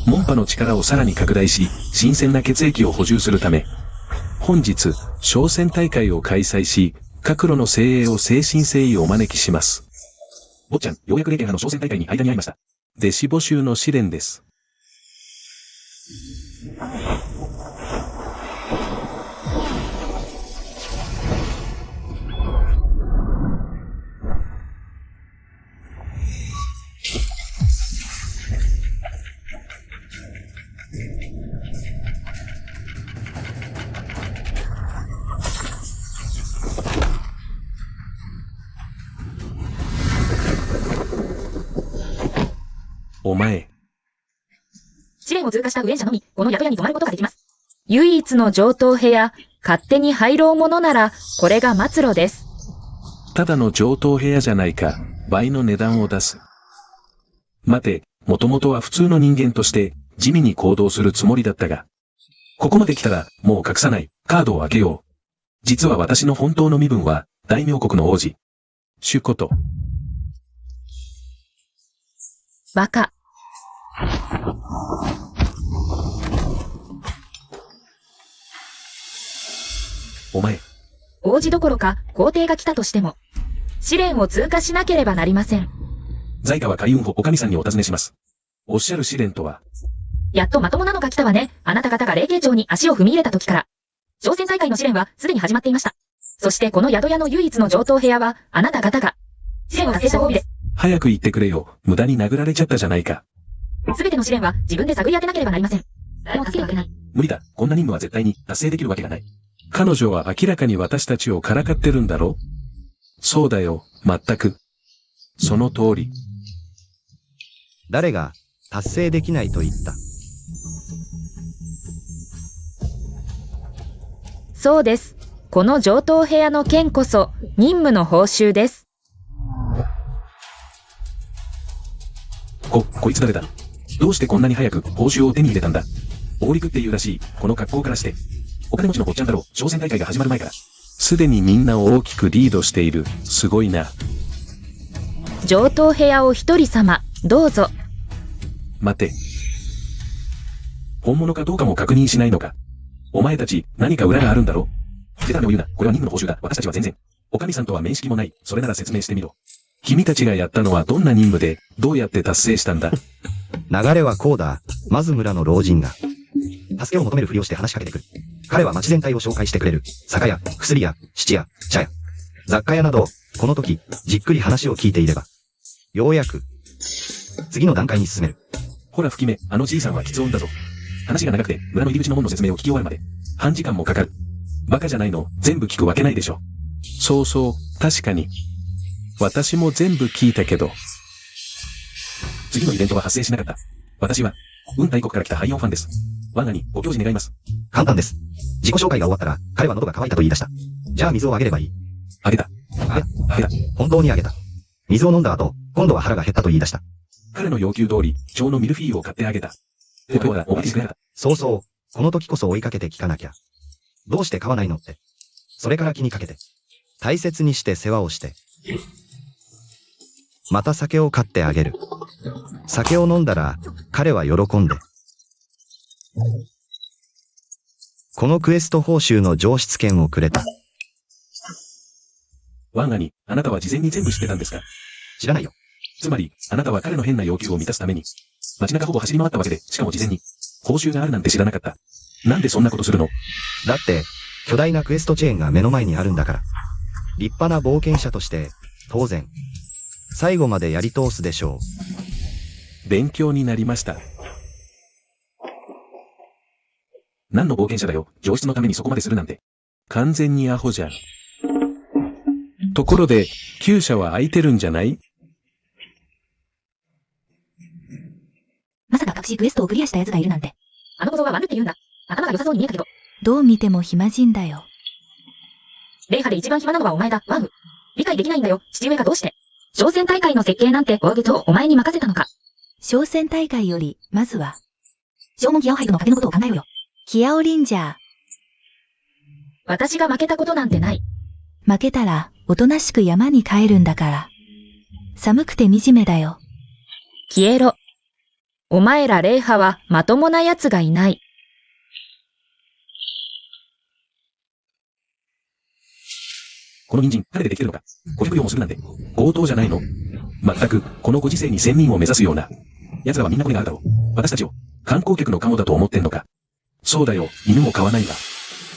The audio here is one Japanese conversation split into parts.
門派の力をさらに拡大し、新鮮な血液を補充するため、本日、商戦大会を開催し、各路の精鋭を誠心誠意お招きします。坊ちゃん、ようやく霊剣派の商戦大会に間に合いました。弟子募集の試練です。お前。試練を通過した右縁者のみ、この宿屋に泊まることができます。唯一の上等部屋、勝手に入ろうものなら、これが末路です。ただの上等部屋じゃないか、倍の値段を出す。待て、もともとは普通の人間として、地味に行動するつもりだったが。ここまで来たら、もう隠さない、カードを開けよう。実は私の本当の身分は、大名国の王子。主こと。バカ。お前。王子どころか皇帝が来たとしても、試練を通過しなければなりません。在下は海運法おかみさんにお尋ねします。おっしゃる試練とは。やっとまともなのが来たわね。あなた方が霊慶町に足を踏み入れた時から。商戦大会の試練はすでに始まっていました。そしてこの宿屋の唯一の上等部屋は、あなた方が、試練を達成したご褒美です。早く言ってくれよ。無駄に殴られちゃったじゃないか。すべての試練は自分で探り当てなければなりません。もう助けてはいけない。無理だ。こんな任務は絶対に達成できるわけがない。彼女は明らかに私たちをからかってるんだろ？そうだよ、まったく。その通り。誰が達成できないと言った？そうです。この上等部屋の件こそ任務の報酬です。こいつ誰だ？どうしてこんなに早く報酬を手に入れたんだ？大陸っていうらしい、この格好からして。お金持ちのおっちゃんだろう、商戦大会が始まる前から。すでにみんなを大きくリードしている。すごいな。上等部屋を一人様、どうぞ。待て。本物かどうかも確認しないのか。お前たち、何か裏があるんだろ？でためを言うな、これは任務の報酬だ。私たちは全然。おかみさんとは面識もない。それなら説明してみろ。君たちがやったのはどんな任務で、どうやって達成したんだ？流れはこうだ。まず村の老人が、助けを求めるふりをして話しかけてくる。彼は町全体を紹介してくれる。酒屋、薬屋、質屋、茶屋、雑貨屋など、この時、じっくり話を聞いていれば、ようやく、次の段階に進める。ほら吹き目、あのじいさんは喫音だぞ。話が長くて、村の入り口の門の説明を聞き終わるまで、半時間もかかる。バカじゃないの、全部聞くわけないでしょ。そうそう、確かに。私も全部聞いたけど。次のイベントは発生しなかった。私は、雲大国から来たハイオンファンです。我がにご教示願います。簡単です。自己紹介が終わったら、彼は喉が渇いたと言い出した。じゃあ水をあげればいい。あげた。あげた。本当にあげた。水を飲んだ後、今度は腹が減ったと言い出した。彼の要求通り、蝶のミルフィーユを買ってあげた。ほら、お待ちしてくれた。そうそう。この時こそ追いかけて聞かなきゃ。どうして買わないのって。それから気にかけて。大切にして世話をして。また酒を買ってあげる。酒を飲んだら、彼は喜んで。このクエスト報酬の上質券をくれた。我がに、あなたは事前に全部知ってたんですか？知らないよ。つまり、あなたは彼の変な要求を満たすために、街中ほぼ走り回ったわけで、しかも事前に、報酬があるなんて知らなかった。なんでそんなことするの？だって、巨大なクエストチェーンが目の前にあるんだから。立派な冒険者として、当然、最後までやり通すでしょう。勉強になりました。何の冒険者だよ、上質のためにそこまでするなんて。完全にアホじゃん。ところで、厩舎は空いてるんじゃない？まさか隠しクエストをクリアした奴がいるなんて。あの小僧はワンルって言うんだ。頭が良さそうに見えたけど。どう見ても暇人だよ。霊派で一番暇なのはお前だ、ワンウ。理解できないんだよ、父上がどうして。商戦大会の設計なんて大げとお前に任せたのか。商戦大会より、まずは、縄文ギアオハイドの賭けのことを考えようよ。キアオリンジャー。私が負けたことなんてない。負けたら、おとなしく山に帰るんだから。寒くて惨めだよ。消えろ。お前ら霊派はまともな奴がいない。この人参、誰でできてるのか。500両もするなんて、強盗じゃないの？まったく、このご時世に仙人を目指すような。奴らはみんなこれがあるだろう。私たちを、観光客のカモだと思ってんのか。そうだよ、犬も飼わないわ。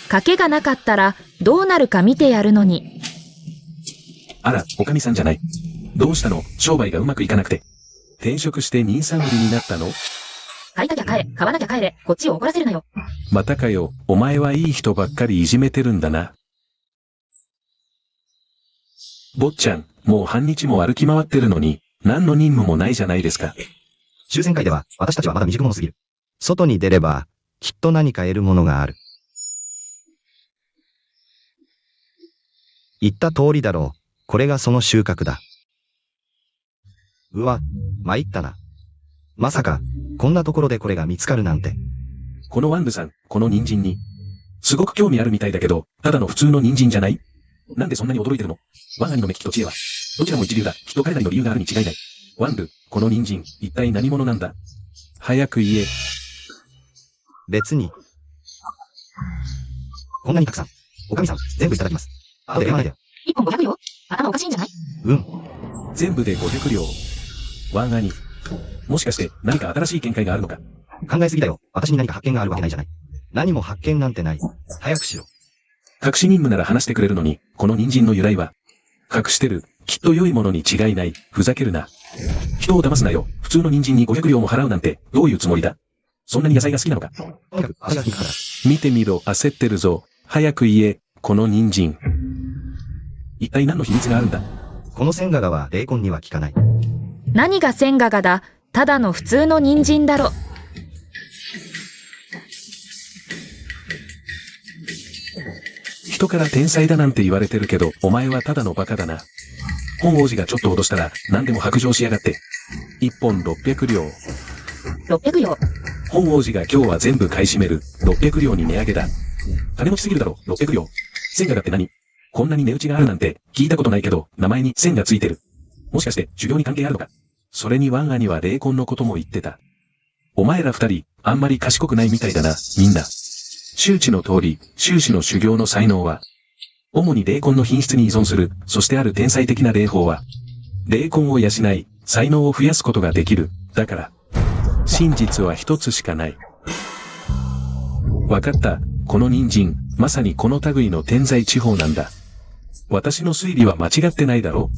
賭けがなかったら、どうなるか見てやるのに。あら、おかみさんじゃない。どうしたの？商売がうまくいかなくて。転職して兄さん売りになったの？買いたきゃ買え、買わなきゃ帰れ、こっちを怒らせるなよ。またかよ、お前はいい人ばっかりいじめてるんだな。坊ちゃん、もう半日も歩き回ってるのに、何の任務もないじゃないですか。抽選会では、私たちはまだ未熟者すぎる。外に出れば、きっと何か得るものがある。言った通りだろう。これがその収穫だ。うわ、参ったな。まさか、こんなところでこれが見つかるなんて。このワンルさん、この人参に。すごく興味あるみたいだけど、ただの普通の人参じゃない？なんでそんなに驚いてるの？ワン兄の目利きと知恵は、どちらも一流だ。きっと彼なりの理由があるに違いない。ワンル、この人参、一体何者なんだ？早く言え。別に。こんなにたくさん。おかみさん、全部いただきます。あとでやまないでよ。1本500両？頭おかしいんじゃない？うん。全部で500両。ワン兄。もしかして何か新しい見解があるのか？考えすぎだよ。私に何か発見があるわけないじゃない。何も発見なんてない。早くしろ。隠し任務なら話してくれるのに、この人参の由来は。隠してる。きっと良いものに違いない。ふざけるな。人を騙すなよ。普通の人参に500両も払うなんて、どういうつもりだ？そんなに野菜が好きなのか？とにかく、私が聞くから。見てみろ、焦ってるぞ。早く言え、この人参。一体何の秘密があるんだ？この千ガガは霊魂には効かない。何が千ガガだ。ただの普通の人参だろ。人から天才だなんて言われてるけど、お前はただのバカだな。本王子がちょっと脅したら、何でも白状しやがって。一本600両。600両。本王子が今日は全部買い占める。600両に値上げだ。金持ちすぎるだろ、600両。千ガガって何？こんなに値打ちがあるなんて、聞いたことないけど、名前に千がついてる。もしかして、修行に関係あるのか？それにワン兄は霊魂のことも言ってた。お前ら二人、あんまり賢くないみたいだな、みんな。周知の通り、修士の修行の才能は、主に霊魂の品質に依存する、そしてある天才的な霊法は、霊魂を養い、才能を増やすことができる。だから、真実は一つしかない。わかった、この人参、まさにこの類の天才地方なんだ。私の推理は間違ってないだろ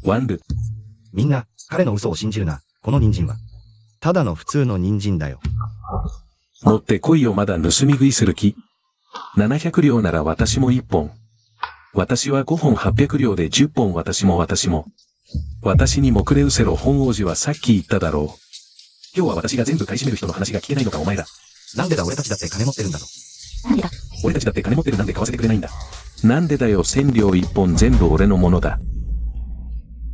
う。ワンル。みんな、彼の嘘を信じるな。この人参は。ただの普通の人参だよ。持ってこいよ、まだ盗み食いする気。700両なら私も1本。私は5本800両で10本私も。私にもくれうせろ、本王子はさっき言っただろう。今日は私が全部買い占める人の話が聞けないのか、お前ら。なんでだ、俺たちだって金持ってるんだぞ。なんでだ。俺たちだって金持ってる、なんで買わせてくれないんだ。なんでだよ、1000両1本全部俺のものだ。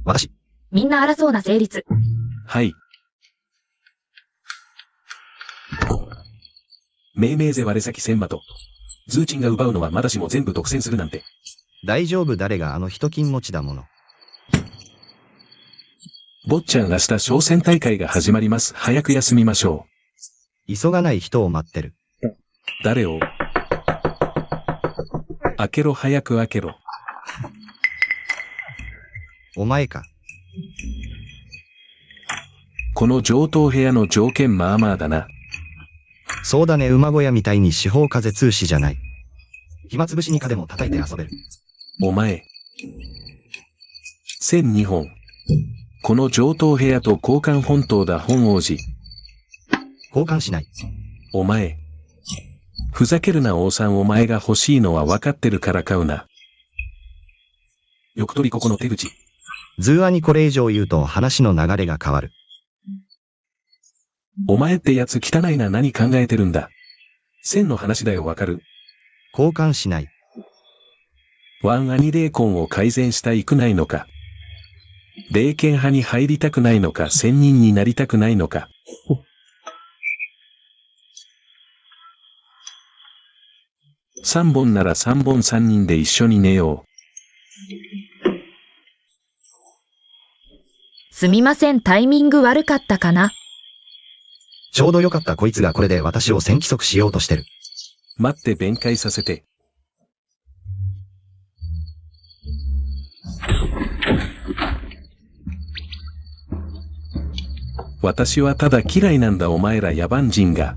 私。みんな荒そうな成立。はい。命名ぜ我先千馬と。ズーチンが奪うのはまだしも全部独占するなんて。大丈夫、誰があの一金持ちだもの。坊ちゃん、明日商戦大会が始まります。早く休みましょ急がない人を待ってる。う。誰を？開けろ、早く開けろ。お前か。この上等部屋の条件まあまあだな。そうだね、馬小屋みたいに四方風通しじゃない。暇つぶしに蚊でも叩いて遊べる。お前。1002本。この上等部屋と交換本当だ、本王子。交換しない。お前。ふざけるな、王さん、お前が欲しいのは分かってるから買うな。よく取りここの手口。通話にこれ以上言うと話の流れが変わる。お前ってやつ汚いな、何考えてるんだ。千の話だよ、わかる？交換しない。ワンアニ霊魂を改善したいくないのか。霊剣派に入りたくないのか、仙人になりたくないのか。3本なら3本3人で一緒に寝よう。すみません、タイミング悪かったかな。ちょうどよかったこいつがこれで私を1000規則しようとしてる。待って弁解させて。私はただ嫌いなんだお前ら野蛮人が。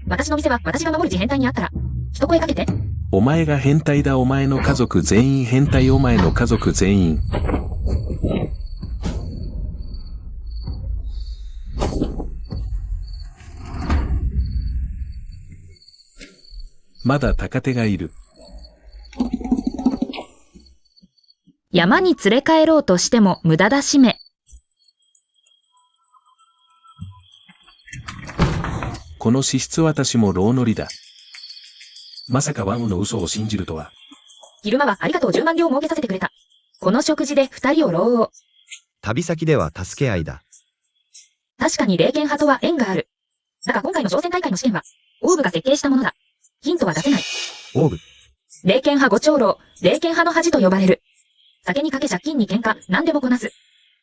私の店は私が守る自変態にあったら、一声かけて。お前が変態だお前の家族全員変態お前の家族全員。まだ高手がいる。山に連れ帰ろうとしても無駄だしめ。この資質私もローノリだ。まさかワンウの嘘を信じるとは。昼間はありがとう10万両儲けさせてくれた。この食事で二人を牢を。旅先では助け合いだ。確かに霊剣派とは縁がある。だが今回の商戦大会の試験は、オーブが設計したものだ。ヒントは出せない。オーブ。霊剣派五長老、霊剣派の恥と呼ばれる。酒にかけ借金に喧嘩、何でもこなす。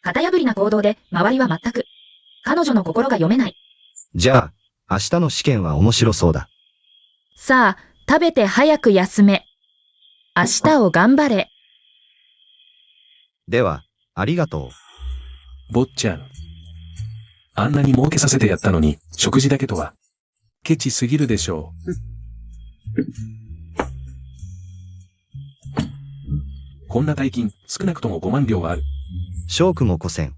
型破りな行動で、周りは全く。彼女の心が読めない。じゃあ、明日の試験は面白そうだ。さあ、食べて早く休め。明日を頑張れ。では、ありがとう。坊ちゃん。あんなに儲けさせてやったのに、食事だけとは。ケチすぎるでしょう。こんな大金、少なくとも5万両はある。ショークも5000。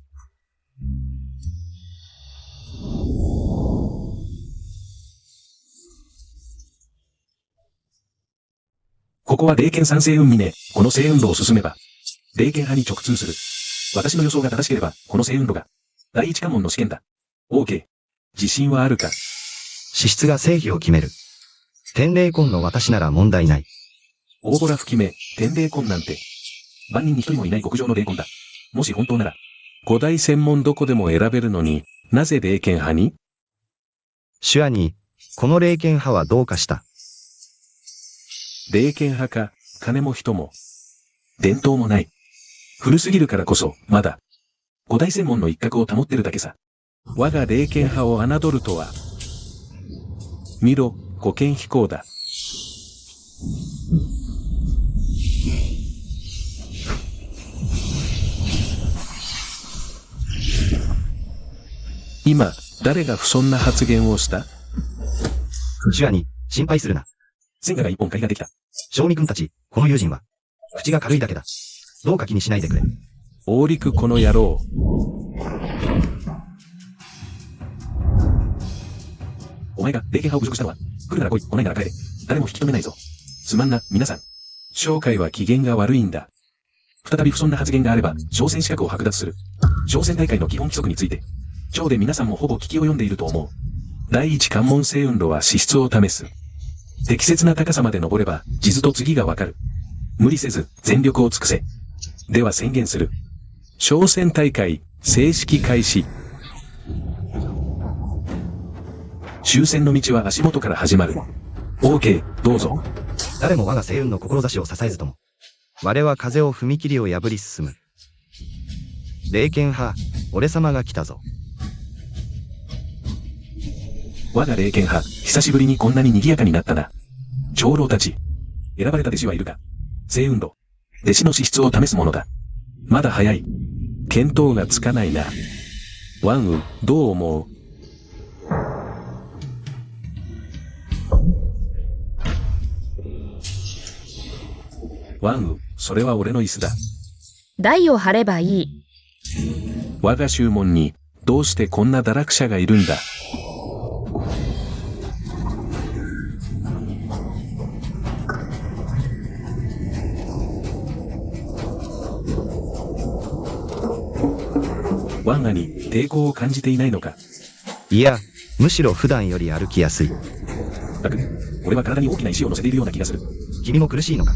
ここは霊剣三星雲峰、この星雲路を進めば、霊剣派に直通する。私の予想が正しければ、この星雲路が、第一関門の試験だ。OK。自信はあるか。資質が成否を決める。天霊魂の私なら問題ない。大ボラ吹き目、天霊魂なんて。万人に一人もいない極上の霊魂だ。もし本当なら、古代専門どこでも選べるのに、なぜ霊剣派に？シュアニー、この霊剣派はどうかした。霊剣派か、金も人も、伝統もない。古すぎるからこそ、まだ、古代専門の一角を保ってるだけさ。我が霊剣派を侮るとは。見ろ、保険飛行だ。今、誰が不遜な発言をした？シュアニー、心配するな。千賀が一本借りができた。正味君たち、この友人は、口が軽いだけだ。どうか気にしないでくれ。大陸この野郎。お前が霊剣派を侮辱したのは、来るなら来い、来ないなら帰れ。誰も引き止めないぞ。すまんな、皆さん。商会は機嫌が悪いんだ。再び不遜な発言があれば、商戦資格を剥奪する。商戦大会の基本規則について、今日で皆さんもほぼ聞きを読んでいると思う。第一関門星雲路は資質を試す。適切な高さまで登れば、地図と次がわかる。無理せず、全力を尽くせ。では宣言する。商戦大会、正式開始。終戦の道は足元から始まる。OK、どうぞ。誰も我が星雲の志を支えずとも。我は風を踏切を破り進む。霊剣派、俺様が来たぞ。我が霊剣派、久しぶりにこんなに賑やかになったな。長老たち。選ばれた弟子はいるか？星雲路。弟子の資質を試すものだ。まだ早い。見当がつかないな。ワンウ、どう思う？ワンウ、それは俺の椅子だ。台を張ればいい。我が宗門に、どうしてこんな堕落者がいるんだ。ワンアに抵抗を感じていないのか。いや、むしろ普段より歩きやすい。バク、俺は体に大きな石を乗せているような気がする。君も苦しいのか？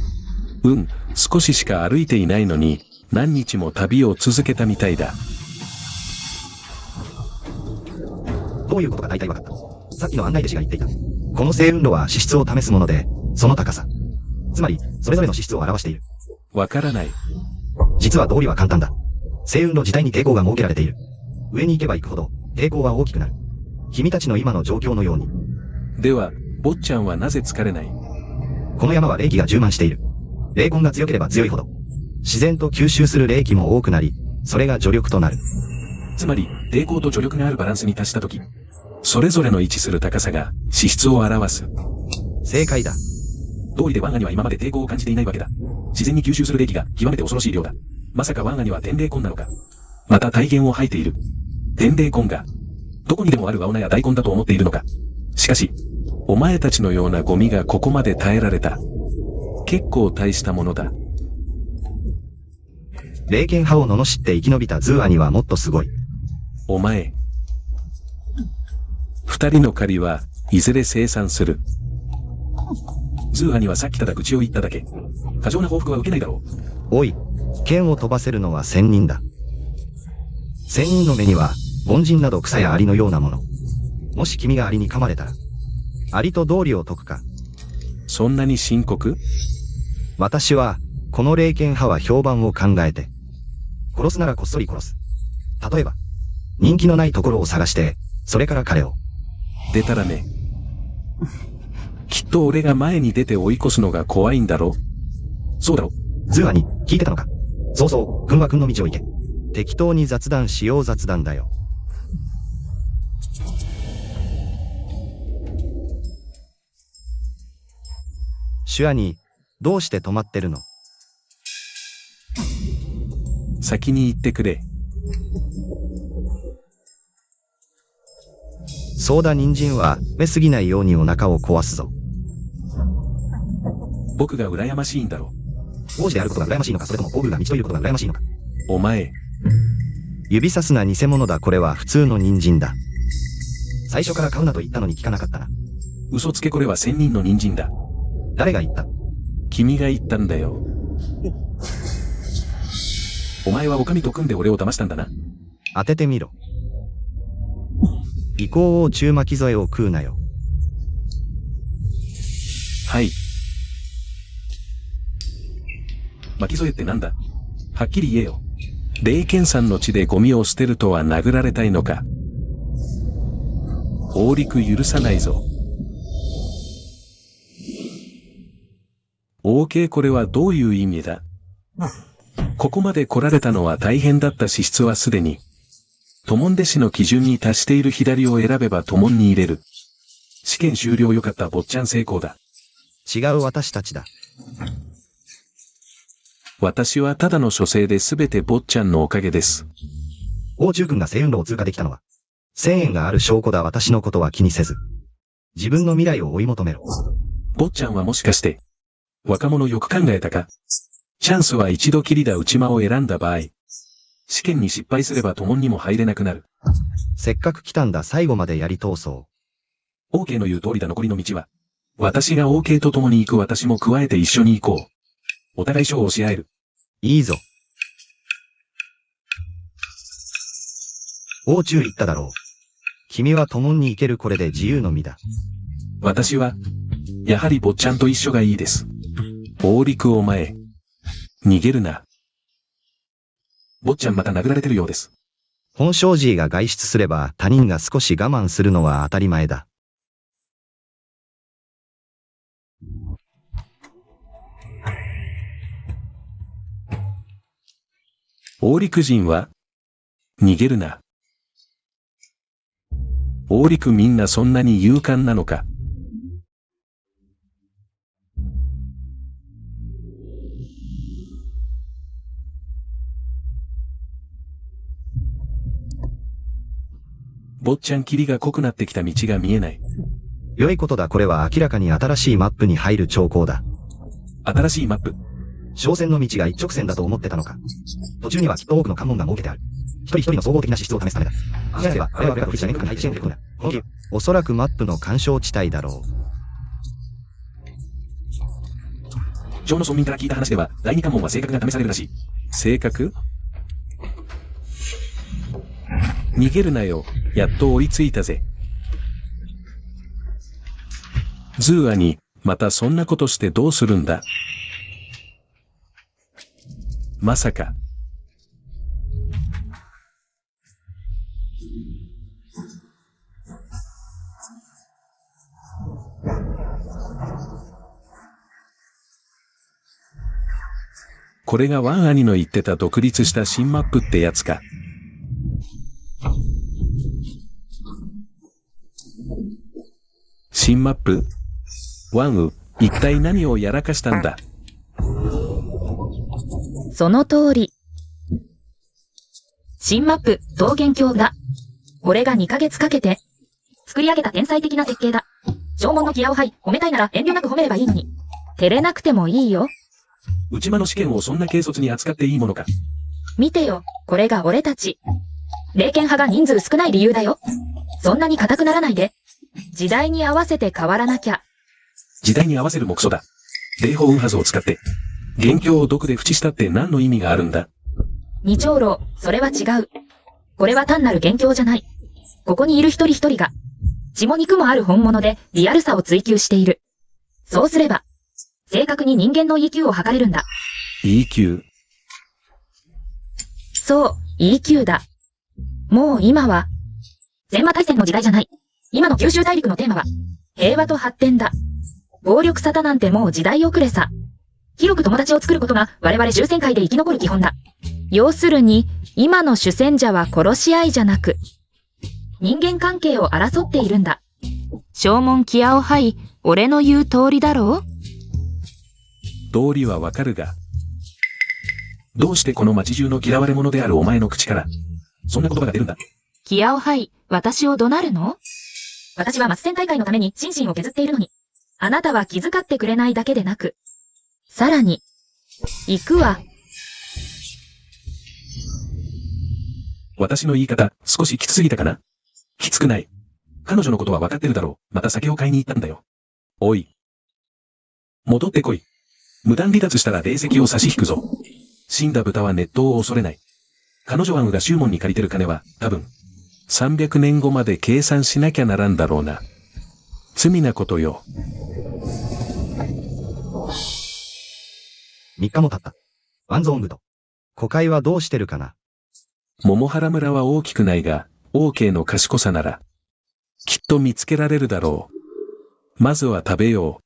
少ししか歩いていないのに、何日も旅を続けたみたいだ。どういうことか大体わかった。さっきの案内弟子が言っていた。この星雲路は資質を試すもので、その高さ。つまり、それぞれの資質を表している。わからない。実は道理は簡単だ。星雲路自体に抵抗が設けられている。上に行けば行くほど、抵抗は大きくなる。君たちの今の状況のように。では、坊ちゃんはなぜ疲れない？この山は霊気が充満している。霊魂が強ければ強いほど、自然と吸収する霊気も多くなり、それが助力となる。つまり、抵抗と助力があるバランスに達したとき、それぞれの位置する高さが資質を表す。正解だ。道理でワンガには今まで抵抗を感じていないわけだ。自然に吸収する霊気が極めて恐ろしい量だ。まさかワンガには天霊根なのか。また体言を吐いている。天霊根が、どこにでもある青菜や大根だと思っているのか。しかし、お前たちのようなゴミがここまで耐えられた。結構大したものだ。霊剣派を罵って生き延びたズーアにはもっとすごい。お前。二人の借りはいずれ清算する。ズーアにはさっきただ愚痴を言っただけ。過剰な報復は受けないだろう。おい、剣を飛ばせるのは仙人だ。仙人の目には、凡人など草やアリのようなもの。もし君がアリに噛まれたら、アリと道理を解くか。そんなに深刻？私は、この霊剣派は評判を考えて。殺すならこっそり殺す。例えば、人気のないところを探して、それから彼を。出たらね。きっと俺が前に出て追い越すのが怖いんだろ？そうだろ？ズーアに、聞いてたのか？そうそう、君は君の道を行け。適当に雑談しよう雑談だよ。シュアニー、どうして止まってるの？先に言ってくれ。そうだ人参は、食べすぎないようにお腹を壊すぞ。僕が羨ましいんだろ。王子であることが羨ましいのか、それとも王宮が道ということが羨ましいのか。お前。指さすな偽物だ、これは普通の人参だ。最初から買うなと言ったのに聞かなかったな。嘘つけ、これは仙人の人参だ。誰が言った？君が言ったんだよ。お前は狼と組んで俺を騙したんだな。当ててみろ。移行を中巻き添えを食うなよ。はい。巻き添えってなんだ？はっきり言えよ。霊剣さんの地でゴミを捨てるとは殴られたいのか。法陸許さないぞ。OK、これはどういう意味だ？ここまで来られたのは大変だった資質はすでに、トモン弟子の基準に達している左を選べばトモンに入れる。試験終了よかった、坊ちゃん成功だ。違う私たちだ。私はただの書生で全て坊ちゃんのおかげです。王中君が星雲路を通過できたのは、1000円がある証拠だ。私のことは気にせず。自分の未来を追い求めろ。坊ちゃんはもしかして、若者よく考えたか？チャンスは一度きりだ。内間を選んだ場合、試験に失敗すればトモンにも入れなくなる。せっかく来たんだ、最後までやり通そう。OK の言う通りだ。残りの道は、私が OK と共に行く。私も加えて一緒に行こう。お互い賞をし合える。いいぞ。王中言っただろう。君はトモンに行ける。これで自由の身だ。私は、やはり坊ちゃんと一緒がいいです。王陸お前、逃げるな。坊ちゃんまた殴られてるようです。本庄司が外出すれば他人が少し我慢するのは当たり前だ。王陸人は、逃げるな。王陸みんなそんなに勇敢なのか。坊ちゃん霧が濃くなってきた道が見えない。良いことだ。これは明らかに新しいマップに入る兆候だ。新しいマップ。商船の道が一直線だと思ってたのか。途中にはきっと多くの関門が設けてある。一人一人の総合的な資質を試すためだ。試合では、あれは俺が不利じゃねえかに入って支援できるんだ。このゲーム、おそらくマップの干渉地帯だろう。城の村民から聞いた話では、第二関門は性格が試されるらしい。性格？逃げるなよ。やっと追いついたぜ。ズーアに、またそんなことしてどうするんだ？まさか。これがワン兄の言ってた独立した新マップってやつか。新マップ？ワンウ、一体何をやらかしたんだ？その通り。新マップ、桃源郷だ。これが2ヶ月かけて、作り上げた天才的な設計だ。縄文のギアを褒めたいなら遠慮なく褒めればいいのに。照れなくてもいいよ。内間の試験をそんな軽率に扱っていいものか。見てよ、これが俺たち。霊剣派が人数少ない理由だよ。そんなに硬くならないで。時代に合わせて変わらなきゃ。時代に合わせるもクソだ。霊峰運ハズを使って、元凶を毒で縁したって何の意味があるんだ？二長老、それは違う。これは単なる元凶じゃない。ここにいる一人一人が、血も肉もある本物でリアルさを追求している。そうすれば、正確に人間の EQ を測れるんだ。EQ？ そう、EQ だ。もう今は、全魔大戦の時代じゃない。今の九州大陸のテーマは、平和と発展だ。暴力沙汰なんてもう時代遅れさ。広く友達を作ることが我々主戦会で生き残る基本だ。要するに、今の主戦者は殺し合いじゃなく、人間関係を争っているんだ。正門キアオハイ、俺の言う通りだろう？道理はわかるが、どうしてこの町中の嫌われ者であるお前の口から、そんな言葉が出るんだ？キアオハイ、私を怒鳴るの？私はマス戦大会のために心身を削っているのに、あなたは気遣ってくれないだけでなく、さらに、行くわ。私の言い方、少しきつすぎたかな？きつくない。彼女のことは分かってるだろう。また酒を買いに行ったんだよ。おい。戻ってこい。無断離脱したら霊石を差し引くぞ。死んだ豚は熱湯を恐れない。彼女ワンが宗門に借りてる金は、多分、300年後まで計算しなきゃならんだろうな。罪なことよ。3日も経った。ワンゾーングと。古海はどうしてるかな？桃原村は大きくないが、OK の賢さなら、きっと見つけられるだろう。まずは食べよう。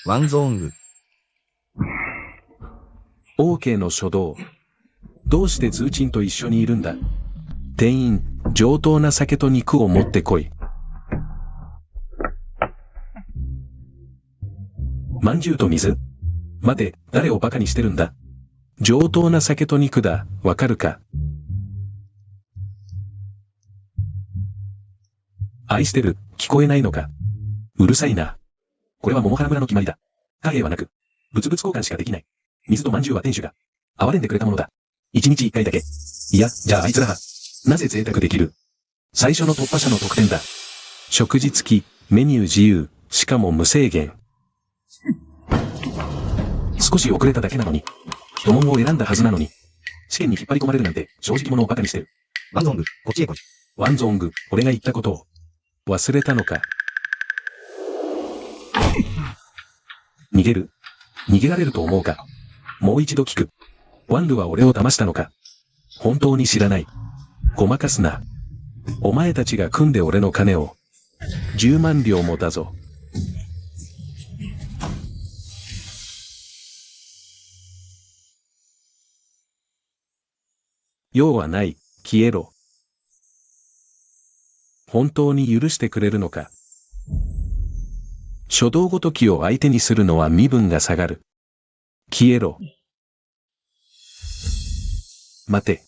ワンゾーング。OK の初動。どうして通賃と一緒にいるんだ？店員、上等な酒と肉を持ってこい。まんじゅうと水？待て、誰をバカにしてるんだ？上等な酒と肉だ、わかるか？愛してる、聞こえないのか？うるさいな。これは桃原村の決まりだ。貨幣はなく、物々交換しかできない。水とまんじゅうは店主が、憐れんでくれたものだ。一日一回だけ。いや、じゃああいつらは、なぜ贅沢できる？最初の突破者の特典だ。食事付き、メニュー自由、しかも無制限。少し遅れただけなのに、土門を選んだはずなのに、試験に引っ張り込まれるなんて正直者をバカにしてる。ワンゾーング、こっちへ来い。ワンゾング、俺が言ったことを、忘れたのか。逃げる？逃げられると思うか？もう一度聞く。ワンルは俺を騙したのか？本当に知らない。ごまかすな。お前たちが組んで俺の金を、10万両もだぞ。用はない、消えろ。本当に許してくれるのか？初動ごときを相手にするのは身分が下がる。消えろ。待て。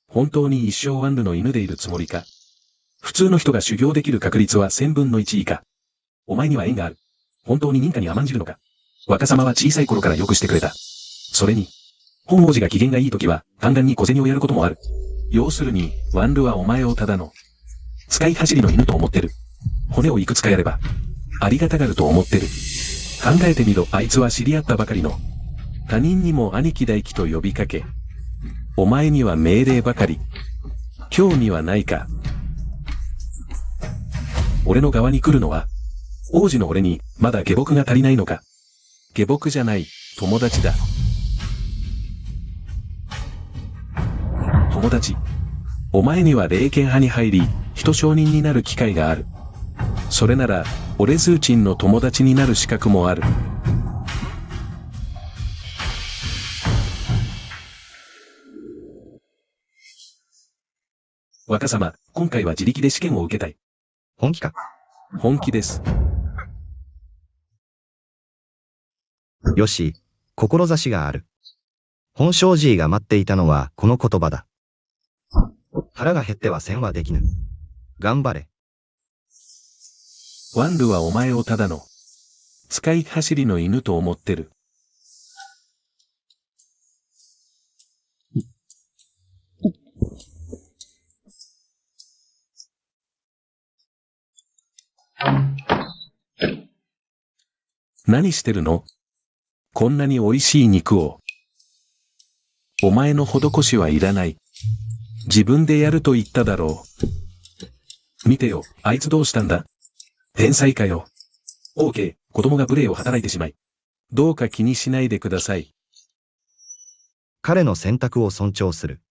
本当に一生ワンルの犬でいるつもりか？普通の人が修行できる確率は1000分の1以下。お前には縁がある。本当に認可に甘んじるのか？若様は小さい頃からよくしてくれた。それに、本王子が機嫌がいい時は、ガンガンに小銭をやることもある。要するに、ワンルはお前をただの、使い走りの犬と思ってる。骨をいくつかやれば、ありがたがると思ってる。考えてみろ、あいつは知り合ったばかりの。他人にも兄貴大貴と呼びかけ、お前には命令ばかり。興味はないか。俺の側に来るのは、王子の俺にまだ下僕が足りないのか。下僕じゃない、友達だ。友達。お前には霊剣派に入り、人証人になる機会がある。それなら、俺ズーチンの友達になる資格もある。若様、今回は自力で試験を受けたい。本気か。本気です。よし、志がある。本正寺が待っていたのはこの言葉だ。腹が減っては戦はできぬ。頑張れ。ワンルはお前をただの、使い走りの犬と思ってる。何してるの？こんなに美味しい肉を。お前の施しはいらない。自分でやると言っただろう。見てよ、あいつどうしたんだ？天才かよ。OK、子供が無礼を働いてしまい。どうか気にしないでください。彼の選択を尊重する。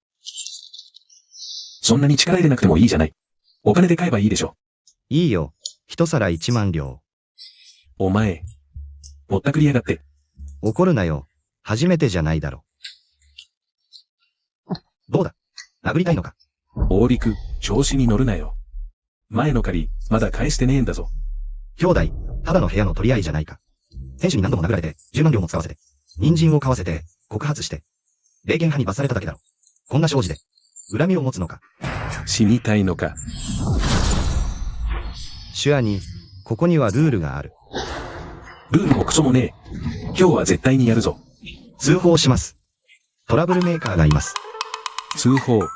そんなに力入れなくてもいいじゃない。お金で買えばいいでしょ。いいよ。一皿1万両。お前、ぼったくりやがって。怒るなよ。初めてじゃないだろ。どうだ？殴りたいのか？大陸、調子に乗るなよ。前の借り、まだ返してねえんだぞ。兄弟、ただの部屋の取り合いじゃないか。選手に何度も殴られて、10万両も使わせて、人参を買わせて、告発して、霊剣派に罰されただけだろ。こんな正直で、恨みを持つのか。死にたいのか。シュアに、ここにはルールがある。ルールもクソもねえ。今日は絶対にやるぞ。通報します。トラブルメーカーがいます。通報。ぶ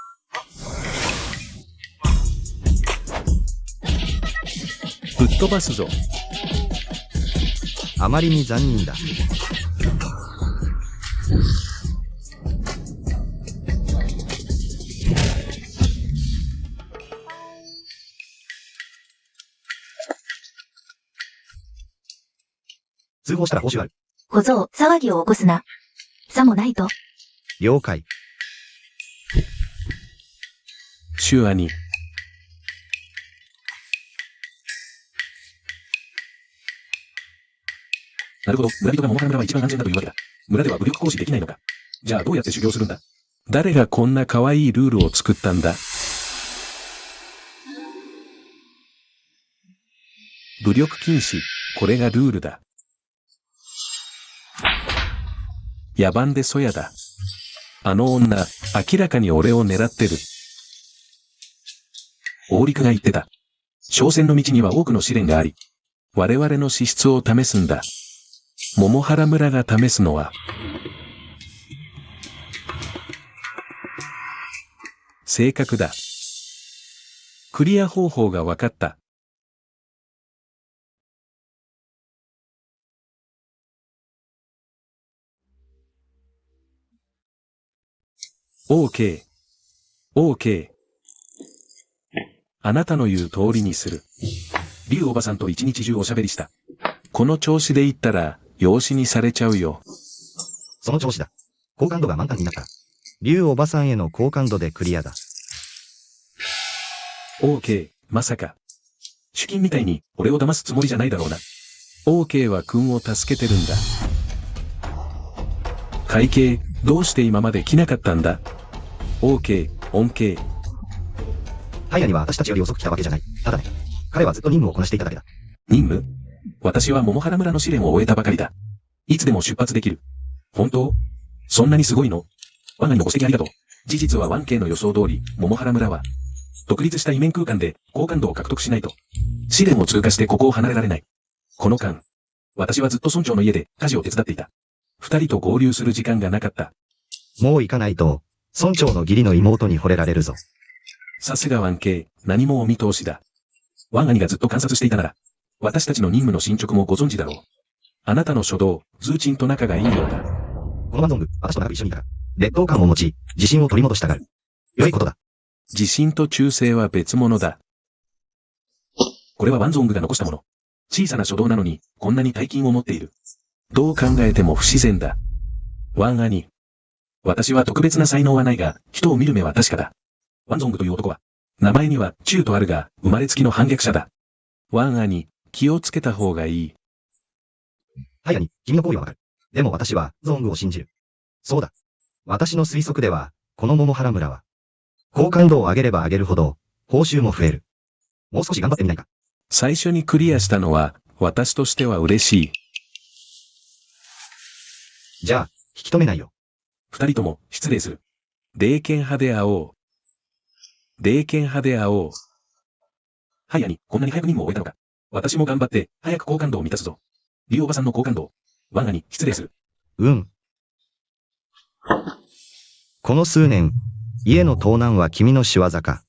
っ飛ばすぞ。あまりに残忍だ。通報したら報酬ある。小僧、騒ぎを起こすな。さもないと。了解。シュアに。なるほど、村人が桃原村は一番安全だというわけだ。村では武力行使できないのか。じゃあどうやって修行するんだ？誰がこんな可愛いルールを作ったんだ？武力禁止、これがルールだ。野蛮でそやだ。あの女、明らかに俺を狙ってる。大陸が言ってた。商船の道には多くの試練があり、我々の資質を試すんだ。桃原村が試すのは、正確だ。クリア方法が分かった。OK。OK。あなたの言う通りにする。リュウおばさんと一日中おしゃべりした。この調子で言ったら、養子にされちゃうよ。その調子だ。好感度が満タンになった。竜おばさんへの好感度でクリアだ。OK、まさか。主金みたいに俺を騙すつもりじゃないだろうな。OK は君を助けてるんだ。会計、どうして今まで来なかったんだ？ OK、恩恵。ハイヤには私たちより遅く来たわけじゃない。ただね、彼はずっと任務をこなしていただけだ。任務？私は桃原村の試練を終えたばかりだ。いつでも出発できる。本当？そんなにすごいの？我がにもご指摘ありがとう。事実は 1K の予想通り、桃原村は、独立した異面空間で好感度を獲得しないと、試練を通過してここを離れられない。この間、私はずっと村長の家で家事を手伝っていた。二人と合流する時間がなかった。もう行かないと、村長の義理の妹に惚れられるぞ。さすが 1K、何もお見通しだ。我がにがずっと観察していたなら、私たちの任務の進捗もご存知だろう。あなたの初動、ズーチンと仲がいいようだ。このマンゾング、私と長く一緒にいたら、劣等感を持ち、自信を取り戻したがる。良いことだ。自信と忠誠は別物だ。これはワンゾングが残したもの。小さな書道なのに、こんなに大金を持っている。どう考えても不自然だ。ワン兄。私は特別な才能はないが、人を見る目は確かだ。ワンゾングという男は、名前には中とあるが、生まれつきの反逆者だ。ワン兄、気をつけた方がいい。はい兄、君の行為はわかる。でも私は、ゾングを信じる。そうだ。私の推測では、この桃原村は、好感度を上げれば上げるほど、報酬も増える。もう少し頑張ってみないか。最初にクリアしたのは、私としては嬉しい。じゃあ、引き止めないよ。二人とも、失礼する。霊剣派で会おう。霊剣派で会おう。はい兄、こんなに早く任務を終えたのか。私も頑張って、早く好感度を満たすぞ。リオおばさんの好感度。ワン兄、失礼する。この数年、家の盗難は君の仕業か。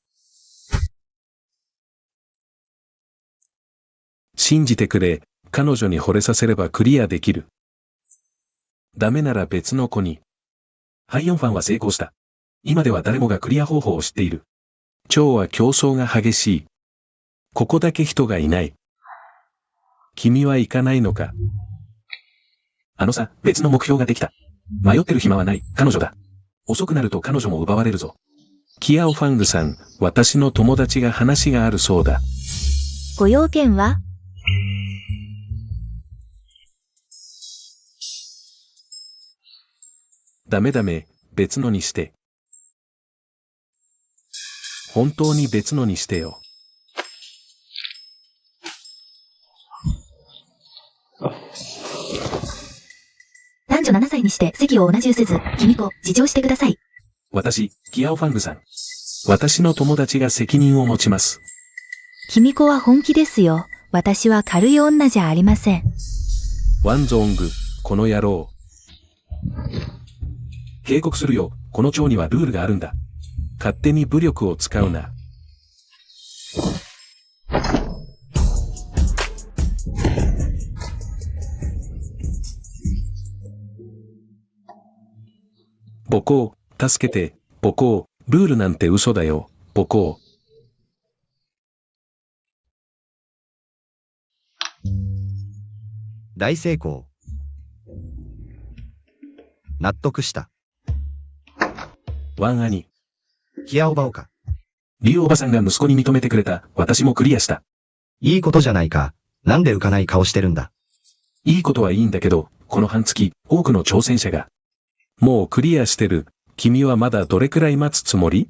信じてくれ、彼女に惚れさせればクリアできる。ダメなら別の子に。ハイヨンファンは成功した。今では誰もがクリア方法を知っている。蝶は競争が激しい。ここだけ人がいない。君は行かないのか。別の目標ができた。迷ってる暇はない、彼女だ。遅くなると彼女も奪われるぞ。キアオファングさん、私の友達が話があるそうだ。ご用件は？ダメ、別のにして。本当に別のにしてよ。男女7歳にして席を同じせず、君子、自重してください。私、キアオファングさん。私の友達が責任を持ちます。君子は本気ですよ。私は軽い女じゃありません。ワンゾング、この野郎。警告するよ、この町にはルールがあるんだ。勝手に武力を使うな。母校、助けて、母校、ルールなんて嘘だよ、母校。大成功。納得した。ワン兄。キアオバオか。リオおばさんが息子に認めてくれた、私もクリアした。いいことじゃないか。なんで浮かない顔してるんだ。いいことはいいんだけど、この半月、多くの挑戦者が。もうクリアしてる。君はまだどれくらい待つつもり？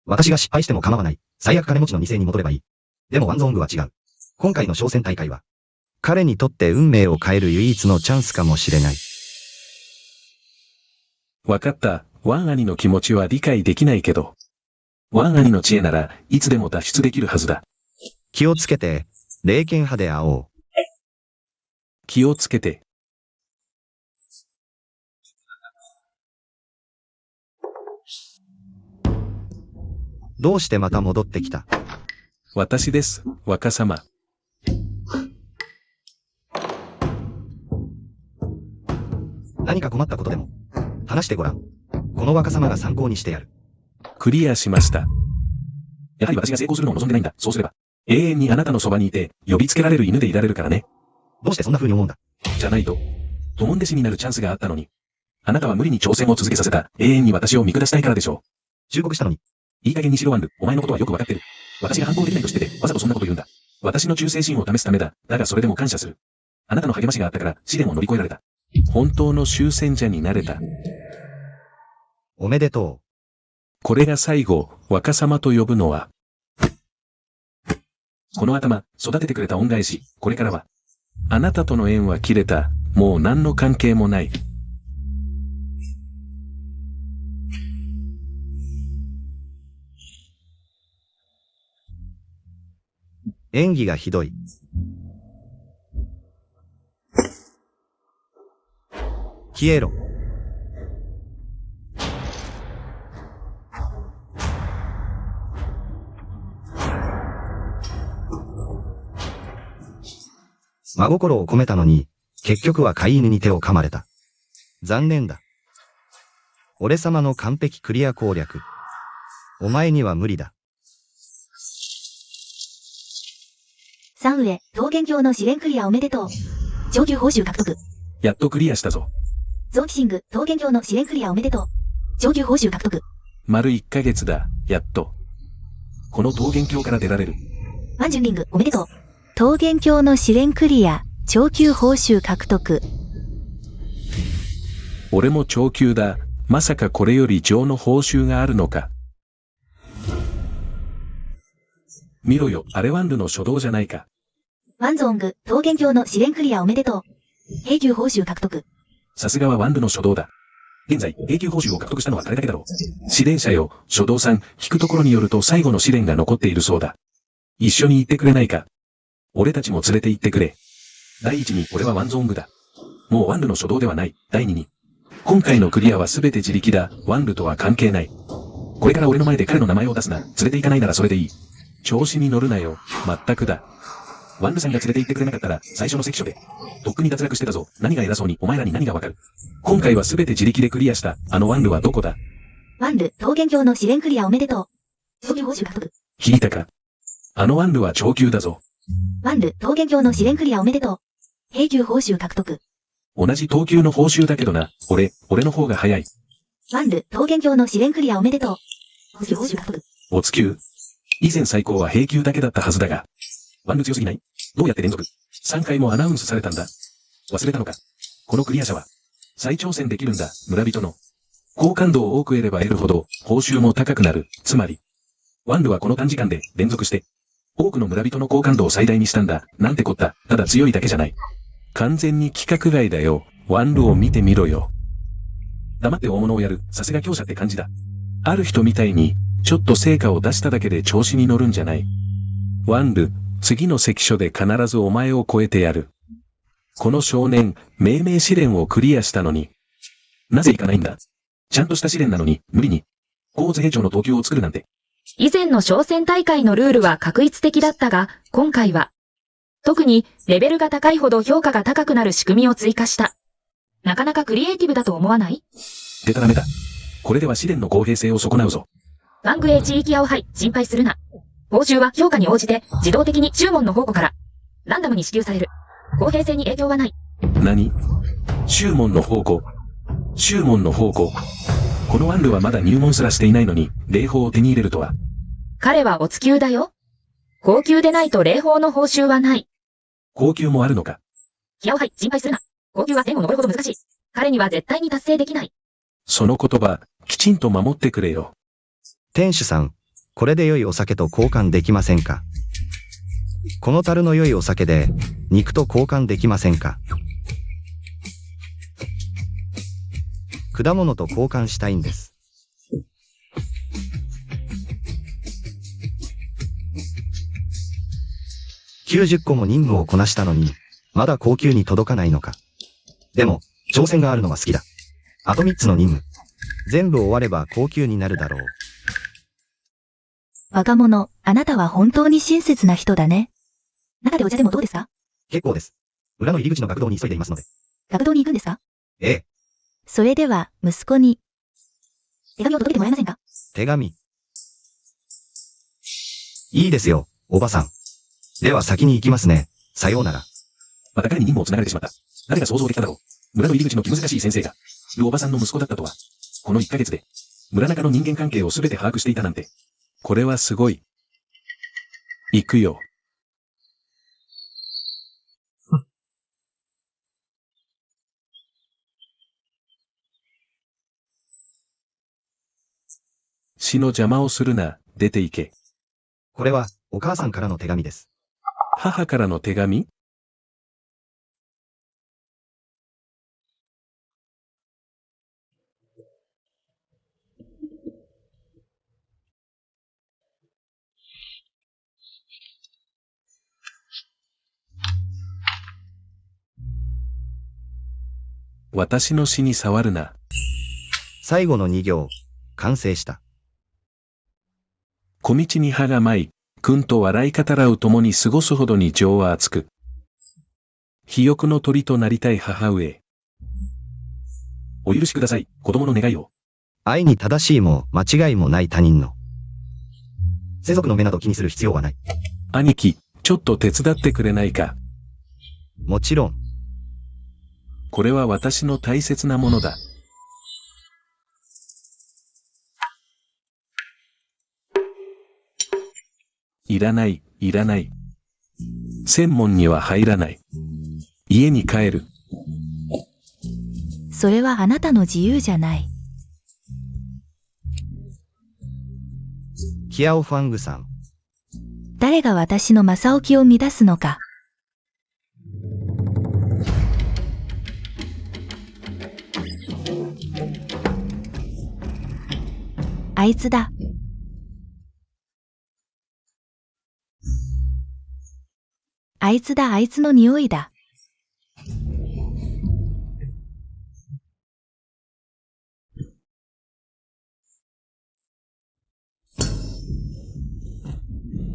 私が失敗しても構わない。最悪金持ちの2世に戻ればいい。でもワンゾングは違う。今回の商戦大会は、彼にとって運命を変える唯一のチャンスかもしれない。わかった。ワン兄の気持ちは理解できないけど。ワン兄の知恵ならいつでも脱出できるはずだ。気をつけて、霊剣派で会おう。気をつけて。どうしてまた戻ってきた？私です、若様。何か困ったことでも話してごらん。この若様が参考にしてやる。クリアしました。やはり私が成功するのを望んでないんだ。そうすれば、永遠にあなたのそばにいて、呼びつけられる犬でいられるからね。どうしてそんな風に思うんだ？じゃないと、トモン弟子になるチャンスがあったのに。あなたは無理に挑戦を続けさせた、永遠に私を見下したいからでしょう。忠告したのに。いい加減にしろワンル、お前のことはよくわかってる。私が反抗できないと知ってて、わざとそんなこと言うんだ。私の忠誠心を試すためだ。だがそれでも感謝する。あなたの励ましがあったから、試練を乗り越えられた。本当の終戦者になれた。おめでとう。これが最後、若様と呼ぶのは。この頭、育ててくれた恩返し、これからは。あなたとの縁は切れた。もう何の関係もない。演技がひどい。消えろ。真心を込めたのに、結局は飼い犬に手を噛まれた。残念だ。俺様の完璧クリア攻略。お前には無理だ。三上、桃源郷の試練クリアおめでとう。上級報酬獲得。やっとクリアしたぞ。ゾンキシング、桃源郷の試練クリアおめでとう。上級報酬獲得。丸1ヶ月だ、やっと。この桃源郷から出られる。ワンジュンリング、おめでとう。桃源郷の試練クリア、長級報酬獲得。俺も長級だ。まさかこれより上の報酬があるのか。見ろよ、あれワンルの初動じゃないか。ワンゾーング、桃源郷の試練クリアおめでとう。永久報酬獲得。さすがはワンルの初動だ。現在、永久報酬を獲得したのは誰だけだろう。試練者よ、初動さん、引くところによると最後の試練が残っているそうだ。一緒に行ってくれないか。俺たちも連れて行ってくれ。第一に、俺はワンゾーングだ。もうワンルの初動ではない。第二に、今回のクリアは全て自力だ。ワンルとは関係ない。これから俺の前で彼の名前を出すな。連れて行かないならそれでいい。調子に乗るなよ。まったくだ。ワンルさんが連れて行ってくれなかったら、最初の関所で、とっくに脱落してたぞ。何が偉そうに、お前らに何がわかる。今回は全て自力でクリアした。あのワンルはどこだ。ワンル、桃源郷の試練クリアおめでとう。上級報酬獲得。聞いたか。あのワンルは長級だぞ。ワンル、桃源郷の試練クリアおめでとう。永久報酬獲得。同じ等級の報酬だけどな。俺の方が早い。ワンル、桃源郷の試練クリアおめでとう。報酬獲得。おつ級。以前最高は平級だけだったはずだが。ワンル強すぎない？どうやって連続 ?3 回もアナウンスされたんだ。忘れたのか。このクリア者は、再挑戦できるんだ、村人の。好感度を多く得れば得るほど、報酬も高くなる。つまり、ワンルはこの短時間で連続して、多くの村人の好感度を最大にしたんだ。なんてこった。ただ強いだけじゃない。完全に規格外だよ。ワンルを見てみろよ。黙って大物をやる。さすが強者って感じだ。ある人みたいに、ちょっと成果を出しただけで調子に乗るんじゃない。ワンル、次の関所で必ずお前を超えてやる。この少年、命名試練をクリアしたのに。なぜ行かないんだ？ちゃんとした試練なのに、無理に。高津兵長の等級を作るなんて。以前の商戦大会のルールは画一的だったが、今回は、特にレベルが高いほど評価が高くなる仕組みを追加した。なかなかクリエイティブだと思わない？でたらめだ。これでは試練の公平性を損なうぞ。ワングエ地域青杯、心配するな。報酬は評価に応じて自動的に注文の宝庫からランダムに支給される。公平性に影響はない。何？注文の宝庫。注文の宝庫。このワンルはまだ入門すらしていないのに、霊宝を手に入れるとは。彼はおつ級だよ。高級でないと霊宝の報酬はない。高級もあるのか。ヒアオハイ、心配するな。高級は天を登るほど難しい。彼には絶対に達成できない。その言葉、きちんと守ってくれよ。店主さん、これで良いお酒と交換できませんか？この樽の良いお酒で、肉と交換できませんか？果物と交換したいんです。90個も任務をこなしたのに、まだ高級に届かないのか。でも、挑戦があるのは好きだ。あと3つの任務。全部終われば高級になるだろう。若者、あなたは本当に親切な人だね。中でお茶でもどうですか？結構です。裏の入り口の学童に急いでいますので。学童に行くんですか？ええ。それでは、息子に。手紙を届けてもらえませんか？手紙。いいですよ、おばさん。では先に行きますね。さようなら。また彼に任務を繋がれてしまった。誰が想像できただろう。村の入り口の気難しい先生が、おばさんの息子だったとは。この1ヶ月で、村中の人間関係を全て把握していたなんて。これはすごい。行くよ。死の邪魔をするな、出て行け。これは、お母さんからの手紙です。母からの手紙？私の死に触るな。最後の2行、完成した。小道に葉が舞い、くんと笑い語らう共に過ごすほどに情は熱く。肥沃の鳥となりたい母上。お許しください、子供の願いを。愛に正しいも間違いもない他人の。世俗の目など気にする必要はない。兄貴、ちょっと手伝ってくれないか。もちろん。これは私の大切なものだ。いらない、いらない。専門には入らない。家に帰る。それはあなたの自由じゃない。キアオファングさん。誰が私の正起きを乱すのか。あいつだ。あいつだ、あいつの匂いだ。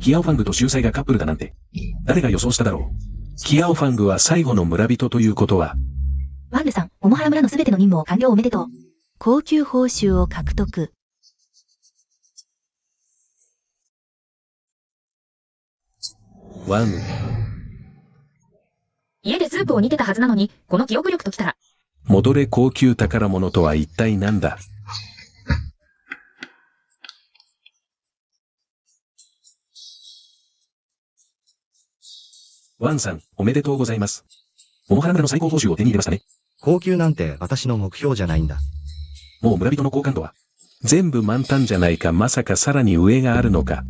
キアオファングと秀才がカップルだなんて、誰が予想しただろう。キアオファングは最後の村人ということは、ワンルさん、桃原村のすべての任務を完了おめでとう。高級報酬を獲得。ワン。家でスープを煮てたはずなのに、この記憶力ときたら。戻れ高級宝物とは一体何だ。ワンさん、おめでとうございます。桃原村の最高報酬を手に入れましたね。高級なんて私の目標じゃないんだ。もう村人の好感度は、全部満タンじゃないか、まさかさらに上があるのか。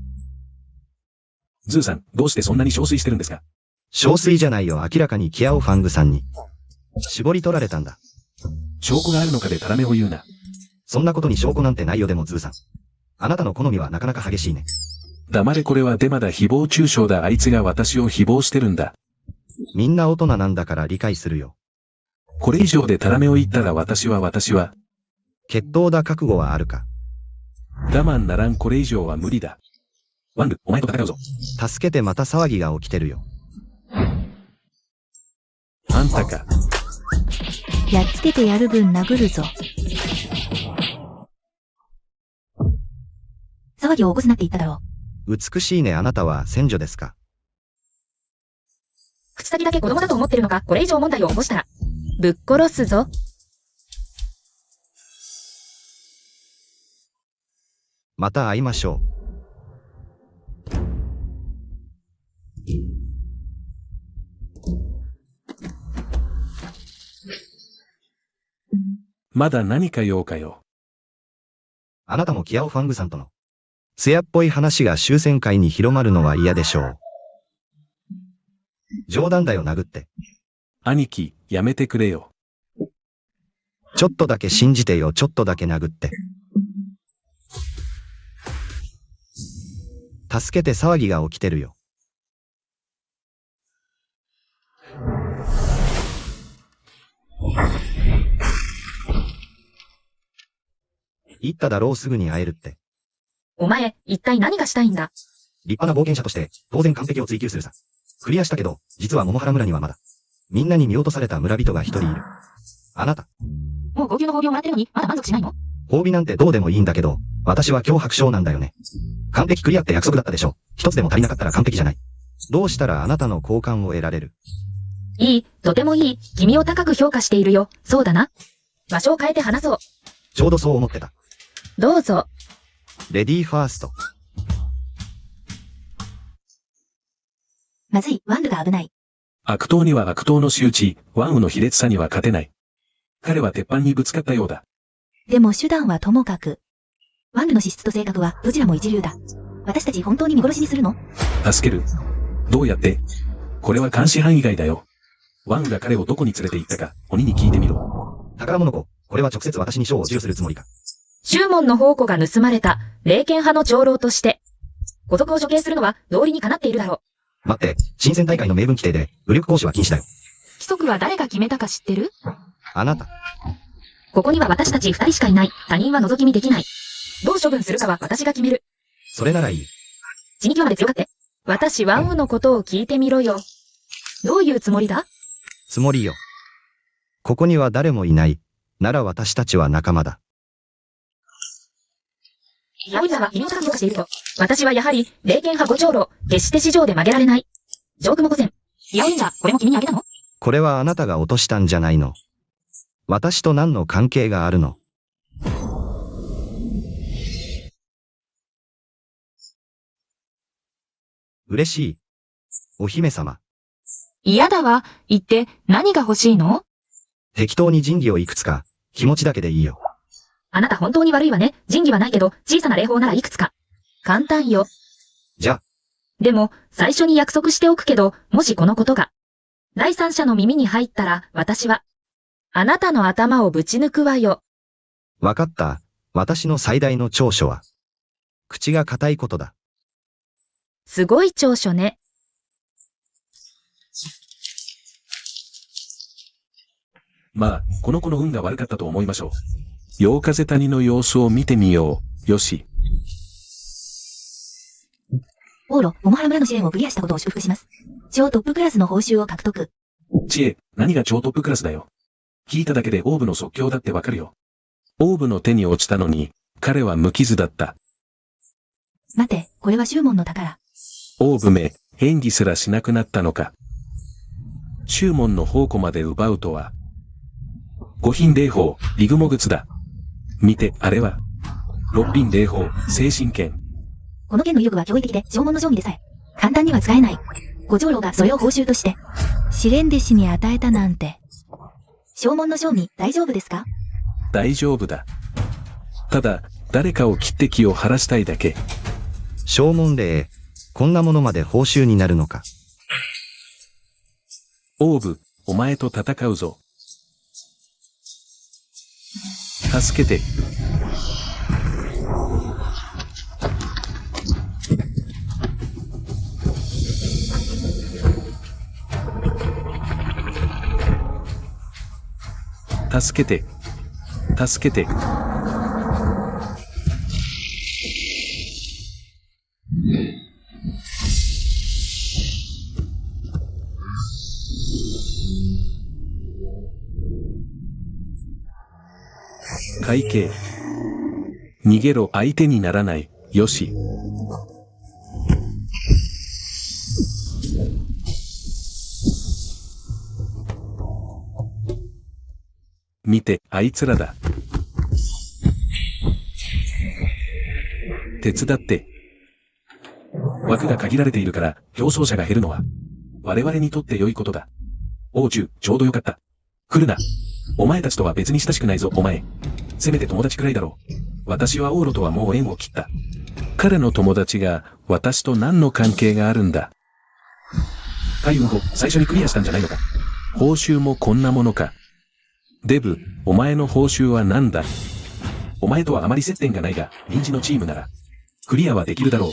ズーさん、どうしてそんなに憔悴してるんですか？憔悴じゃないよ、明らかにキアオファングさんに。絞り取られたんだ。証拠があるのかでタラメを言うな。そんなことに証拠なんてないよ。でもズーさん。あなたの好みはなかなか激しいね。黙れ、これはデマだ、誹謗中傷だ、あいつが私を誹謗してるんだ。みんな大人なんだから理解するよ。これ以上でタラメを言ったら私は。決闘だ、覚悟はあるか。我慢ならん、これ以上は無理だ。ワング、お前と戦うぞ。助けて、また騒ぎが起きてるよ。あんたか。やっつけてやる分殴るぞ。騒ぎを起こすなって言っただろ美しいね。あなたは先女ですか？口先だけ子供だと思ってるのか、これ以上問題を起こしたら。ぶっ殺すぞ。また会いましょう。まだ何か用かよ。あなたもキアオファングさんとの艶っぽい話が終戦会に広まるのは嫌でしょう。冗談だよ、殴って。兄貴、やめてくれよ。ちょっとだけ信じてよ、ちょっとだけ殴って。助けて、騒ぎが起きてるよ。言っただろう、すぐに会えるって。お前、一体何がしたいんだ？立派な冒険者として、当然完璧を追求するさ。クリアしたけど、実は桃原村にはまだ。みんなに見落とされた村人が一人いる。あなた。もう高級の褒美をもらってるのに、まだ満足しないの？褒美なんてどうでもいいんだけど、私は脅迫症なんだよね。完璧クリアって約束だったでしょ。一つでも足りなかったら完璧じゃない。どうしたらあなたの好感を得られる？いい、とてもいい。君を高く評価しているよ。そうだな。場所を変えて話そう。ちょうどそう思ってた。どうぞ。レディーファースト。まずい、ワンルが危ない。悪党には悪党の仕打ち、ワンウの卑劣さには勝てない。彼は鉄板にぶつかったようだ。でも手段はともかく。ワンルの資質と性格はどちらも一流だ。私たち本当に見殺しにするの？助ける。どうやって？これは監視範囲外だよ。ワンウが彼をどこに連れて行ったか、鬼に聞いてみろ。宝物庫、これは直接私に賞を授与するつもりか。宗門の宝庫が盗まれた、霊剣派の長老として。孤独を処刑するのは道理にかなっているだろう。待って、新鮮大会の名分規定で、武力行使は禁止だよ。規則は誰が決めたか知ってる？あなた。ここには私たち二人しかいない。他人は覗き見できない。どう処分するかは私が決める。それならいい。死に際まで強がって。私ワンウのことを聞いてみろよ。どういうつもりだ？つもりよ。ここには誰もいない。なら私たちは仲間だ。八百屋は君の探査をしていると。私はやはり、霊剣派五長老、決して市場で曲げられない。ジョークも午前。八百屋、これも君にあげたの？これはあなたが落としたんじゃないの。私と何の関係があるの？嬉しい。お姫様。嫌だわ。言って、何が欲しいの？適当に神器をいくつか、気持ちだけでいいよ。あなた本当に悪いわね。神器はないけど、小さな霊宝ならいくつか。簡単よ。じゃあ。でも、最初に約束しておくけど、もしこのことが、第三者の耳に入ったら、私は、あなたの頭をぶち抜くわよ。わかった。私の最大の長所は、口が硬いことだ。すごい長所ね。まあ、この子の運が悪かったと思いましょう。陽風谷の様子を見てみよう。よし。往路、桃原村の試練をクリアしたことを祝福します。超トップクラスの報酬を獲得。知恵、何が超トップクラスだよ。聞いただけでオーブの即興だってわかるよ。オーブの手に落ちたのに、彼は無傷だった。待て、これは宗門の宝。オーブめ、演技すらしなくなったのか。宗門の宝庫まで奪うとは。五品霊宝、リグモグツだ。見て、あれは。六品霊宝、精神剣。この剣の威力は驚異的で、正門の定規でさえ、簡単には使えない。五長老がそれを報酬として、試練弟子に与えたなんて。正門の正味、大丈夫ですか？大丈夫だ。ただ、誰かを切って気を晴らしたいだけ。正門霊、こんなものまで報酬になるのか。オーブ、お前と戦うぞ。助けて。助けて。助けて。会計。逃げろ、相手にならない。よし。見て、あいつらだ。手伝って。枠が限られているから、競争者が減るのは、我々にとって良いことだ。王中、ちょうどよかった。来るな。お前たちとは別に親しくないぞ、お前。せめて友達くらいだろう。私はオーロとはもう縁を切った。彼の友達が、私と何の関係があるんだ。海運後、最初にクリアしたんじゃないのか。報酬もこんなものか。デブ、お前の報酬は何だ？お前とはあまり接点がないが、臨時のチームなら、クリアはできるだろう。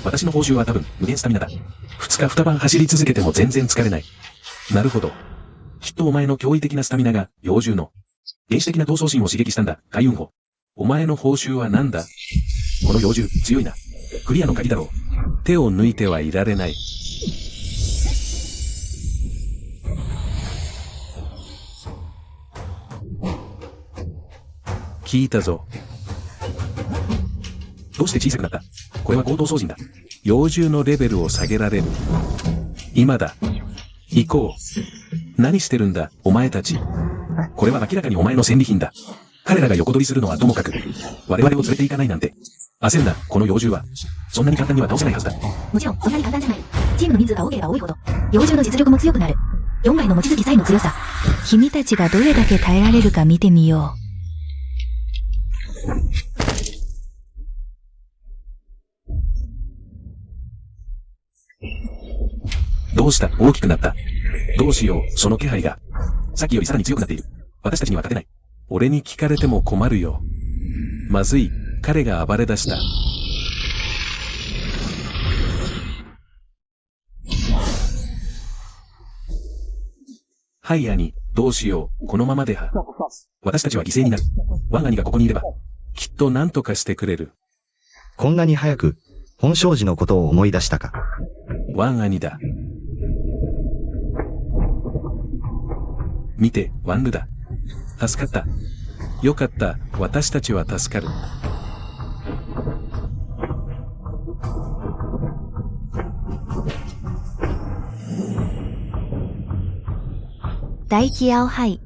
私の報酬は多分、無限スタミナだ。2日2晩走り続けても全然疲れない。なるほど。きっとお前の驚異的なスタミナが、幼獣の、原始的な闘争心を刺激したんだ、海運後。お前の報酬は何だ？この幼獣、強いな。クリアの鍵だろう。手を抜いてはいられない。聞いたぞ。どうして小さくなった？これは強盗操人だ。幼獣のレベルを下げられる。今だ。行こう。何してるんだ、お前たち。これは明らかにお前の戦利品だ。彼らが横取りするのはともかく、我々を連れて行かないなんて。焦んな、この幼獣は。そんなに簡単には倒せないはずだ。もちろん、そんなに簡単じゃない。チームの人数が多ければ多いほど、幼獣の実力も強くなる。4枚の望月さえの強さ。君たちがどれだけ耐えられるか見てみよう。どうした？大きくなった。どうしよう、その気配が。さっきよりさらに強くなっている。私たちには勝てない。俺に聞かれても困るよ。まずい、彼が暴れ出した。はい、兄、どうしよう、このままでは。私たちは犠牲になる。ワン兄がここにいれば、きっと何とかしてくれる。こんなに早く、本正寺のことを思い出したか。ワン兄だ。見て、ワンルだ。助かった。よかった、私たちは助かる。大気青杯。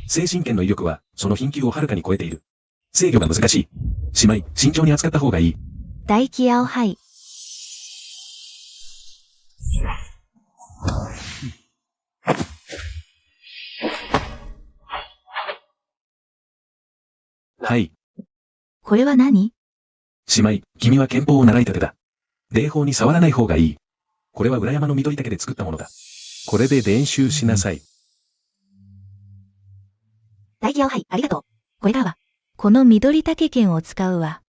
精神圏の威力は、その貧窮をはるかに超えている。制御が難しい。姉妹、慎重に扱った方がいい。大気青杯。はい。これは何？姉妹、君は憲法を習い立てだ。霊法に触らない方がいい。これは裏山の緑竹で作ったものだ。これで練習しなさい。大気青杯、ありがとう。これからは。この緑竹剣を使うわ。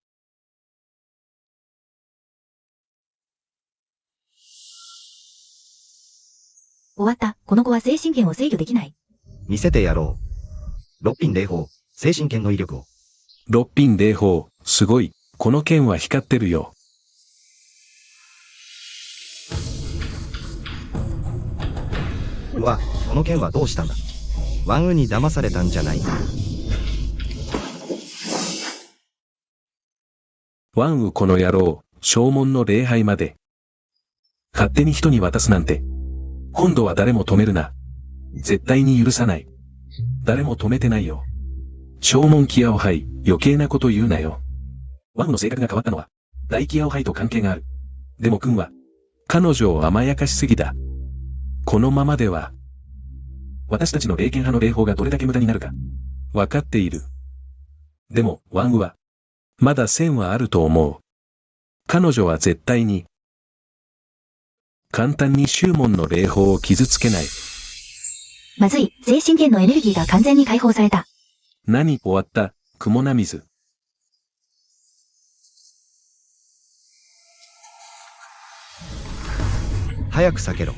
終わった。この子は精神圏を制御できない。見せてやろう。六品霊法、精神剣の威力を。六品霊法、すごい。この剣は光ってるよ。うわ、この剣はどうしたんだ。ワンウに騙されたんじゃないか。ワンウこの野郎、正門の礼拝まで。勝手に人に渡すなんて。今度は誰も止めるな。絶対に許さない。誰も止めてないよ。正門キアオハイ、余計なこと言うなよ。ワンウの性格が変わったのは、大キアオハイと関係がある。でも君は、彼女を甘やかしすぎだ。このままでは、私たちの霊剣派の霊法がどれだけ無駄になるか、わかっている。でも、ワンウは、まだ線はあると思う。彼女は絶対に、簡単に宗門の霊法を傷つけない。まずい。精神圏のエネルギーが完全に解放された。何終わった、雲な水。早く避けろ。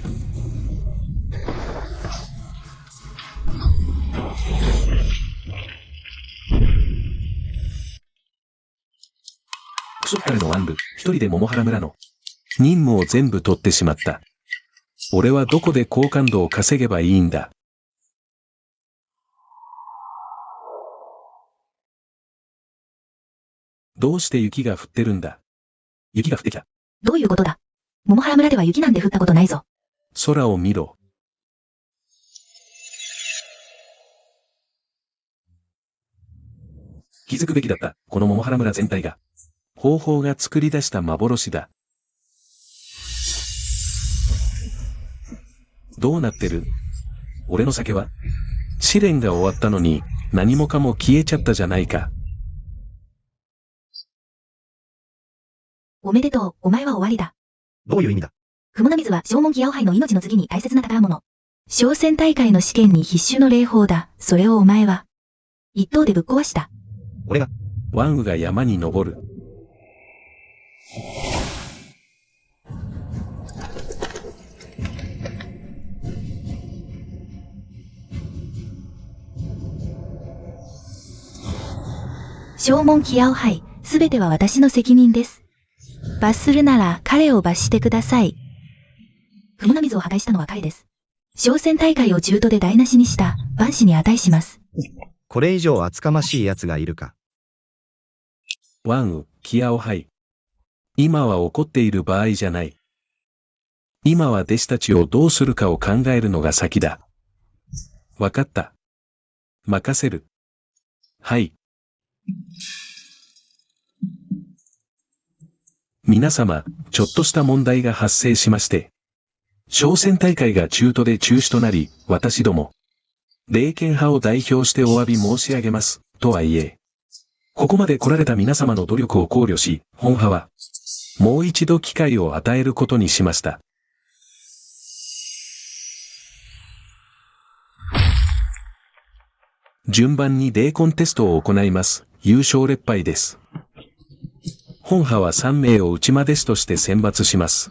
クソ彼のワンル、一人で桃原村の任務を全部取ってしまった。俺はどこで好感度を稼げばいいんだ。どうして雪が降ってるんだ。雪が降ってきた。どういうことだ。桃原村では雪なんて降ったことないぞ。空を見ろ。気づくべきだった、この桃原村全体が。方法が作り出した幻だ。どうなってる？俺の酒は？試練が終わったのに、何もかも消えちゃったじゃないか。おめでとう、お前は終わりだ。どういう意味だ。雲な水は正門キアオハイの命の次に大切な宝物。商船大会の試験に必修の霊法だ。それをお前は。一刀でぶっ壊した。俺が。ワンウが山に登る。正門キアオハイ、すべては私の責任です。罰するなら彼を罰してください。雲な水を破壊したのは彼です。商船大会を中途で台無しにした万死に値します。これ以上厚かましい奴がいるか。ワンウ、キアオハイ。今は怒っている場合じゃない。今は弟子たちをどうするかを考えるのが先だ。わかった。任せる。はい。皆様、ちょっとした問題が発生しまして。商船大会が中途で中止となり、私ども、霊剣派を代表してお詫び申し上げます。とはいえ、ここまで来られた皆様の努力を考慮し、本派は、もう一度機会を与えることにしました。順番に霊魂テストを行います。優勝劣敗です。本派は3名を内間弟子として選抜します。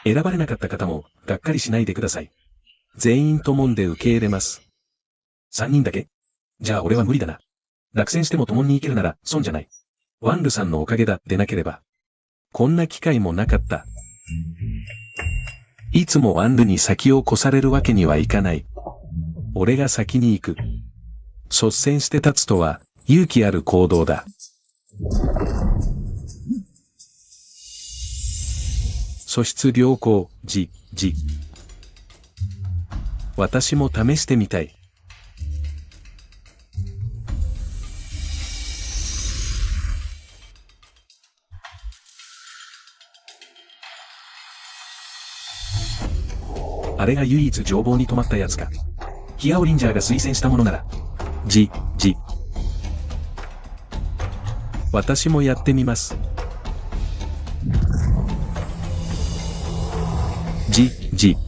選ばれなかった方も、がっかりしないでください。全員ともんで受け入れます。3人だけ？じゃあ俺は無理だな。落選してもともんに行けるなら損じゃない。ワンルさんのおかげだってなければ。こんな機会もなかった。いつもワンルに先を越されるわけにはいかない。俺が先に行く。率先して立つとは勇気ある行動だ。素質良好、私も試してみたい。あれが唯一情報に止まったやつか。ヒアオリンジャーが推薦したものなら。私もやってみます。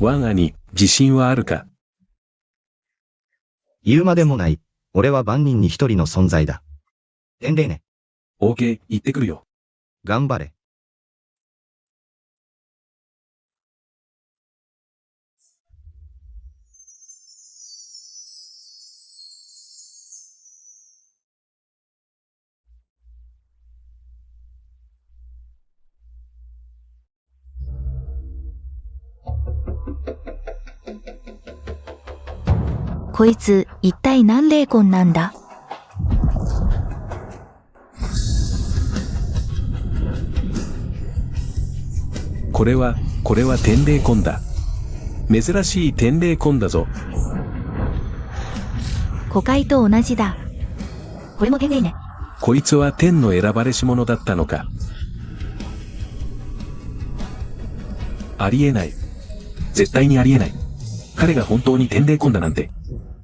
ワンアに自信はあるか？言うまでもない。俺は万人に一人の存在だ。伝令ね。OK、行ってくるよ。頑張れ。こいつ、一体何霊魂なんだ？これは天霊魂だ。珍しい天霊魂だぞ。古海と同じだ。これも天霊ね。こいつは天の選ばれし者だったのか。ありえない。絶対にありえない。彼が本当に天霊魂だなんて。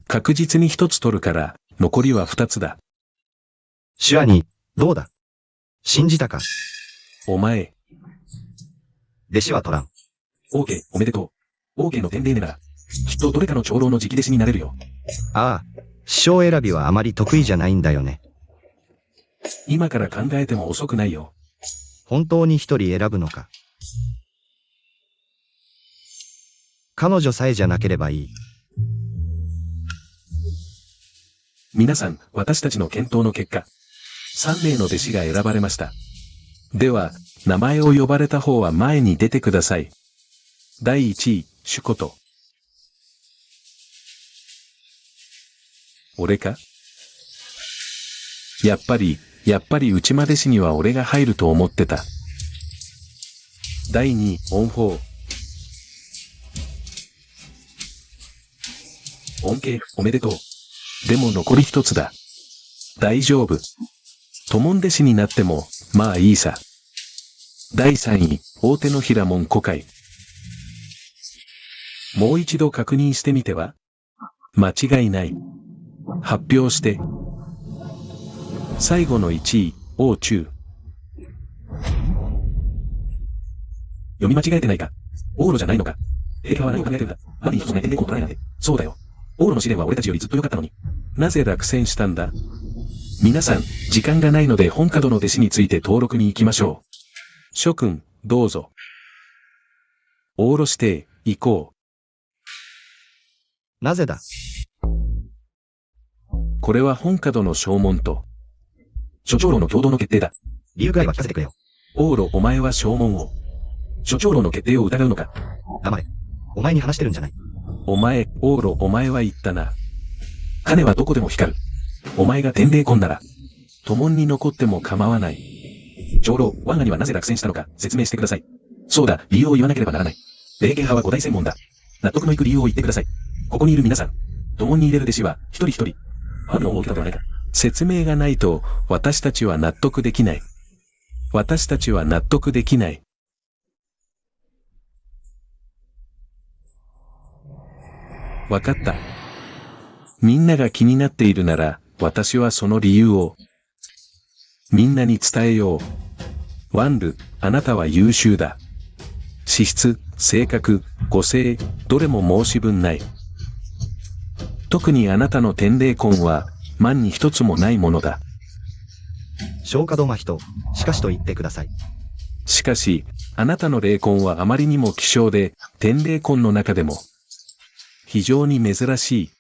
確実に一つ取るから、残りは二つだ。シュアニ、どうだ？信じたか？お前。弟子は取らん。OK、おめでとう。OK の天霊ねなら、きっとどれかの長老の直弟子になれるよ。ああ、師匠選びはあまり得意じゃないんだよね。今から考えても遅くないよ。本当に一人選ぶのか。彼女さえじゃなければいい。皆さん、私たちの検討の結果、3名の弟子が選ばれました。では、名前を呼ばれた方は前に出てください。第1位、シュコト。俺か？やっぱり内間弟子には俺が入ると思ってた。第2位、オンフォー。恩恵、おめでとう。でも残り一つだ。大丈夫。トモン弟子になっても、まあいいさ。第3位、大手の平門古海。もう一度確認してみては？間違いない。発表して。最後の1位、王中。読み間違えてないか？往路じゃないのか？陛下は何を考えてるんだ？マリに一つの天霊魂を取らないなんて。そうだよ。往路の試練は俺たちよりずっと良かったのに。なぜ落選したんだ？皆さん、時間がないので本門の弟子について登録に行きましょう。諸君、どうぞ。往路指定、行こなぜだ？これは本門の証文と、諸長老の共同の決定だ。理由ぐらいは聞かせてくれよ。往路お前は証文を。諸長老の決定を疑うのか？黙れ。お前に話してるんじゃない。お前、往路お前は言ったな。金はどこでも光る。お前が天霊魂なら、都門に残っても構わない。長老、我がにはなぜ落選したのか説明してください。そうだ、理由を言わなければならない。霊剣派は五大専門だ。納得のいく理由を言ってください。ここにいる皆さん、都門に入れる弟子は一人一人。あるのを受けたではないか。説明がないと、私たちは納得できない。私たちは納得できない。わかった。みんなが気になっているなら、私はその理由を、みんなに伝えよう。ワンル、あなたは優秀だ。資質、性格、個性、どれも申し分ない。特にあなたの天霊魂は、万に一つもないものだ。小門真人、しかしと言ってください。しかし、あなたの霊魂はあまりにも希少で、天霊魂の中でも、非常に珍しい。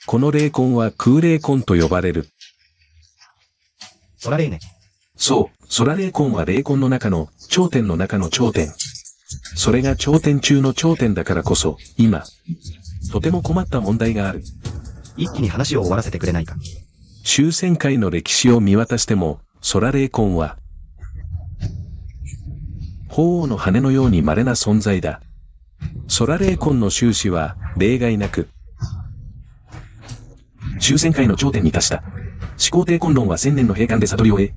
この霊魂は空霊魂と呼ばれる。空霊ね。そう、空霊魂は霊魂の中の頂点の中の頂点。それが頂点中の頂点だからこそ、今、とても困った問題がある。一気に話を終わらせてくれないか。終戦界の歴史を見渡しても、空霊魂は、鳳凰の羽のように稀な存在だ。空霊魂の終始は例外なく、終戦界の頂点に達した。思考帝魂論は千年の閉館で悟りを得、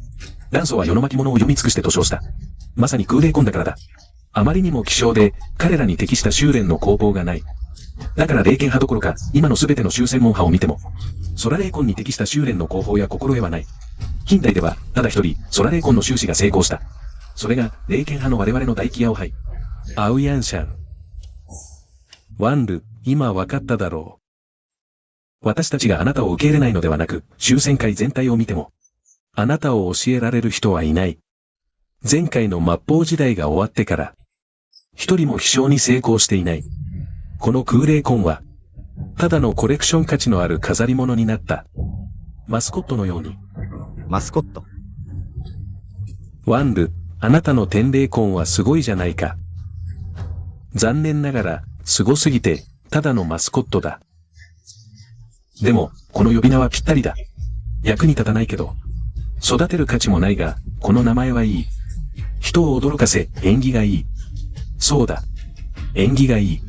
元祖は世の巻物を読み尽くしてと称した。まさに空霊魂だからだ。あまりにも希少で、彼らに適した修練の工房がない。だから霊剣派どころか、今のすべての修専門派を見ても、空霊魂に適した修練の工法や心得はない。近代では、ただ一人、空霊魂の修士が成功した。それが、霊剣派の我々の大気ヤオハイ。アウヤンシャン。ワンル、今わかっただろう。私たちがあなたを受け入れないのではなく、終戦界全体を見ても、あなたを教えられる人はいない。前回の末法時代が終わってから、一人も飛翔に成功していない。この空霊魂は、ただのコレクション価値のある飾り物になった。マスコットのように。マスコット。ワンル、あなたの天霊魂はすごいじゃないか。残念ながら、すごすぎて、ただのマスコットだ。でも、この呼び名はぴったりだ。役に立たないけど、育てる価値もないが、この名前はいい。人を驚かせ、縁起がいい。そうだ。縁起がいい。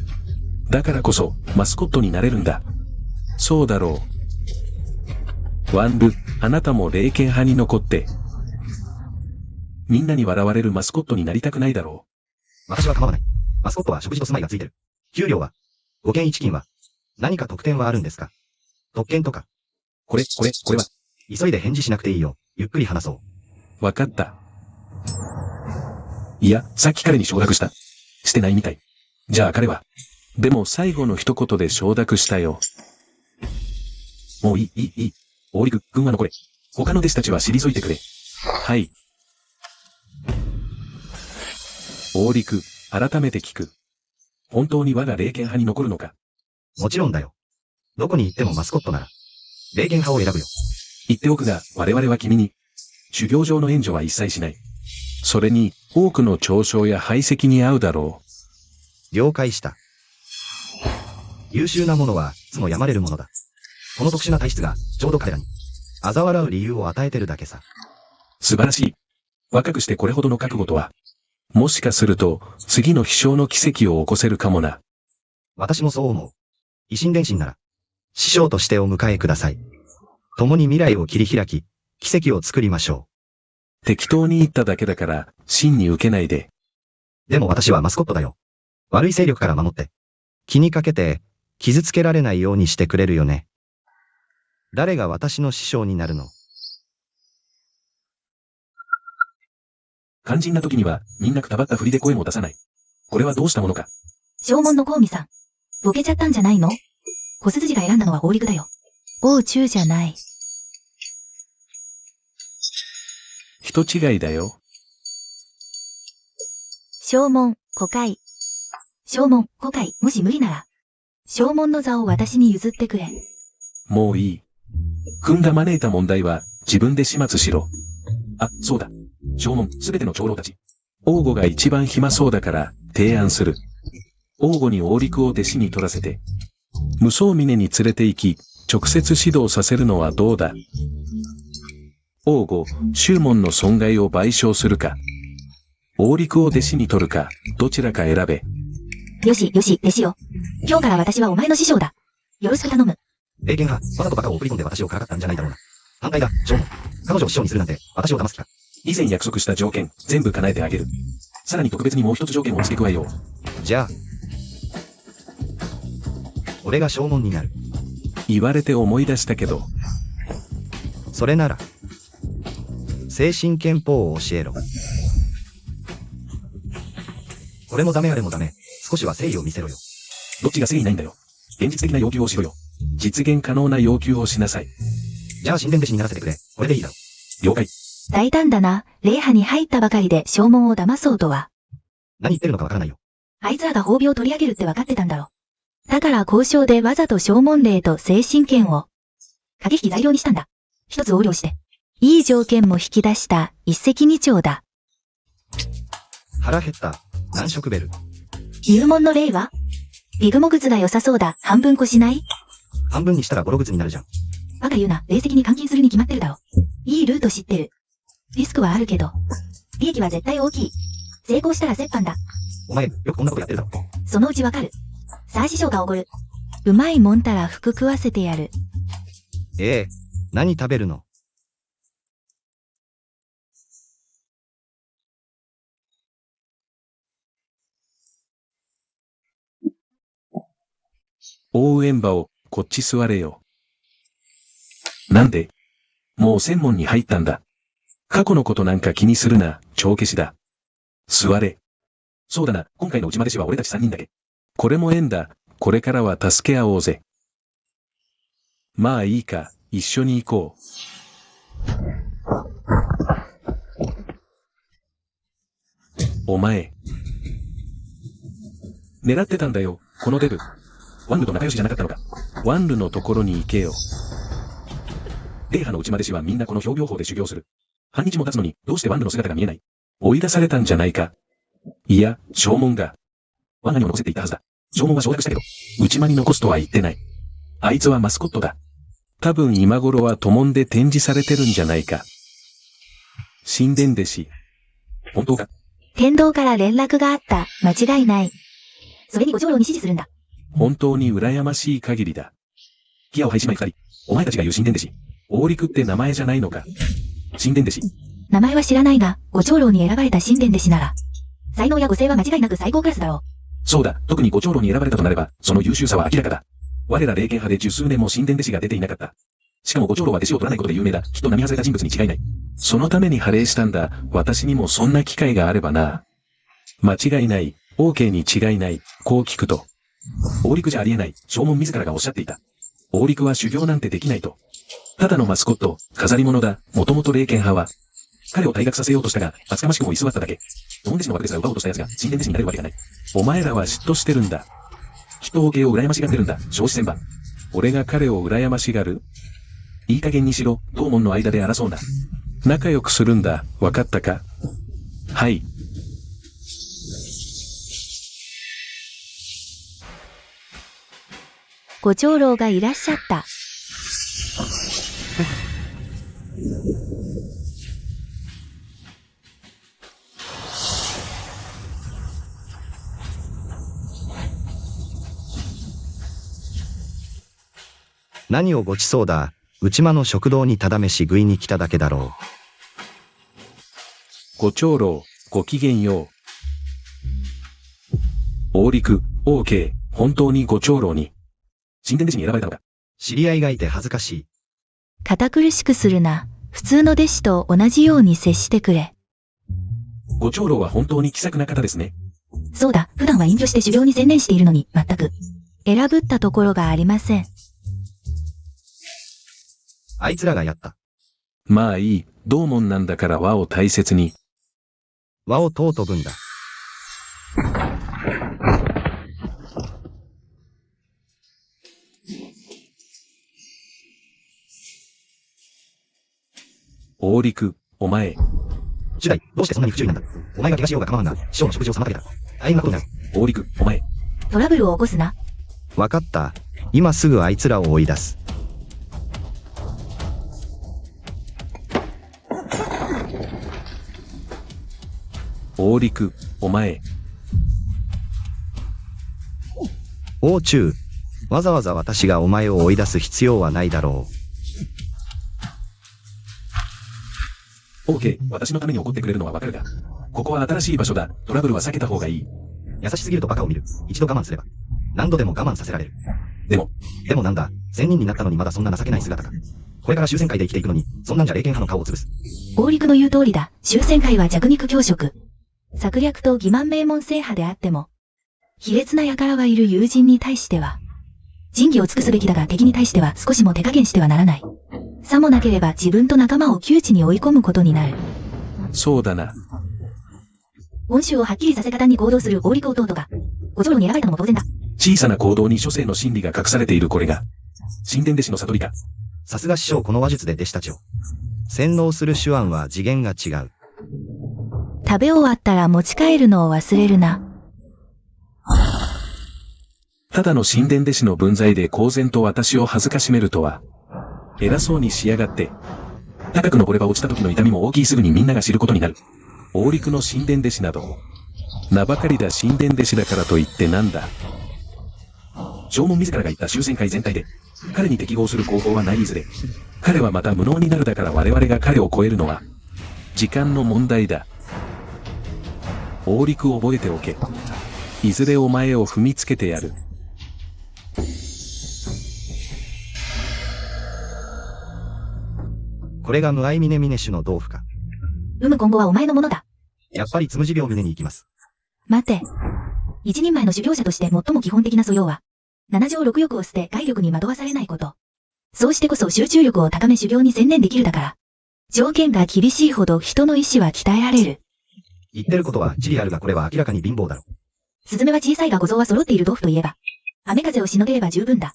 だからこそ、マスコットになれるんだ。そうだろう。ワンル、あなたも霊剣派に残って、みんなに笑われるマスコットになりたくないだろう。私は構わない。マスコットは食事と住まいがついてる。給料は ?5 件1金は何か特典はあるんですか？特権とか。これは。急いで返事しなくていいよ。ゆっくり話そう。わかった。いや、さっき彼に承諾した。してないみたい。じゃあ彼は。でも最後の一言で承諾したよ。もういい。大陸、軍は残れ。他の弟子たちは退いてくれ。はい。大陸、改めて聞く。本当に我が霊剣派に残るのか？もちろんだよ。どこに行ってもマスコットなら、霊剣派を選ぶよ。言っておくが、我々は君に、修行上の援助は一切しない。それに、多くの嘲笑や排斥に遭うだろう。了解した。優秀なものは、いつも病まれるものだ。この特殊な体質が、ちょうど彼らに、嘲笑う理由を与えてるだけさ。素晴らしい。若くしてこれほどの覚悟とは、もしかすると、次の飛翔の奇跡を起こせるかもな。私もそう思う。維新伝心なら、師匠としてお迎えください。共に未来を切り開き、奇跡を作りましょう。適当に言っただけだから、真に受けないで。でも私はマスコットだよ。悪い勢力から守って。気にかけて、傷つけられないようにしてくれるよね。誰が私の師匠になるの？肝心な時には、みんなくたばったふりで声も出さない。これはどうしたものか。正門のコウミさん。ボケちゃったんじゃないの？小筋が選んだのは大陸だよ。大中じゃない。人違いだよ。正門、古海。正門、古海、もし無理なら。正門の座を私に譲ってくれ。もういい。君が招いた問題は、自分で始末しろ。あ、そうだ。正門、すべての長老たち。王吾が一番暇そうだから、提案する。王吾に大陸を弟子に取らせて、無双峰に連れて行き、直接指導させるのはどうだ。王吾、宗門の損害を賠償するか、大陸を弟子に取るか、どちらか選べ。よし、弟子よ。今日から私はお前の師匠だ。よろしく頼む。霊剣派、わざとバカを送り込んで私をからかったんじゃないだろうな。反対だ、正門。彼女を師匠にするなんて、私を騙す気か。以前約束した条件、全部叶えてあげる。さらに特別にもう一つ条件を付け加えよう。じゃあ、俺が正門になる。言われて思い出したけど。それなら、精神憲法を教えろ。これもダメあれもダメ。少しは誠意を見せろよ。どっちが誠意ないんだよ。現実的な要求をしろよ。実現可能な要求をしなさい。じゃあ神殿弟子にならせてくれ。これでいいだろ。了解。大胆だな。霊派に入ったばかりで正門を騙そうとは。何言ってるのかわからないよ。あいつらが褒美を取り上げるって分かってたんだろ。だから交渉でわざと証文令と精神権を駆け引き材料にしたんだ。一つ横領して。いい条件も引き出した一石二鳥だ。腹減った。何食ベル。入門の例はビグモグズが良さそうだ。半分こしない？半分にしたらボログズになるじゃん。バカ言うな。霊石に換金するに決まってるだろ。いいルート知ってる。リスクはあるけど、利益は絶対大きい。成功したら折半だ。お前、よくこんなことやってるだろ。そのうちわかる。さあ師匠がおごる。うまいもんたら服食わせてやる。何食べるの？応援場を、こっち座れよ。なんで？もう専門に入ったんだ。過去のことなんか気にするな、帳消しだ。座れ。そうだな、今回の内間弟子は俺たち3人だけ。これも縁だ、これからは助け合おうぜ。まあいいか、一緒に行こう。お前。狙ってたんだよ、このデブ。ワンルと仲良しじゃなかったのか。ワンルのところに行けよ。霊派の内間弟子はみんなこの標病法で修行する。半日も経つのに、どうしてワンルの姿が見えない？追い出されたんじゃないか。いや、証文が。ワンガにも残せていたはずだ。証文は承諾したけど、内間に残すとは言ってない。あいつはマスコットだ。多分今頃は都門で展示されてるんじゃないか。神殿弟子。本当か？天道から連絡があった。間違いない。それにご長老に指示するんだ。本当に羨ましい限りだ。ギアを廃止前二人。お前たちが言う神殿弟子。大陸って名前じゃないのか。神殿弟子。名前は知らないが、ご長老に選ばれた神殿弟子なら、才能やご性は間違いなく最高クラスだろう。そうだ、特にご長老に選ばれたとなれば、その優秀さは明らかだ。我ら霊剣派で十数年も神殿弟子が出ていなかった。しかもご長老は弟子を取らないことで有名だ。きっと並外れた人物に違いない。そのために派令したんだ。私にもそんな機会があればな。間違いない。OK に違いない。こう聞くと。大陸じゃありえない。証文自らがおっしゃっていた。大陸は修行なんてできないと。ただのマスコット、飾り物だ。もともと霊剣派は。彼を退学させようとしたが、厚かましくも居座っただけ。ドン弟子の枠ですら奪おうとした奴が、神殿弟子になれるわけがない。お前らは嫉妬してるんだ。きっと OK を羨ましがってるんだ。少子千番。俺が彼を羨ましがる？いい加減にしろ、同門の間で争うな。仲良くするんだ。わかったか？はい。ご長老がいらっしゃった。何をごちそうだ。内間の食堂にただ飯食いに来ただけだろう。ご長老、ごきげんよう。大陸、OK、本当にご長老に。神殿弟子に選ばれたのか。知り合いがいて恥ずかしい。堅苦しくするな。普通の弟子と同じように接してくれ。ご長老は本当に気さくな方ですね。そうだ、普段は隠居して修行に専念しているのに、全く。選ぶったところがありません。あいつらがやった。まあいい、同門なんだから和を大切に。和を尊ぶんだ。大陸、お前。主代、どうしてそんなに不注意なんだ。お前が怪我しようが構わんが、師匠の食事を妨げた。大変なことになる。大陸、お前。トラブルを起こすな。わかった。今すぐあいつらを追い出す。大陸、お前。王中、わざわざ私がお前を追い出す必要はないだろう。OK、私のために怒ってくれるのはわかるが、ここは新しい場所だ。トラブルは避けた方がいい。優しすぎるとバカを見る。一度我慢すれば。何度でも我慢させられる。でもなんだ、仙人になったのにまだそんな情けない姿か。これから終戦会で生きていくのに、そんなんじゃ霊剣派の顔を潰す。大陸の言う通りだ。終戦会は弱肉強食。策略と欺瞞名門制覇であっても、卑劣な輩はいる友人に対しては、仁義を尽くすべきだが敵に対しては少しも手加減してはならない。さもなければ自分と仲間を窮地に追い込むことになる。そうだな。恩衆をはっきりさせ方に行動する大陸弟が、ご長老に選ばれたのも当然だ。小さな行動に諸生の真理が隠されているこれが、神殿弟子の悟りか。さすが師匠この話術で弟子たちを。洗脳する手腕は次元が違う。食べ終わったら持ち帰るのを忘れるな。ただの神殿弟子の分際で公然と私を恥ずかしめるとは、偉そうにしやがって。高く登れば落ちた時の痛みも大きいすぐにみんなが知ることになる。王陸の神殿弟子など、名ばかりだ神殿弟子だからといってなんだ。縄文自らが言った終戦会全体で、彼に適合する方法はないずれ。彼はまた無能になるだから我々が彼を超えるのは、時間の問題だ。王陸を覚えておけ。いずれお前を踏みつけてやる。これが無愛峰峰種の豆腐か。今後はお前のものだ。やっぱりつむじ病峰に行きます。待て。一人前の修行者として最も基本的な素養は、七条六欲を捨て外力に惑わされないこと。そうしてこそ集中力を高め修行に専念できるだから。条件が厳しいほど人の意志は鍛えられる。言ってることは地理あるがこれは明らかに貧乏だろ。スズメは小さいが小僧は揃っている豆腐といえば、雨風をしのげれば十分だ。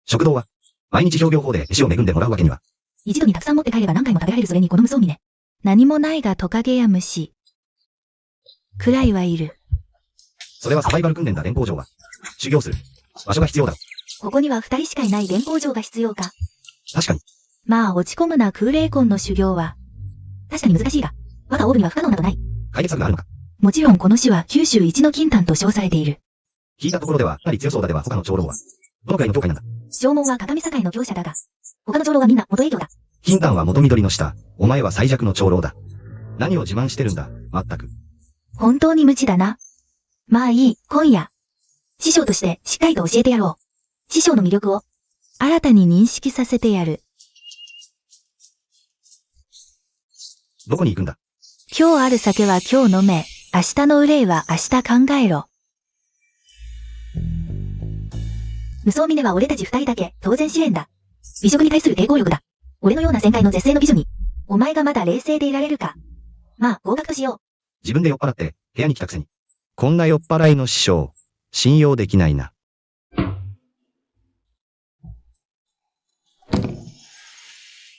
食堂は、毎日評業法で飯を恵んでもらうわけには。一度にたくさん持って帰れば何回も食べられるそれにこの無双峰。何もないがトカゲや虫。くらいはいる。それはサバイバル訓練だ連工場は。修行する。場所が必要だろ。ここには二人しかいない連工場が必要か。確かに。まあ落ち込むな空霊魂の修行は。確かに難しいが、我がオーブには不可能などない。解決策があるのか。もちろんこの種は九州一の金丹と称されている。聞いたところでは、かなり強そうだでは他の長老は。どのくらいの教会なんだ。正門は鏡境の強者だが、他の長老はみんな元営業だ。金丹は元緑の下、お前は最弱の長老だ。何を自慢してるんだ、まったく。本当に無知だな。まあいい、今夜。師匠としてしっかりと教えてやろう。師匠の魅力を。新たに認識させてやる。どこに行くんだ。今日ある酒は今日飲め。明日の憂いは明日考えろ。無双峰は俺たち二人だけ、当然試練だ。美食に対する抵抗力だ。俺のような旋回の絶世の美女に、お前がまだ冷静でいられるか。まあ、合格としよう。自分で酔っ払って、部屋に来たくせに。こんな酔っ払いの師匠、信用できないな。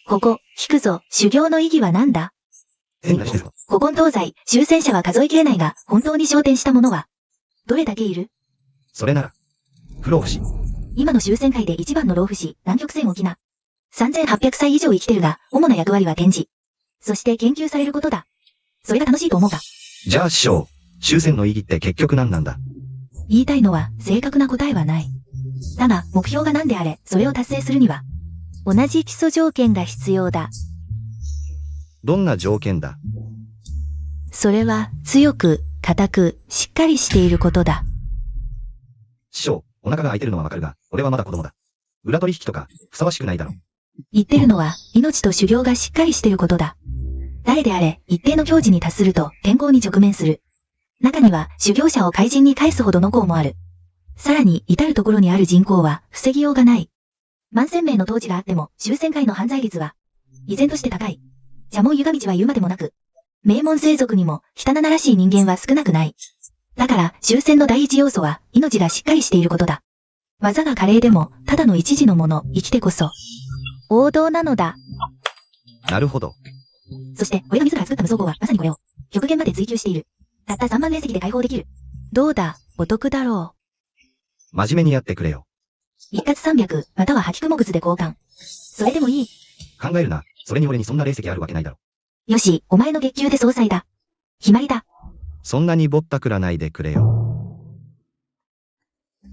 ここ、引くぞ、修行の意義は何だ。変なしてるぞ。古今東西、終戦者は数えきれないが、本当に昇天した者は、どれだけいる？それなら、不老不死。今の終戦界で一番の老不死、南極線沖縄。3800歳以上生きてるが、主な役割は展示。そして研究されることだ。それが楽しいと思うか？じゃあ師匠、終戦の意義って結局何なんだ。言いたいのは正確な答えはない。だが、目標が何であれ、それを達成するには、同じ基礎条件が必要だ。どんな条件だ。それは、強く、固く、しっかりしていることだ。師匠、お腹が空いてるのはわかるが、俺はまだ子供だ。裏取引とか、ふさわしくないだろ。言ってるのは、命と修行がしっかりしていることだ。誰であれ、一定の境地に達すると、天候に直面する。中には、修行者を怪人に返すほどの功もある。さらに、至るところにある人口は、防ぎようがない。万千名の統治があっても、終戦界の犯罪率は、依然として高い。邪門ゆが道は言うまでもなく、名門生族にも、汚らしい人間は少なくない。だから、終戦の第一要素は、命がしっかりしていることだ。技が華麗でも、ただの一時のもの、生きてこそ。王道なのだ。なるほど。そして、俺が自ら作った無双号は、まさにこれを、極限まで追求している。たった3万連石で解放できる。どうだ、お得だろ真面目にやってくれよ。一括300、または破菊も靴で交換。それでもいい。考えるな。それに俺にそんな霊石あるわけないだろ。よし、お前の月給で総裁だ。決まりだ。そんなにぼったくらないでくれよ。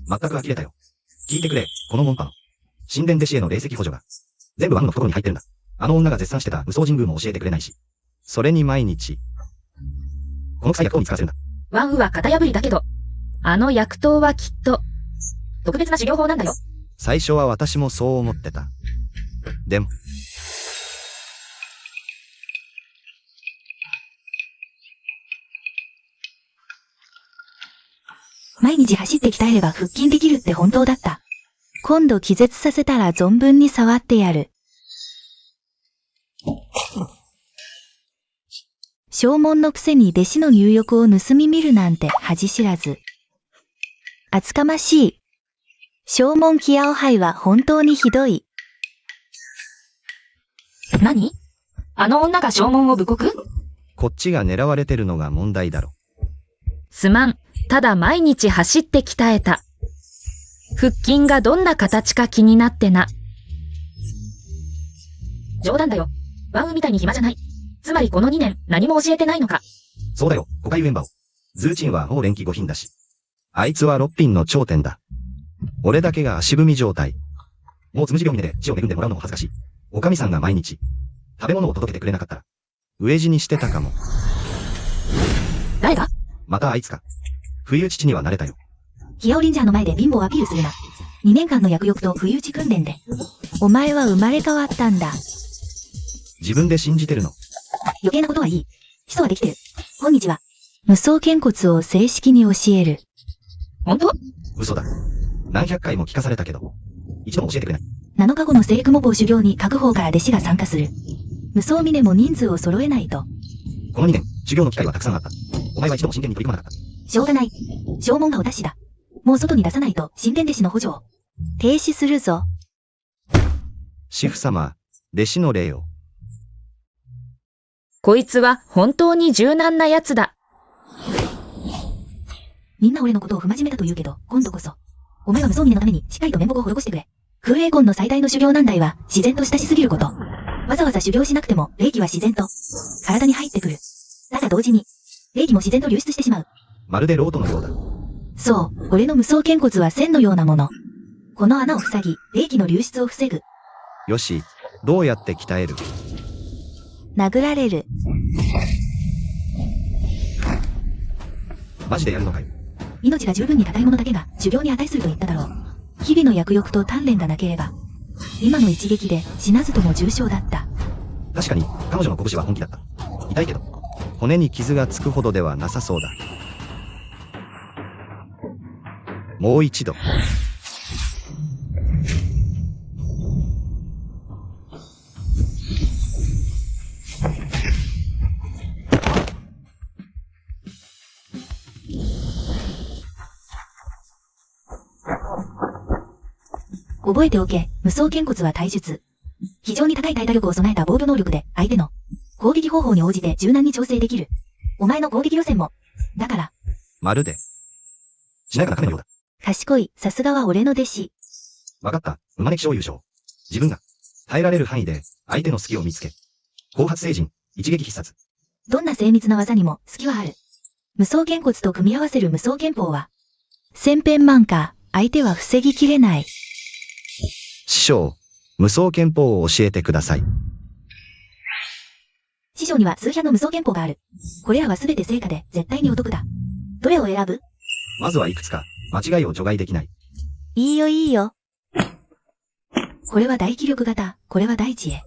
全く呆れたよ。聞いてくれ、この門派の。神殿弟子への霊石補助が。全部ワンの懐に入ってるんだ。あの女が絶賛してた無双神宮も教えてくれないし。それに毎日。この臭い薬を見つかせるんだ。ワンウは型破りだけど、あの薬刀はきっと、特別な修行法なんだよ。最初は私もそう思ってた。でも。毎日走って鍛えれば腹筋できるって本当だった。今度気絶させたら存分に触ってやる。正門のくせに弟子の入浴を盗み見るなんて恥知らず。厚かましい。正門キアオハイは本当にひどい。何？あの女が正門を布告？こっちが狙われてるのが問題だろ。すまん。ただ毎日走って鍛えた。腹筋がどんな形か気になってな。冗談だよ。ワンウみたいに暇じゃない。つまりこの2年何も教えてないのか。そうだよ、5回ウェンバオ。ズーチンはもう連期5品だし。あいつは6品の頂点だ。俺だけが足踏み状態。もうつむじ病院で血を恵んでもらうのも恥ずかしい。おかみさんが毎日、食べ物を届けてくれなかったら、飢え死にしてたかも。誰が？またあいつか。不意打ち父には慣れたよ。キアオリンジャーの前で貧乏をアピールするな。2年間の薬浴と不意打ち訓練で。お前は生まれ変わったんだ。自分で信じてるの。余計なことはいい。基礎はできてる。今日は、無双剣骨を正式に教える。本当？嘘だ。何百回も聞かされたけど、一度も教えてくれない。7日後の聖雲坊修行に各方から弟子が参加する。無双峰も人数を揃えないと。この2年、修行の機会はたくさんあった。お前は一度も真剣に取り組まなかった。しょうがない。正門がお達しだ。もう外に出さないと、神殿弟子の補助を。停止するぞ。師父様、弟子の礼を。こいつは本当に柔軟な奴だ。みんな俺のことを不真面目だと言うけど、今度こそ。お前は無双峰のためにしっかりと面目を施してくれ。空霊魂の最大の修行難題は自然と親しすぎること。わざわざ修行しなくても霊気は自然と体に入ってくる。だが同時に霊気も自然と流出してしまう。まるでロートのようだ。そう、俺の無双剣骨は線のようなもの。この穴を塞ぎ、霊気の流出を防ぐ。よし、どうやって鍛える？殴られる。マジでやるのかい？命が十分に高い者だけが修行に値すると言っただろう。日々の薬浴と鍛錬がなければ、今の一撃で死なずとも重傷だった。確かに、彼女の拳は本気だった。痛いけど、骨に傷がつくほどではなさそうだ。もう一度。覚えておけ、無双剣骨は体術。非常に高い耐打力を備えた防御能力で、相手の攻撃方法に応じて柔軟に調整できる。お前の攻撃路線も。だから。まるで。しなやかな亀のようだ。賢い、さすがは俺の弟子。わかった、馬根気象優勝。自分が、耐えられる範囲で、相手の隙を見つけ。後発聖人、一撃必殺。どんな精密な技にも、隙はある。無双剣骨と組み合わせる無双剣法は、千変万化、相手は防ぎきれない。師匠、無双剣法を教えてください。師匠には数百の無双剣法がある。これらはすべて成果で絶対にお得だ。どれを選ぶ？まずはいくつか、間違いを除外できない。いいよいいよ。これは大気力型、これは大地へ。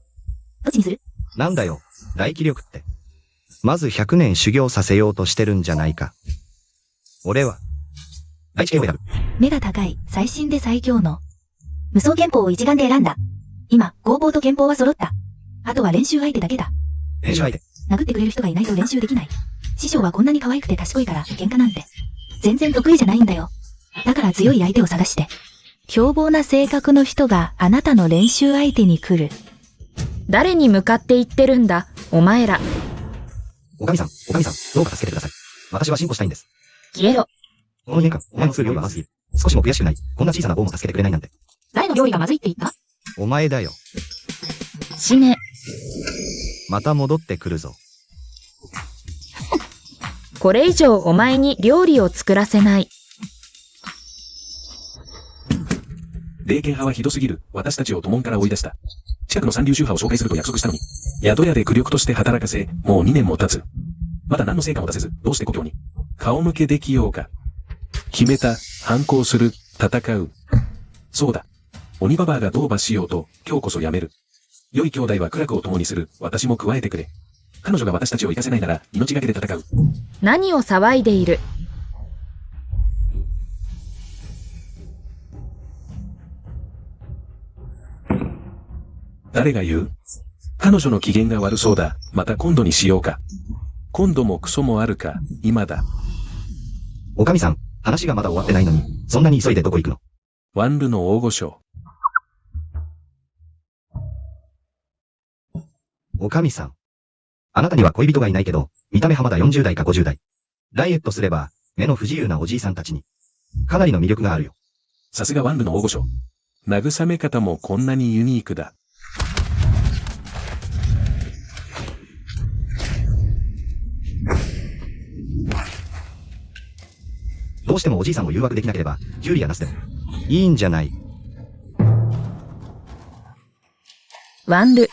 どっちにする？なんだよ、大気力って。まず100年修行させようとしてるんじゃないか。俺は、大地系を選ぶ。目が高い、最新で最強の。無双剣法を一眼で選んだ。今、攻防と剣法は揃った。あとは練習相手だけだ。練習相手。殴ってくれる人がいないと練習できない。師匠はこんなに可愛くて賢いから、喧嘩なんて。全然得意じゃないんだよ。だから強い相手を探して。凶暴な性格の人があなたの練習相手に来る。誰に向かって言ってるんだ、お前ら。おかみさん、どうか助けてください。私は進歩したいんです。消えろ。この2年間、お前のする料理はまずい。少しも悔しくない。こんな小さな棒も助けてくれないなんて。誰の料理がまずいって言った？お前だよ。死ね。また戻ってくるぞ。これ以上お前に料理を作らせない。霊剣派はひどすぎる。私たちを都門から追い出した。近くの三流宗派を紹介すると約束したのに。宿屋で苦力として働かせ、もう2年も経つ。まだ何の成果も出せず、どうして故郷に顔向けできようか。決めた、反抗する、戦う。そうだ。鬼ババアがどう罰しようと、今日こそやめる。良い兄弟は苦楽を共にする。私も加えてくれ。彼女が私たちを生かせないなら、命がけで戦う。何を騒いでいる。誰が言う？彼女の機嫌が悪そうだ。また今度にしようか。今度もクソもあるか、今だ。おかみさん、話がまだ終わってないのに、そんなに急いでどこ行くの？ワンルの大御所。おかみさん。あなたには恋人がいないけど、見た目浜田40代か50代。ダイエットすれば、目の不自由なおじいさんたちに、かなりの魅力があるよ。さすがワンルの大御所。慰め方もこんなにユニークだ。どうしてもおじいさんを誘惑できなければ、キュウリやナスでも。いいんじゃない。ワンル。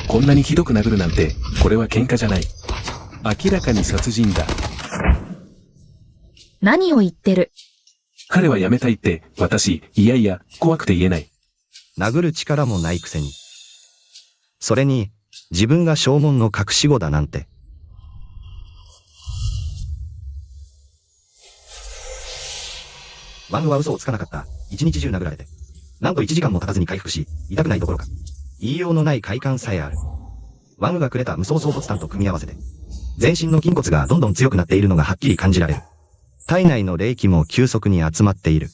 こんなにひどく殴るなんて、これは喧嘩じゃない。明らかに殺人だ。何を言ってる。彼は辞めたいって、私、いやいや、怖くて言えない。殴る力もないくせに。それに、自分が正門の隠し子だなんて。ワンルは嘘をつかなかった。一日中殴られて。なんと1時間も経たずに回復し、痛くないどころか。言いようのない快感さえある。ワンルがくれた無双総ボツタンと組み合わせて、全身の筋骨がどんどん強くなっているのがはっきり感じられる。体内の霊気も急速に集まっている。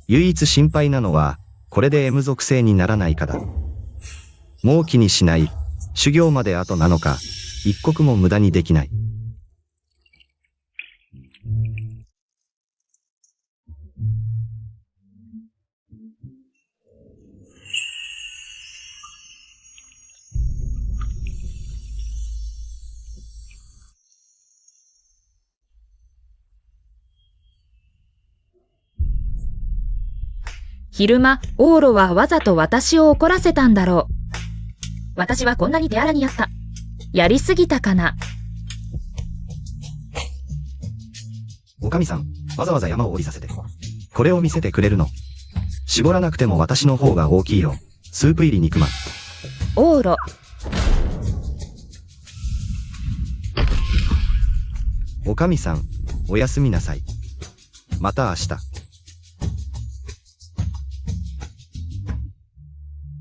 唯一心配なのは、これで M 属性にならないかだ。もう気にしない。修行まであと7日、一刻も無駄にできない。昼間、オーロはわざと私を怒らせたんだろう。私はこんなに手荒にやった。やりすぎたかな。おかみさん、わざわざ山を降りさせて。これを見せてくれるの。絞らなくても私の方が大きいよ。スープ入り肉まん。オーロ。おかみさん、おやすみなさい。また明日。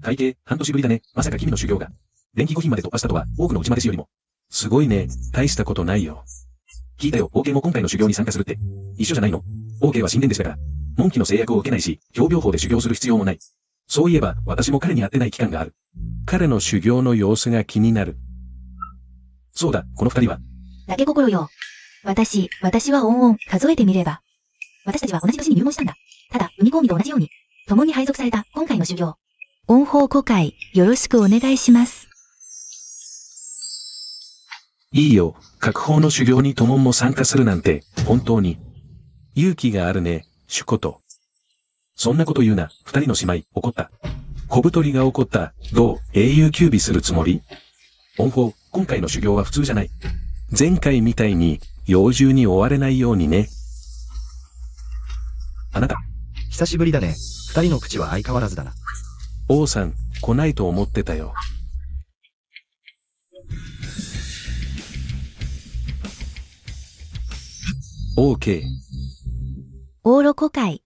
大抵、半年ぶりだね。まさか君の修行が。電気5品まで突破したとは、多くの内間弟子よりも。すごいね。大したことないよ。聞いたよ。OK も今回の修行に参加するって。一緒じゃないの。OK は神殿でしたから。門期の制約を受けないし、表病法で修行する必要もない。そういえば、私も彼に会ってない期間がある。彼の修行の様子が気になる。そうだ、この二人は。だけ心よ。私はオン数えてみれば。私たちは同じ年に入門したんだ。ただ、ウニコウミと同じように、共に配属された今回の修行。恩報5回、よろしくお願いします。いいよ、各方の修行に友も参加するなんて、本当に。勇気があるね、主こと。そんなこと言うな、二人の姉妹、怒った。小太りが怒った、どう、英雄休尾するつもり？恩報、今回の修行は普通じゃない。前回みたいに、妖獣に追われないようにね。あなた。久しぶりだね。二人の口は相変わらずだな。王さん、来ないと思ってたよ。OK。オーロ5回。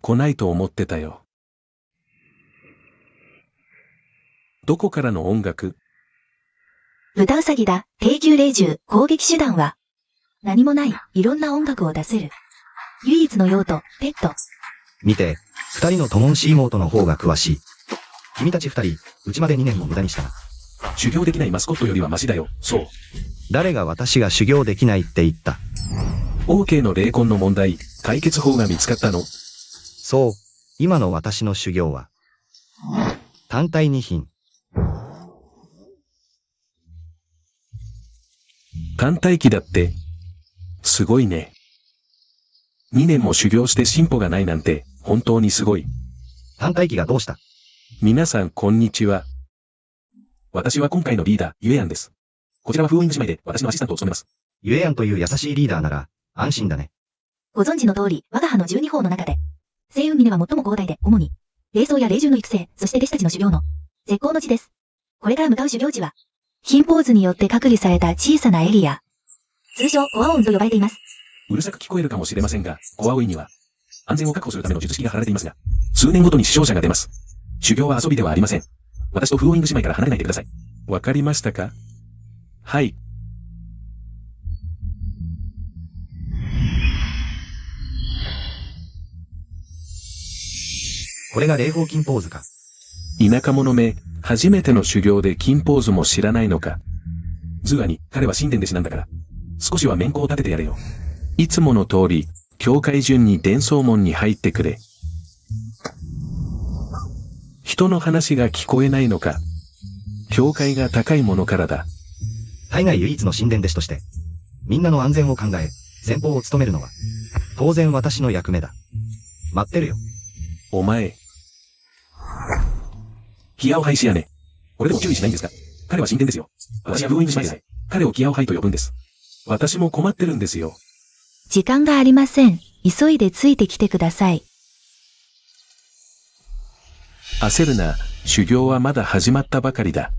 来ないと思ってたよ。どこからの音楽？豚ウサギだ。低級霊獣。攻撃手段は何もない。いろんな音楽を出せる。唯一の用途、ペット。見て、二人の友ンシ妹の方が詳しい。君たち二人、うちまで2年も無駄にしたな。修行できないマスコットよりはマシだよ、そう。誰が私が修行できないって言った？ OK の霊魂の問題、解決法が見つかったの？そう、今の私の修行は、単体2品。単体期だって、すごいね。2年も修行して進歩がないなんて、本当にすごい。単体期がどうした？皆さん、こんにちは。私は今回のリーダー、ゆえやんです。こちらは封印の姉妹で、私のアシスタントを務めます。ゆえやんという優しいリーダーなら、安心だね。ご存知の通り、我が派の12法の中で、星雲峰は最も広大で、主に、霊装や霊獣の育成、そして弟子たちの修行の、絶好の地です。これから向かう修行地は、ヒンポーズによって隔離された小さなエリア。通称、コアオンと呼ばれています。うるさく聞こえるかもしれませんが、コアオイには、安全を確保するための術式が貼られていますが、数年ごとに死傷者が出ます。修行は遊びではありません。私とフーオイング姉妹から離れないでください。わかりましたか？はい。これが霊峰金ポーズか。田舎者め、初めての修行で金ポーズも知らないのか。ズアに、彼は神殿弟子なんだから。少しは面子を立ててやれよ。いつもの通り、教会順に伝送門に入ってくれ。人の話が聞こえないのか。教会が高いものからだ。大概唯一の神殿弟子として、みんなの安全を考え、先方を務めるのは、当然私の役目だ。待ってるよ。お前。キアオハイシアネ。これでも注意しないんですか？彼は神殿ですよ。私はフーオイング姉妹です。彼をキアオハイと呼ぶんです。私も困ってるんですよ。時間がありません。急いでついてきてください。焦るな、修行はまだ始まったばかりだ。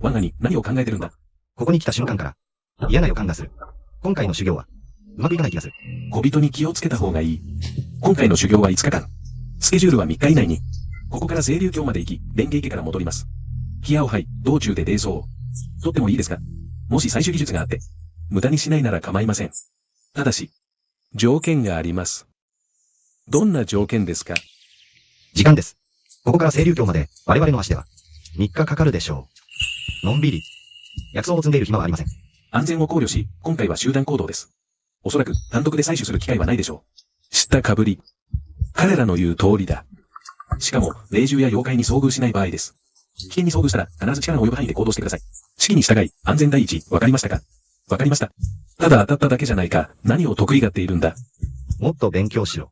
ワンガに何を考えてるんだ？ここに来た瞬間から、嫌な予感がする。今回の修行は、うまくいかない気がする。小人に気をつけた方がいい。今回の修行は5日間。スケジュールは3日以内に。ここから清流峡まで行き、蓮華池から戻ります。キアオハイ、道中で霊装。とってもいいですか？もし採取技術があって、無駄にしないなら構いません。ただし、条件があります。どんな条件ですか？時間です。ここから清流峡まで、我々の足では、3日かかるでしょう。のんびり。薬草を積んでいる暇はありません。安全を考慮し、今回は集団行動です。おそらく単独で採取する機会はないでしょう。知ったかぶり。彼らの言う通りだ。しかも、霊獣や妖怪に遭遇しない場合です。危険に遭遇したら、必ず力の及ぶ範囲で行動してください。指揮に従い、安全第一、わかりましたか？わかりました。ただ当たっただけじゃないか、何を得意がっているんだ。もっと勉強しろ。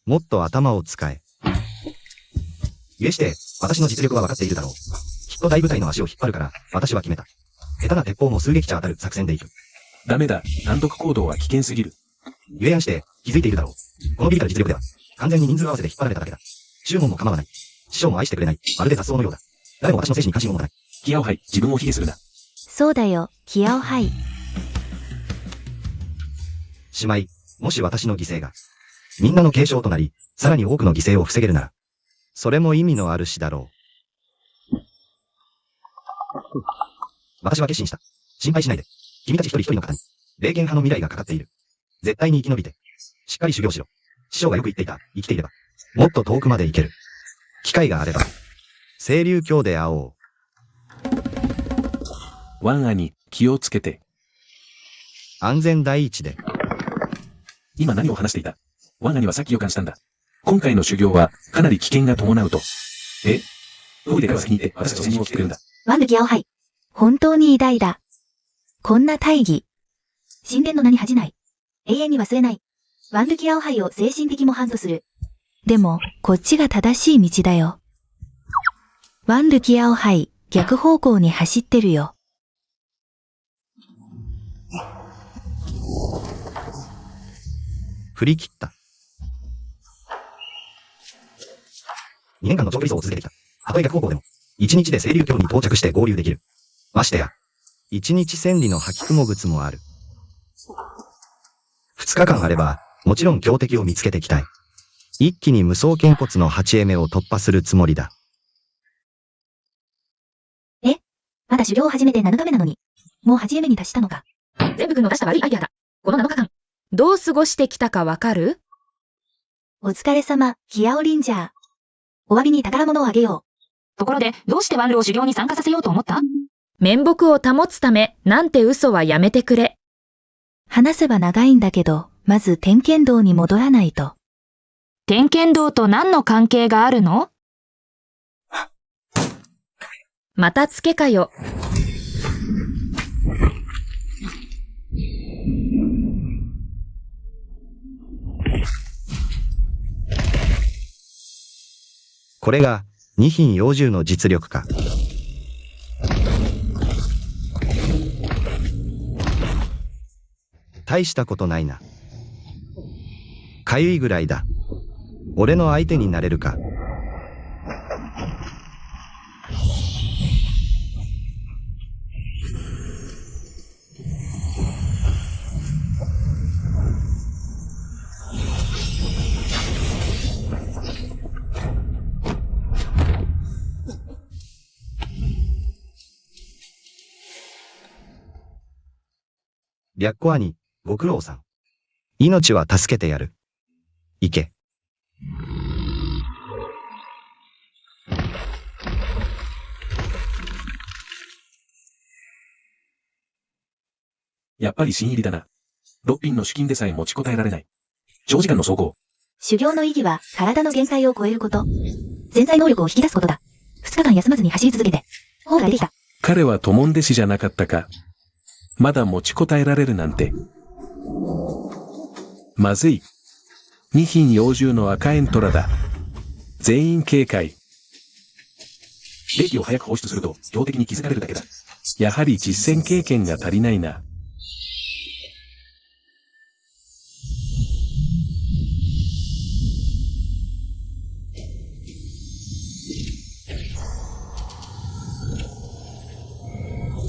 もっと頭を使え。ゆえして、私の実力は分かっているだろう。きっと大部隊の足を引っ張るから、私は決めた。下手な鉄砲も数撃ちゃ当たる作戦でいく。ダメだ、単独行動は危険すぎる。ゆえやんして、気づいているだろう。このビビたる実力では、完全に人数合わせで引っ張られただけだ。注文も構わない。師匠も愛してくれない。まるで雑草のようだ。誰も私の精神に関心を持たない。キアオハイ、自分を卑下するな。そうだよ、キアオハイ。しまい、もし私の犠牲が、みんなの継承となり、さらに多くの犠牲を防げるなら、それも意味のある詩だろう。私は決心した。心配しないで。君たち一人一人の方に、霊剣派の未来がかかっている。絶対に生き延びて。しっかり修行しろ。師匠がよく言っていた、生きていれば。もっと遠くまで行ける。機会があれば。清流峡で会おう。ワンアに気をつけて。安全第一で。今何を話していた？ワンアにはさっき予感したんだ。今回の修行はかなり危険が伴うと。どうでか先にいて私と責任を聞くんだ。ワンルキアオハイ。本当に偉大だ。こんな大義。神殿の名に恥じない。永遠に忘れない。ワンルキアオハイを精神的模範とする。でも、こっちが正しい道だよ。ワンルキアオハイ、逆方向に走ってるよ。振り切った。2年間の長距離走を続けてきた。たとえ逆方向でも、1日で清流峡に到着して合流できる。ましてや、1日千里の吐き雲靴もある。2日間あれば、もちろん強敵を見つけてきたい。一気に無双剣骨の8エ目を突破するつもりだ。まだ修行を始めて7日目なのに、もう8エ目に達したのか。全部君の出した悪いアイデアだ。この7日間、どう過ごしてきたかわかる？お疲れ様、キアオリンジャー。お詫びに宝物をあげよう。ところで、どうしてワンルを修行に参加させようと思った？面目を保つため、なんて嘘はやめてくれ。話せば長いんだけど、まず天剣道に戻らないと。天剣道と何の関係があるの？またつけかよ。これが、二品幼獣の実力か。大したことないな。かゆいぐらいだ。俺の相手になれるか。白子兄、ご苦労さん。命は助けてやる。行け。やっぱり新入りだな。6品の資金でさえ持ちこたえられない。長時間の走行。修行の意義は体の限界を超えること。潜在能力を引き出すことだ。2日間休まずに走り続けて、ゴールができた。彼は友弟子じゃなかったか。まだ持ちこたえられるなんて。まずい。2品幼獣の赤エントラだ。全員警戒。霊気を早く放出すると標的に気づかれるだけだ。やはり実践経験が足りないな。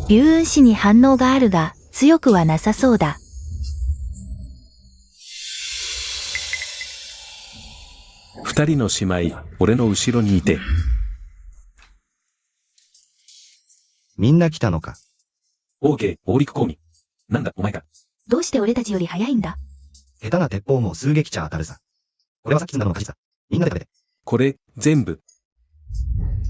龍雲子に反応があるが、強くはなさそうだ。二人の姉妹、俺の後ろにいて。みんな来たのか。オーケー、大陸公に。なんだ、お前か。どうして俺たちより早いんだ？下手な鉄砲も数撃ちゃ当たるさ。これはさっき積んだのの果実だ。みんなで食べて。これ、全部。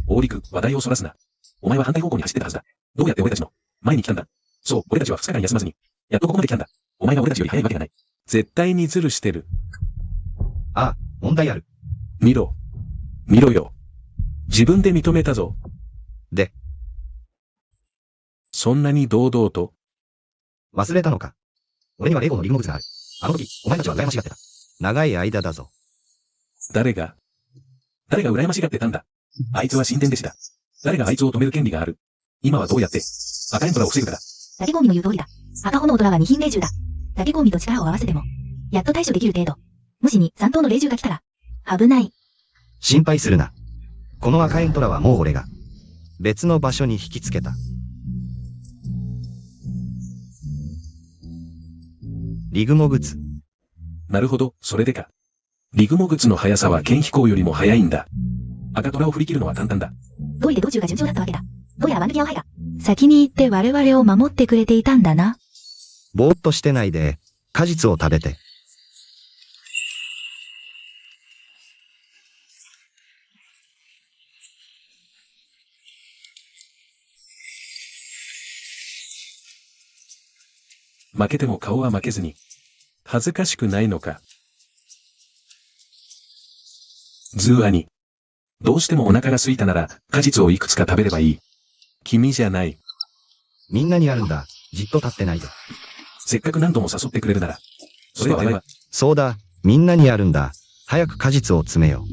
大陸、話題をそらすな。お前は反対方向に走ってたはずだ。どうやって俺たちの前に来たんだ？そう、俺たちは2日間休まずに。やっとここまで来たんだ。お前が俺たちより早いわけがない。絶対にズルしてる。ああ、問題ある。見ろ。見ろよ。自分で認めたぞ。で、そんなに堂々と。忘れたのか。俺には霊凰のリグモグズがある。あの時、お前たちは羨ましがってた。長い間だぞ。誰が羨ましがってたんだ。あいつは神殿弟子だ。誰があいつを止める権利がある。今はどうやって赤エントラを防ぐかだ。竹ゴミの言う通りだ。赤炎虎は2品霊獣だ。竹ゴミと力を合わせても、やっと対処できる程度。もしに3頭の霊獣が来たら、危ない。心配するな。この赤エントラはもう俺が、別の場所に引きつけた。リグモグツ。なるほど、それでか。リグモグツの速さは剣飛行よりも速いんだ。赤虎を振り切るのは簡単だ。どうりで道中が順調だったわけだ。どうやらワンルキアオハイが、先に行って我々を守ってくれていたんだな。ぼーっとしてないで、果実を食べて。負けても顔は負けずに。恥ずかしくないのか。ズーアニ。どうしてもお腹が空いたなら、果実をいくつか食べればいい。君じゃない。みんなにあるんだ。じっと立ってないで。せっかく何度も誘ってくれるなら。それは我々は。そうだ、みんなにあるんだ。早く果実を詰めよ。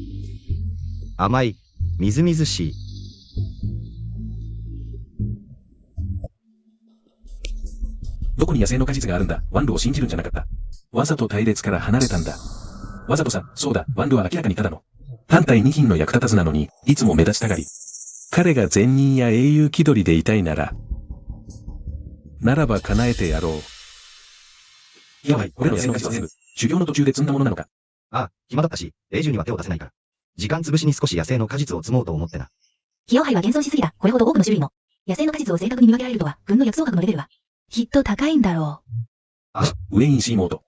甘い、みずみずしい。どこに野生の果実があるんだ。ワンルを信じるんじゃなかった。わざと隊列から離れたんだ。わざとさ、そうだ、ワンルは明らかにただの。単体2品の役立たずなのに、いつも目立ちたがり。彼が善人や英雄気取りでいたいなら、ならば叶えてやろう。やばい、俺らの野生の果実は全部、修行の途中で積んだものなのか。ああ、暇だったし、霊獣には手を出せないから。時間潰しに少し野生の果実を積もうと思ってな。ヒヨハイは現存しすぎだ。これほど多くの種類の野生の果実を正確に見分けられるとは、軍の薬草学のレベルは、きっと高いんだろあ、ウェインシーモード。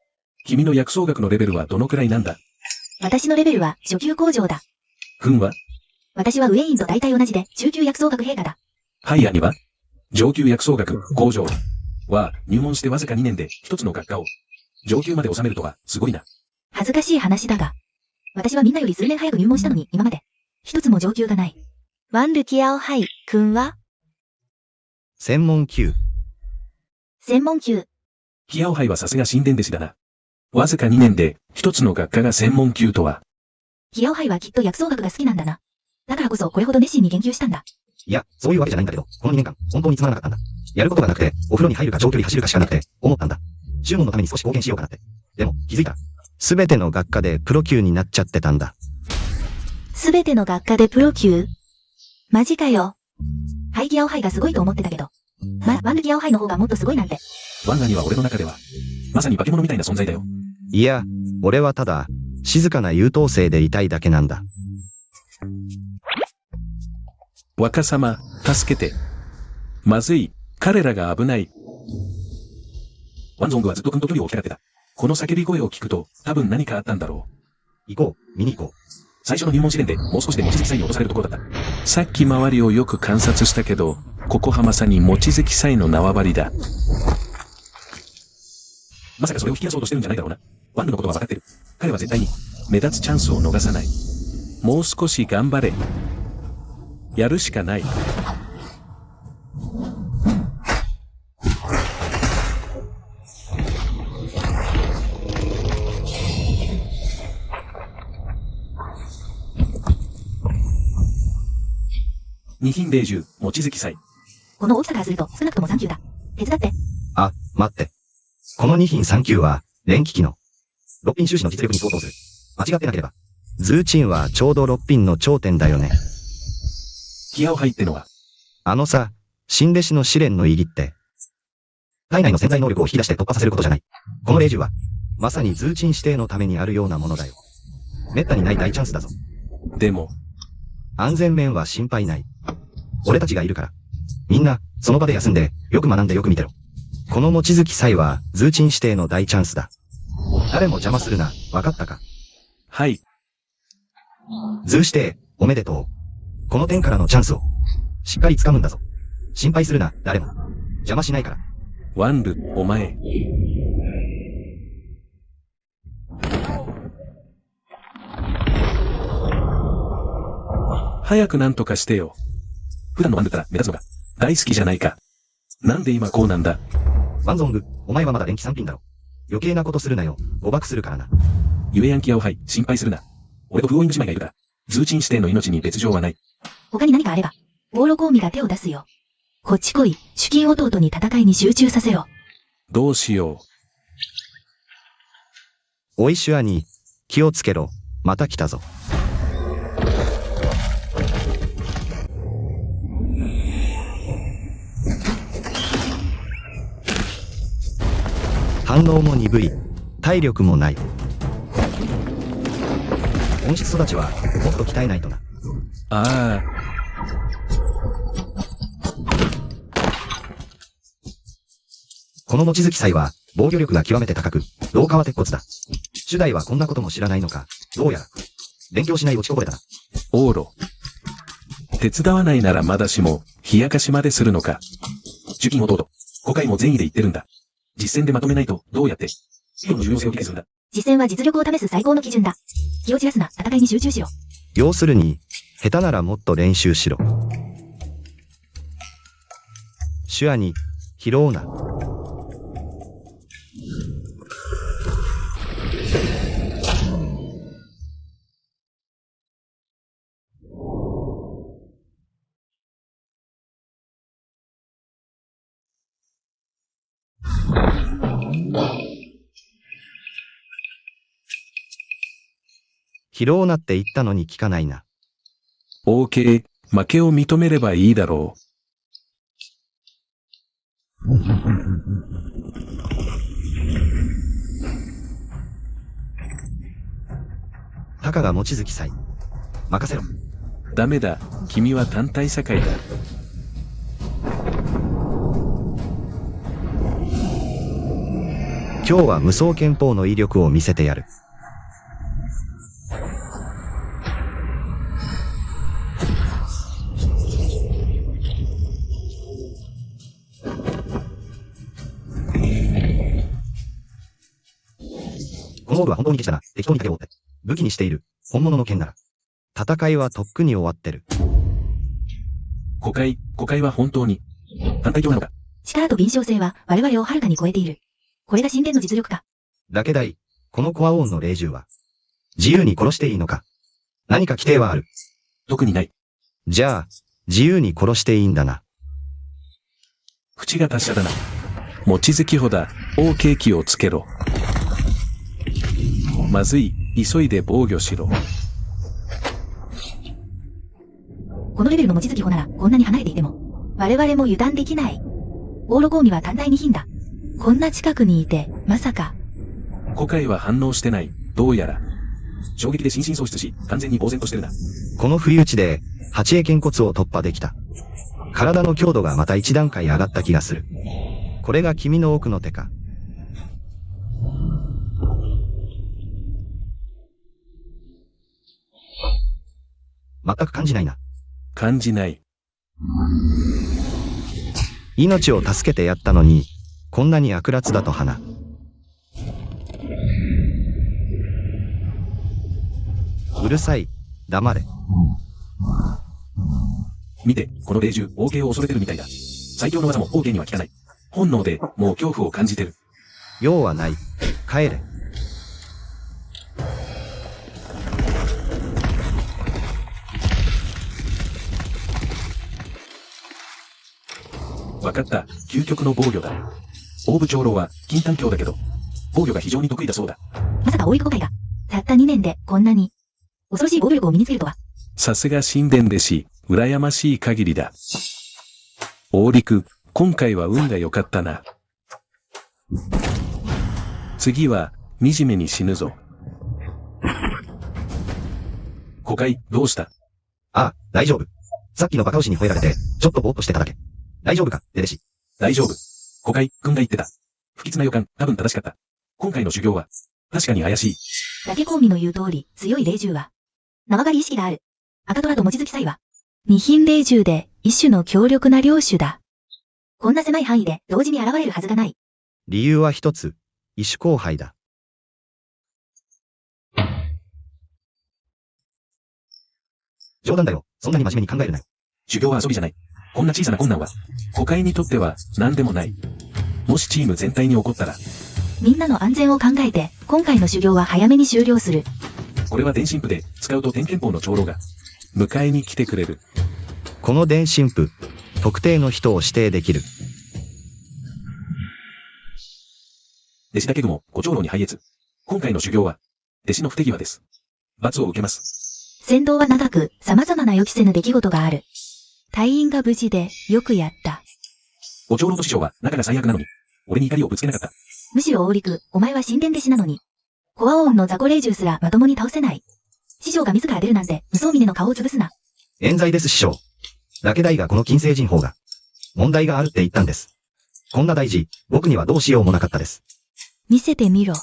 君の薬草学のレベルはどのくらいなんだ？う。私のレベルは初級工場だ。軍は？私はウェインと大体同じで中級薬草学陛下だ。ハイヤには？上級薬草学工場は入門してわずか2年で一つの学科を上級まで収めるとはすごいな。恥ずかしい話だが、私はみんなより数年早く入門したのに今まで一つも上級がない。ワンルキアオハイ君は専門級。専門級。キアオハイはさすが神殿弟子だな。わずか2年で一つの学科が専門級とは。ヒヤオハイはきっと薬草学が好きなんだな。だからこそこれほど熱心に研究したんだ。いや、そういうわけじゃないんだけど、この2年間、本当につまらなかったんだ。やることがなくて、お風呂に入るか長距離走るかしかなくて、思ったんだ。注文のために少し貢献しようかなって。でも、気づいた。すべての学科でプロ級になっちゃってたんだ。すべての学科でプロ級？マジかよ。ハイギアオハイがすごいと思ってたけど。ワンルギアオハイの方がもっとすごいなんて。ワンガには俺の中では、まさに化け物みたいな存在だよ。いや、俺はただ、静かな優等生でいたいだけなんだ。若様、助けて。まずい、彼らが危ない。ワンゾングはずっと君と距離を置きたがってた。この叫び声を聞くと、多分何かあったんだろう。行こう、見に行こう。最初の入門試練でもう少しで望月祭に落とされるところだった。さっき周りをよく観察したけど、ここはまさに望月祭の縄張りだ。まさかそれを引き出そうとしてるんじゃないだろうな。ワンルのことは分かってる。彼は絶対に目立つチャンスを逃さない。もう少し頑張れ。やるしかない。二品米10、望月祭。この大きさからすると少なくとも3級だ。手伝って。あ、待って。この2品3級は、連機器の6品収支の実力に相当する。間違ってなければ。ズーチンはちょうど6品の頂点だよね。ギアを入ってのは、あのさ、新弟子の試練の入りって、体内の潜在能力を引き出して突破させることじゃない。この霊獣は、まさにズーチン指定のためにあるようなものだよ。滅多にない大チャンスだぞ。でも、安全面は心配ない。俺たちがいるから。みんな、その場で休んで、よく学んでよく見てろ。この望月祭は、ズーチン指定の大チャンスだ。誰も邪魔するな、わかったか。はい。ズー指定、おめでとう。この点からのチャンスを、しっかり掴むんだぞ。心配するな、誰も。邪魔しないから。ワンル、お前。早くなんとかしてよ。普段のワンルから目立つのが大好きじゃないか。なんで今こうなんだ。ワンゾング、お前はまだ電気3品だろ。余計なことするなよ。誤爆するからな。ゆえヤンキアをはい心配するな。俺とフオイング姉妹がいるから、ズーチン指定の命に別状はない。他に何かあれば。ボーロコウミが手を出すよ。こっち来い、主金弟に戦いに集中させろ。どうしよおいシュアに、気をつけろ。また来たぞ。反応も鈍い。体力もない。温室育ちは、もっと鍛えないとな。う。ああ。この望月祭は、防御力が極めて高く、廊下は鉄骨だ。主代はこんなことも知らないのか。どうやら。勉強しない落ちこぼれだな。往路。手伝わないならまだしも、冷やかしまでするのか。受金弟。5回も善意で言ってるんだ。実践でまとめないと、どうやって、人の重要性を理解するんだ。実践は実力を試す最高の基準だ。気を散らすな、戦いに集中しろ。要するに、下手ならもっと練習しろ。シュアに、拾うな。拾うなって言ったのに聞かないな。OK、負けを認めればいいだろたかが望月祭。任せろ。う。ダメだ、君は単体社会だ。今日は無双拳法の威力を見せてやる。このオールは本当にケチだな。適当に竹を折って。武器にしている。本物の剣なら。戦いはとっくに終わってる。誤解は本当に。反対教なのか。力と敏捷性は我々をはるかに超えている。これが神殿の実力か。だけだい、このコアオーンの霊獣は、自由に殺していいのか。何か規定はある。特にない。じゃあ、自由に殺していいんだな。口が達者だな。望月ほだ、OK気をつけろ。まずい、急いで防御しろ。このレベルの望月砲ならこんなに離れていても、我々も油断できない。オーロゴーミは単体2品だ。こんな近くにいて、まさか。古海は反応してない。どうやら。衝撃で心神喪失し、完全に呆然としてるな。この不意打ちで、八重肩骨を突破できた。体の強度がまた一段階上がった気がする。これが君の奥の手か。全く感じないな。感じない。命を助けてやったのに、こんなに悪辣だと花。うるさい。黙れ。見て、この霊獣、王家を恐れてるみたいだ。最強の技も王家には効かない。本能で、もう恐怖を感じてる。用はない。帰れ。わかった。究極の防御だ。大部長老は、金丹教だけど、防御が非常に得意だそうだ。まさか大陸国会が、たった2年でこんなに、恐ろしい防御力を身につけるとは。さすが神殿弟子、羨ましい限りだ。大陸、今回は運が良かったな。次は、惨めに死ぬぞ。古海、どうした？ああ、大丈夫。さっきのバカ牛に吠えられて、ちょっとぼーっとしてただけ。大丈夫か、デデシ。大丈夫。古海、君が言ってた。不吉な予感、多分正しかった。今回の修行は、確かに怪しい。竹公美の言う通り、強い霊獣は、縄張り意識がある。赤虎と望月祭は、二品霊獣で、一種の強力な領主だ。こんな狭い範囲で、同時に現れるはずがない。理由は一つ。異種交配だ。冗談だよ。そんなに真面目に考えるなよ。修行は遊びじゃない。こんな小さな困難は、古海にとっては何でもない。もしチーム全体に起こったら、みんなの安全を考えて、今回の修行は早めに終了する。これは電信符で使うと天剣法の長老が迎えに来てくれる。この電信符、特定の人を指定できる。弟子だけ雲、ご長老に拝謁。今回の修行は、弟子の不手際です。罰を受けます。戦闘は長く、様々な予期せぬ出来事がある。隊員が無事で、よくやった。ご長老と師匠は仲が最悪なのに、俺に怒りをぶつけなかった。むしろ大陸、お前は神殿弟子なのに。コアオウンの雑魚霊獣すらまともに倒せない。師匠が自ら出るなんて、無双峰の顔を潰すな。冤罪です師匠。だけ大がこの金星人法が、問題があるって言ったんです。こんな大事、僕にはどうしようもなかったです。見せてみろ。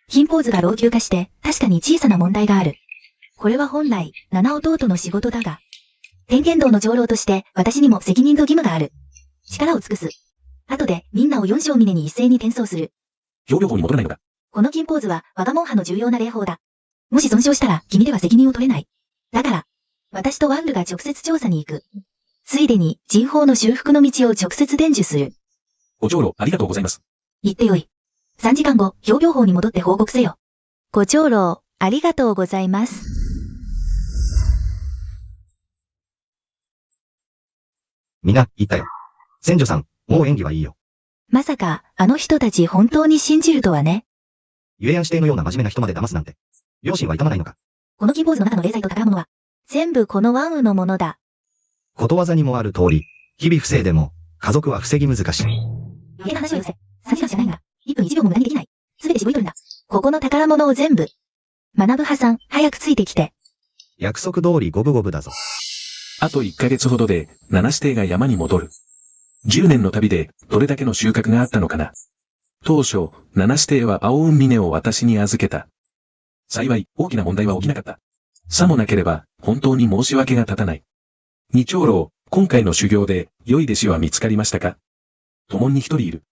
品ポーズが老朽化して、確かに小さな問題がある。これは本来、七弟の仕事だが、天剣道の長老として私にも責任と義務がある。力を尽くす。後でみんなを四章峰に一斉に転送する。表情法に戻らないのか。この金ポーズは我が門派の重要な礼法だ。もし損傷したら君では責任を取れない。だから、私とワンルが直接調査に行く。ついでに人法の修復の道を直接伝授する。ご長老、ありがとうございます。言ってよい。3時間後、表業法に戻って報告せよ。ご長老、ありがとうございます。みんな、言ったよ。千女さん、もう演技はいいよ。まさか、あの人たち本当に信じるとはね。ゆえやん指定のような真面目な人まで騙すなんて。良心は痛まないのか。この金ポーズの中の霊剤と宝物は、全部このワンウのものだ。ことわざにもある通り、日々不正でも、家族は防ぎ難しい。余計な話を寄せ。3時間しかないんだ。1分1秒も無駄にできない。すべて絞り取るんだ。ここの宝物を全部。学ぶ派さん、早くついてきて。約束通り五分五分だぞ。あと1ヶ月ほどで、七指定が山に戻る。10年の旅で、どれだけの収穫があったのかな。当初、七指定は青雲峰を私に預けた。幸い、大きな問題は起きなかった。さもなければ、本当に申し訳が立たない。二長老、今回の修行で、良い弟子は見つかりましたか？共に一人いる。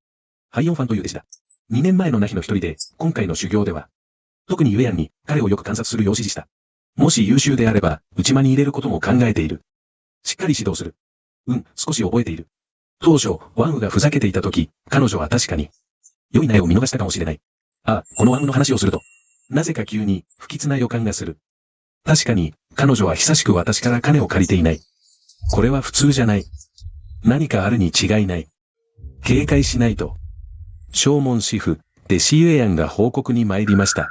ハイオンファンという弟子だ。2年前のナヒの一人で、今回の修行では、特にユエヤンに彼をよく観察するよう指示した。もし優秀であれば、内間に入れることも考えている。しっかり指導する。少し覚えている。当初、ワンウがふざけていた時、彼女は確かに、良い苗を見逃したかもしれない。このワンウの話をすると、なぜか急に不吉な予感がする。確かに、彼女は久しく私から金を借りていない。これは普通じゃない。何かあるに違いない。警戒しないと。正門師傅、弟子ゆえやんが報告に参りました。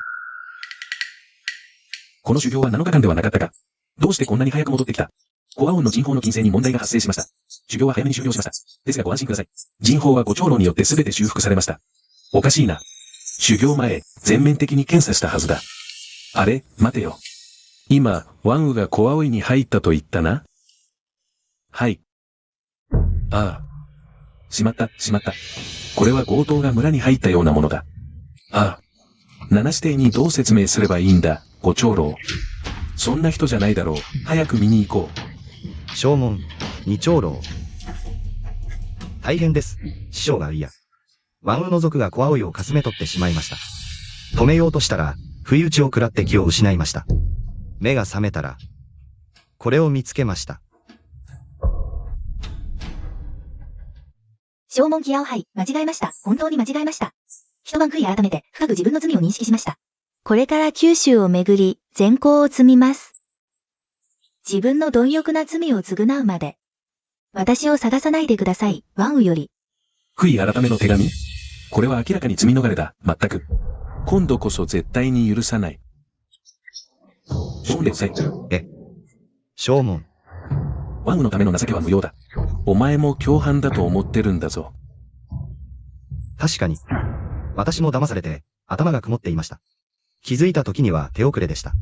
この修行は7日間ではなかったか。どうしてこんなに早く戻ってきた？コアオンの人法の金星に問題が発生しました。修行は早めに終了しました。ですがご安心ください。人法はご長老によって全て修復されました。おかしいな。修行前、全面的に検査したはずだ。あれ、待てよ。今、ワンウがコアオイに入ったと言ったな？はい。ああ。しまった。これは強盗が村に入ったようなものだ。ああ。七指定にどう説明すればいいんだ、ご長老。そんな人じゃないだろう。早く見に行こう。正門、二長老。大変です。師匠がいや。ワンウの族がコアオイをかすめ取ってしまいました。止めようとしたら、不意打ちを食らって気を失いました。目が覚めたら、これを見つけました。正門キアオハイ、間違えました。本当に間違えました。一晩悔い改めて、深く自分の罪を認識しました。これから九州をめぐり、善行を積みます。自分の貪欲な罪を償うまで。私を探さないでください、ワンウより。悔い改めの手紙？これは明らかに罪逃れだ、まったく。今度こそ絶対に許さない。正門さい。正門。ワンウのための情けは無用だ。お前も共犯だと思ってるんだぞ。確かに。私も騙されて、頭が曇っていました。気づいた時には手遅れでした。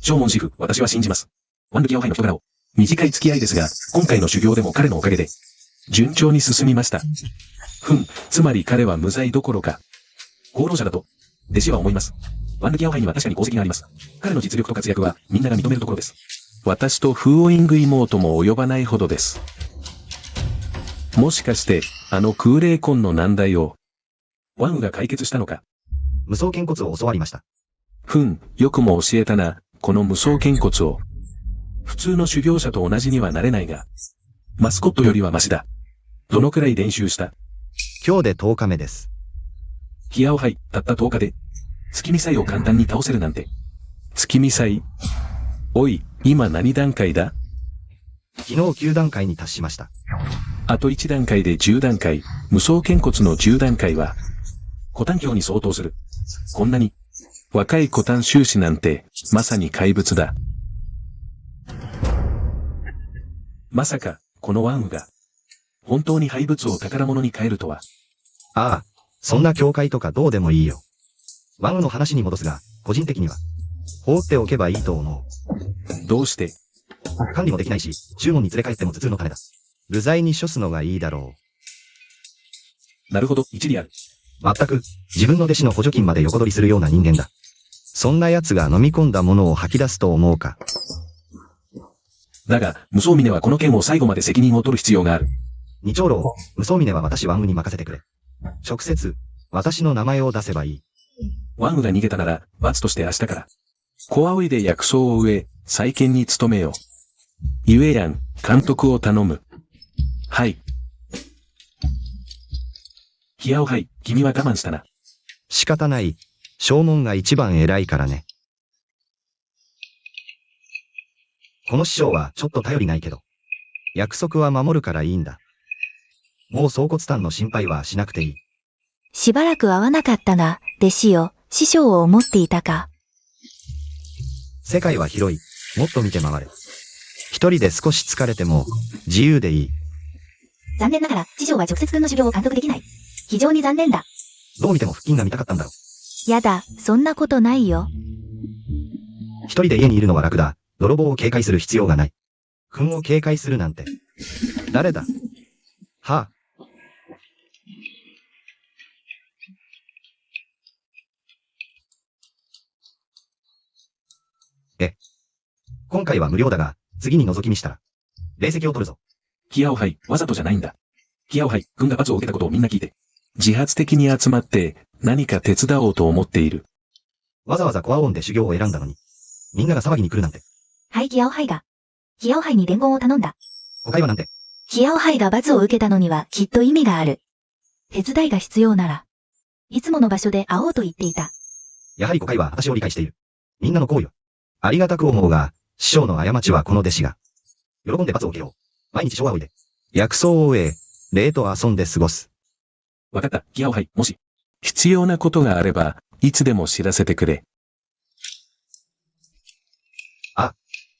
正門師傅、私は信じます。ワンルキアオハイの人柄を。短い付き合いですが、今回の修行でも彼のおかげで、順調に進みました。つまり彼は無罪どころか、功労者だと、弟子は思います。ワンルキアオハイには確かに功績があります。彼の実力と活躍は、みんなが認めるところです。私とフーオイング妹も及ばないほどです。もしかして、あの空霊魂の難題を、ワンウが解決したのか。無双剣骨を教わりました。よくも教えたな、この無双剣骨を。普通の修行者と同じにはなれないが、マスコットよりはマシだ。どのくらい練習した？今日で10日目です。キアオハイ、たった10日で、月見祭を簡単に倒せるなんて。月見祭？おい、今何段階だ？昨日9段階に達しました。あと1段階で10段階、無双剣骨の10段階は、古丹教に相当する。こんなに、若い古丹修士なんて、まさに怪物だ。まさか、このワンウが、本当に廃物を宝物に変えるとは。ああ、そんな教会とかどうでもいいよ。ワンウの話に戻すが、個人的には、放っておけばいいと思う。どうして？管理もできないし、注文に連れ帰っても頭痛の種だ。流罪に処すのがいいだろう。なるほど、一理ある。まったく、自分の弟子の補助金まで横取りするような人間だ。そんな奴が飲み込んだものを吐き出すと思うか。だが、無双峰はこの件を最後まで責任を取る必要がある。二長老、無双峰は私ワンウに任せてくれ。直接、私の名前を出せばいい。ワンウが逃げたなら、罰として明日から。コアオイで薬草を植え、再建に努めよう。ゆえやん、監督を頼む。はい。キアオハイ、君は我慢したな。仕方ない。正門が一番偉いからね。この師匠はちょっと頼りないけど。約束は守るからいいんだ。もう総骨丹の心配はしなくていい。しばらく会わなかったが、弟子よ、師匠を思っていたか。世界は広い。もっと見て回れ。一人で少し疲れても、自由でいい。残念ながら、師匠は直接君の修行を監督できない。非常に残念だ。どう見ても腹筋が見たかったんだろ。やだ、そんなことないよ。一人で家にいるのは楽だ。泥棒を警戒する必要がない。君を警戒するなんて。誰だ？はあ。今回は無料だが、次に覗き見したら、霊石を取るぞ。キアオハイ、わざとじゃないんだ。キアオハイ、軍が罰を受けたことをみんな聞いて、自発的に集まって何か手伝おうと思っている。わざわざコアオンで修行を選んだのに、みんなが騒ぎに来るなんて。はい、キアオハイが。キアオハイに伝言を頼んだ。他はなんて。キアオハイが罰を受けたのにはきっと意味がある。手伝いが必要なら、いつもの場所で会おうと言っていた。やはり誤解は私を理解している。みんなの行為を。ありがたく思うが、師匠の過ちはこの弟子が。喜んで罰を受けよう。毎日昭和おいで。薬草を植え、霊と遊んで過ごす。わかった、ギアオハイ、もし、必要なことがあれば、いつでも知らせてくれ。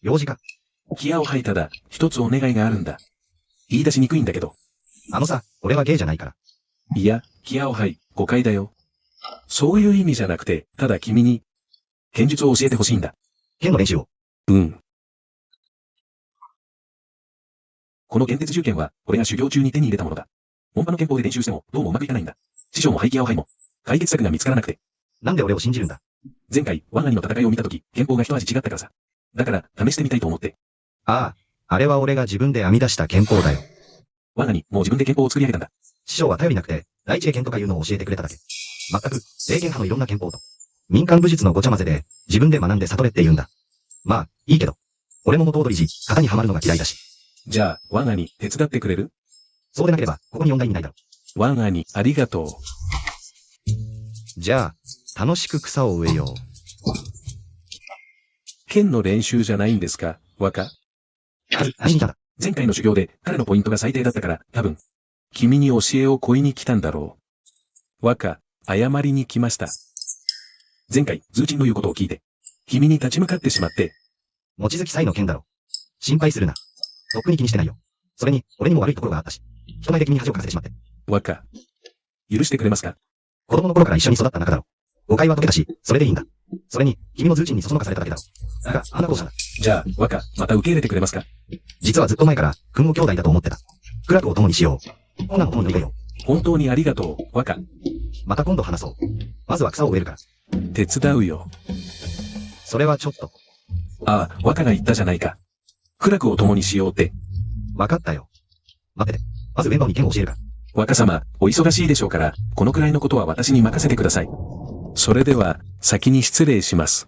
用事か。ギアオハイただ、一つお願いがあるんだ。言い出しにくいんだけど。俺はゲイじゃないから。いや、ギアオハイ、誤解だよ。そういう意味じゃなくて、ただ君に、剣術を教えてほしいんだ。剣の練習を。うん。この剣鉄銃剣は、俺が修行中に手に入れたものだ。本場の剣法で練習しても、どうもうまくいかないんだ。師匠もハイギアオハイも、解決策が見つからなくて。なんで俺を信じるんだ。前回、ワンアニの戦いを見たとき、剣法が一味違ったからさ。だから、試してみたいと思って。あれは俺が自分で編み出した剣法だよ。ワンアニ、もう自分で剣法を作り上げたんだ。師匠は頼りなくて、第一英剣とかいうのを教えてくれただけ。全く、霊剣派のいろんな剣法と。民間武術のごちゃ混ぜで、自分で学んで悟れって言うんだ。まあ、いいけど。俺も元踊り時、型にはまるのが嫌いだし。じゃあ、ワンアニ、手伝ってくれる？そうでなければ、ここに問題にないだろ。ワンアニ、ありがとう。じゃあ、楽しく草を植えよう。剣の練習じゃないんですか、若？何だ。前回の修行で彼のポイントが最低だったから、多分、君に教えを請いに来たんだろう。若、謝りに来ました。前回、ズーチンの言うことを聞いて、君に立ち向かってしまって。望月祭の件だろ。心配するな。とっくに気にしてないよ。それに、俺にも悪いところがあったし、人前で君に恥をかかせてしまって。若、許してくれますか？子供の頃から一緒に育った仲だろ。誤解は解けたし、それでいいんだ。それに、君のズーチンにそそのかされただけだろ。だが、あんな後者だ。じゃあ、若、また受け入れてくれますか？実はずっと前から、君を兄弟だと思ってた。苦楽を共にしよう。こんなの共にいいよ。本当にありがとう、若。また今度話そう。まずは草を植えるから。手伝うよ。それはちょっと。ああ、若が言ったじゃないか。苦楽を共にしようって。わかったよ。待ってて。まずメンバーに剣を教えるから。若様、お忙しいでしょうから、このくらいのことは私に任せてください。それでは、先に失礼します。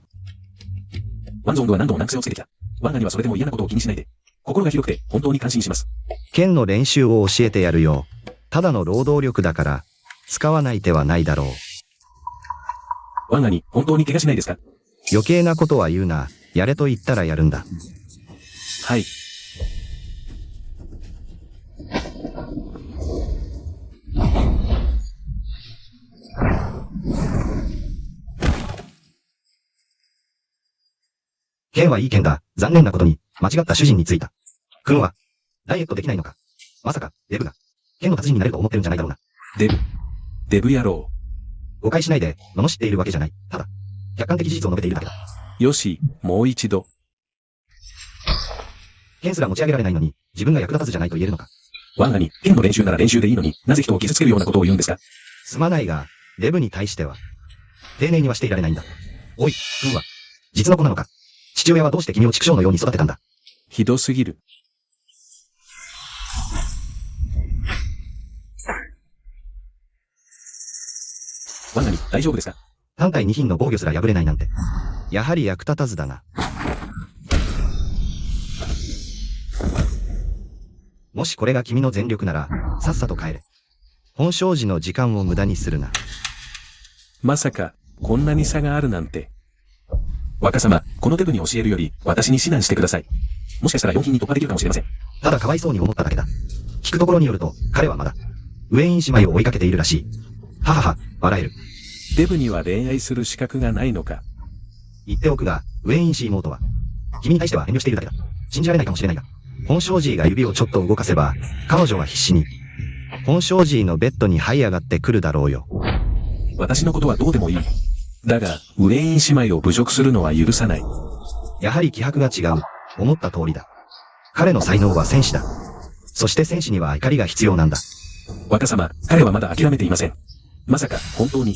ワンゾングは何度も難癖をつけてきた。ワンガにはそれでも嫌なことを気にしないで。心が広くて、本当に感心します。剣の練習を教えてやるよ。ただの労働力だから、使わない手はないだろう。ワンガに、本当に怪我しないですか？余計なことは言うな。やれと言ったらやるんだ。はい。剣はいい剣だ。残念なことに、間違った主人についた。君は、ダイエットできないのか？まさか、デブが、剣の達人になれると思ってるんじゃないだろうな。デブ野郎。誤解しないで、罵っているわけじゃない。ただ、客観的事実を述べているだけだ。よし、もう一度。剣すら持ち上げられないのに、自分が役立たずじゃないと言えるのか。ワンガに、剣の練習なら練習でいいのになぜ人を傷つけるようなことを言うんですか？すまないが、デブに対しては、丁寧にはしていられないんだ。おい、君は、実の子なのか？父親はどうして君を畜生のように育てたんだ？ひどすぎる。ワンガに、大丈夫ですか？単体2品の防御すら破れないなんて。やはり役立たずだな。もしこれが君の全力なら、さっさと帰れ。本證寺の時間を無駄にするな。まさか、こんなに差があるなんて。若様、このデブに教えるより、私に指南してください。もしかしたら4品に突破できるかもしれません。ただかわいそうに思っただけだ。聞くところによると、彼はまだ、ウェイン姉妹を追いかけているらしい。ははは、笑える。デブには恋愛する資格がないのか。言っておくが、ウェイン氏妹は、君に対しては遠慮しているだけだ。信じられないかもしれないが、本証寺が指をちょっと動かせば、彼女は必死に、本証寺のベッドに這い上がってくるだろうよ。私のことはどうでもいい。だが、ウェイン姉妹を侮辱するのは許さない。やはり気迫が違う。思った通りだ。彼の才能は戦士だ。そして戦士には怒りが必要なんだ。若様、彼はまだ諦めていません。まさか、本当に、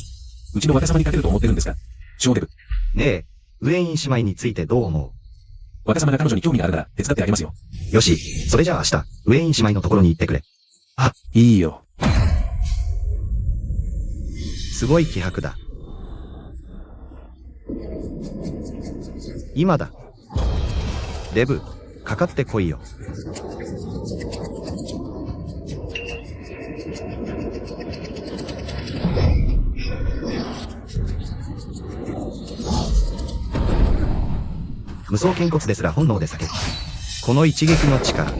うちの若様に勝てると思ってるんですか？小デブ。ねえ、ウェイン姉妹についてどう思う？若様が彼女に興味があるなら手伝ってあげますよ。よし、それじゃあ明日、ウェイン姉妹のところに行ってくれ。あ、いいよ。すごい気迫だ。今だ。デブ、かかってこいよ。無双剣骨ですら本能で避ける。この一撃の力。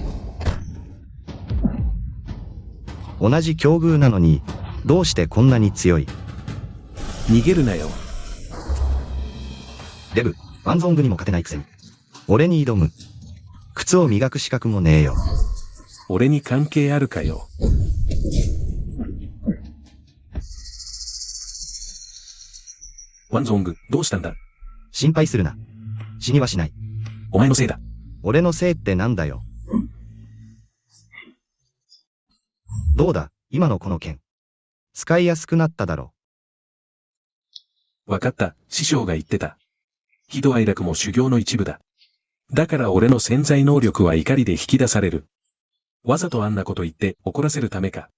同じ境遇なのに、どうしてこんなに強い？逃げるなよ。デブ、ワンゾングにも勝てないくせに。俺に挑む。靴を磨く資格もねえよ。俺に関係あるかよ。ワンゾング、どうしたんだ？心配するな。死にはしない。お前のせいだ。俺のせいってなんだよ。どうだ、今のこの剣。使いやすくなっただろ。わかった、師匠が言ってた。喜怒哀楽も修行の一部だ。だから俺の潜在能力は怒りで引き出される。わざとあんなこと言って怒らせるためか。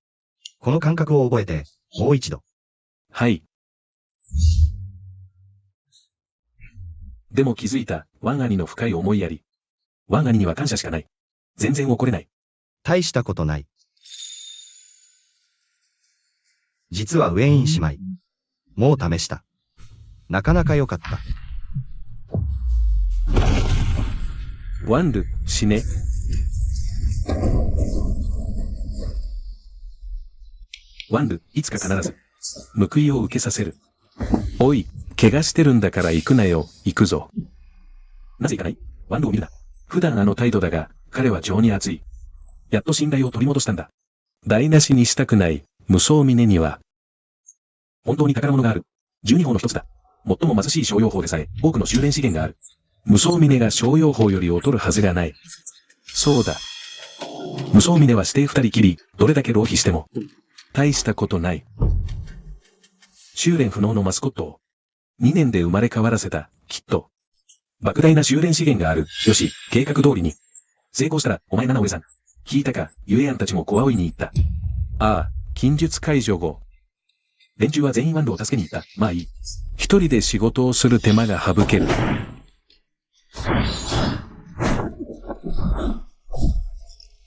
この感覚を覚えて、もう一度。はい。でも気づいた、ワン兄の深い思いやり。ワン兄には感謝しかない。全然怒れない。大したことない。実はウェイン姉妹。もう試した。なかなか良かった。ワンル、死ね。ワンル、いつか必ず、報いを受けさせる。おい、怪我してるんだから行くなよ、行くぞ。なぜ行かない？ワンルを見るな。普段あの態度だが、彼は情に熱い。やっと信頼を取り戻したんだ。台無しにしたくない、無双峰には、本当に宝物がある。12法の一つだ。最も貧しい商用法でさえ、多くの修練資源がある。無双峰が商用法より劣るはずがない。そうだ。無双峰は指定二人きり、どれだけ浪費しても、大したことない。修練不能のマスコットを、2年で生まれ変わらせた、きっと。莫大な修練資源がある。よし、計画通りに。成功したら、お前七上さん。聞いたか、ゆえやんたちも小葵に言った。ああ、禁術解除後。連中は全員ワンルを助けに行った。まあいい。一人で仕事をする手間が省ける。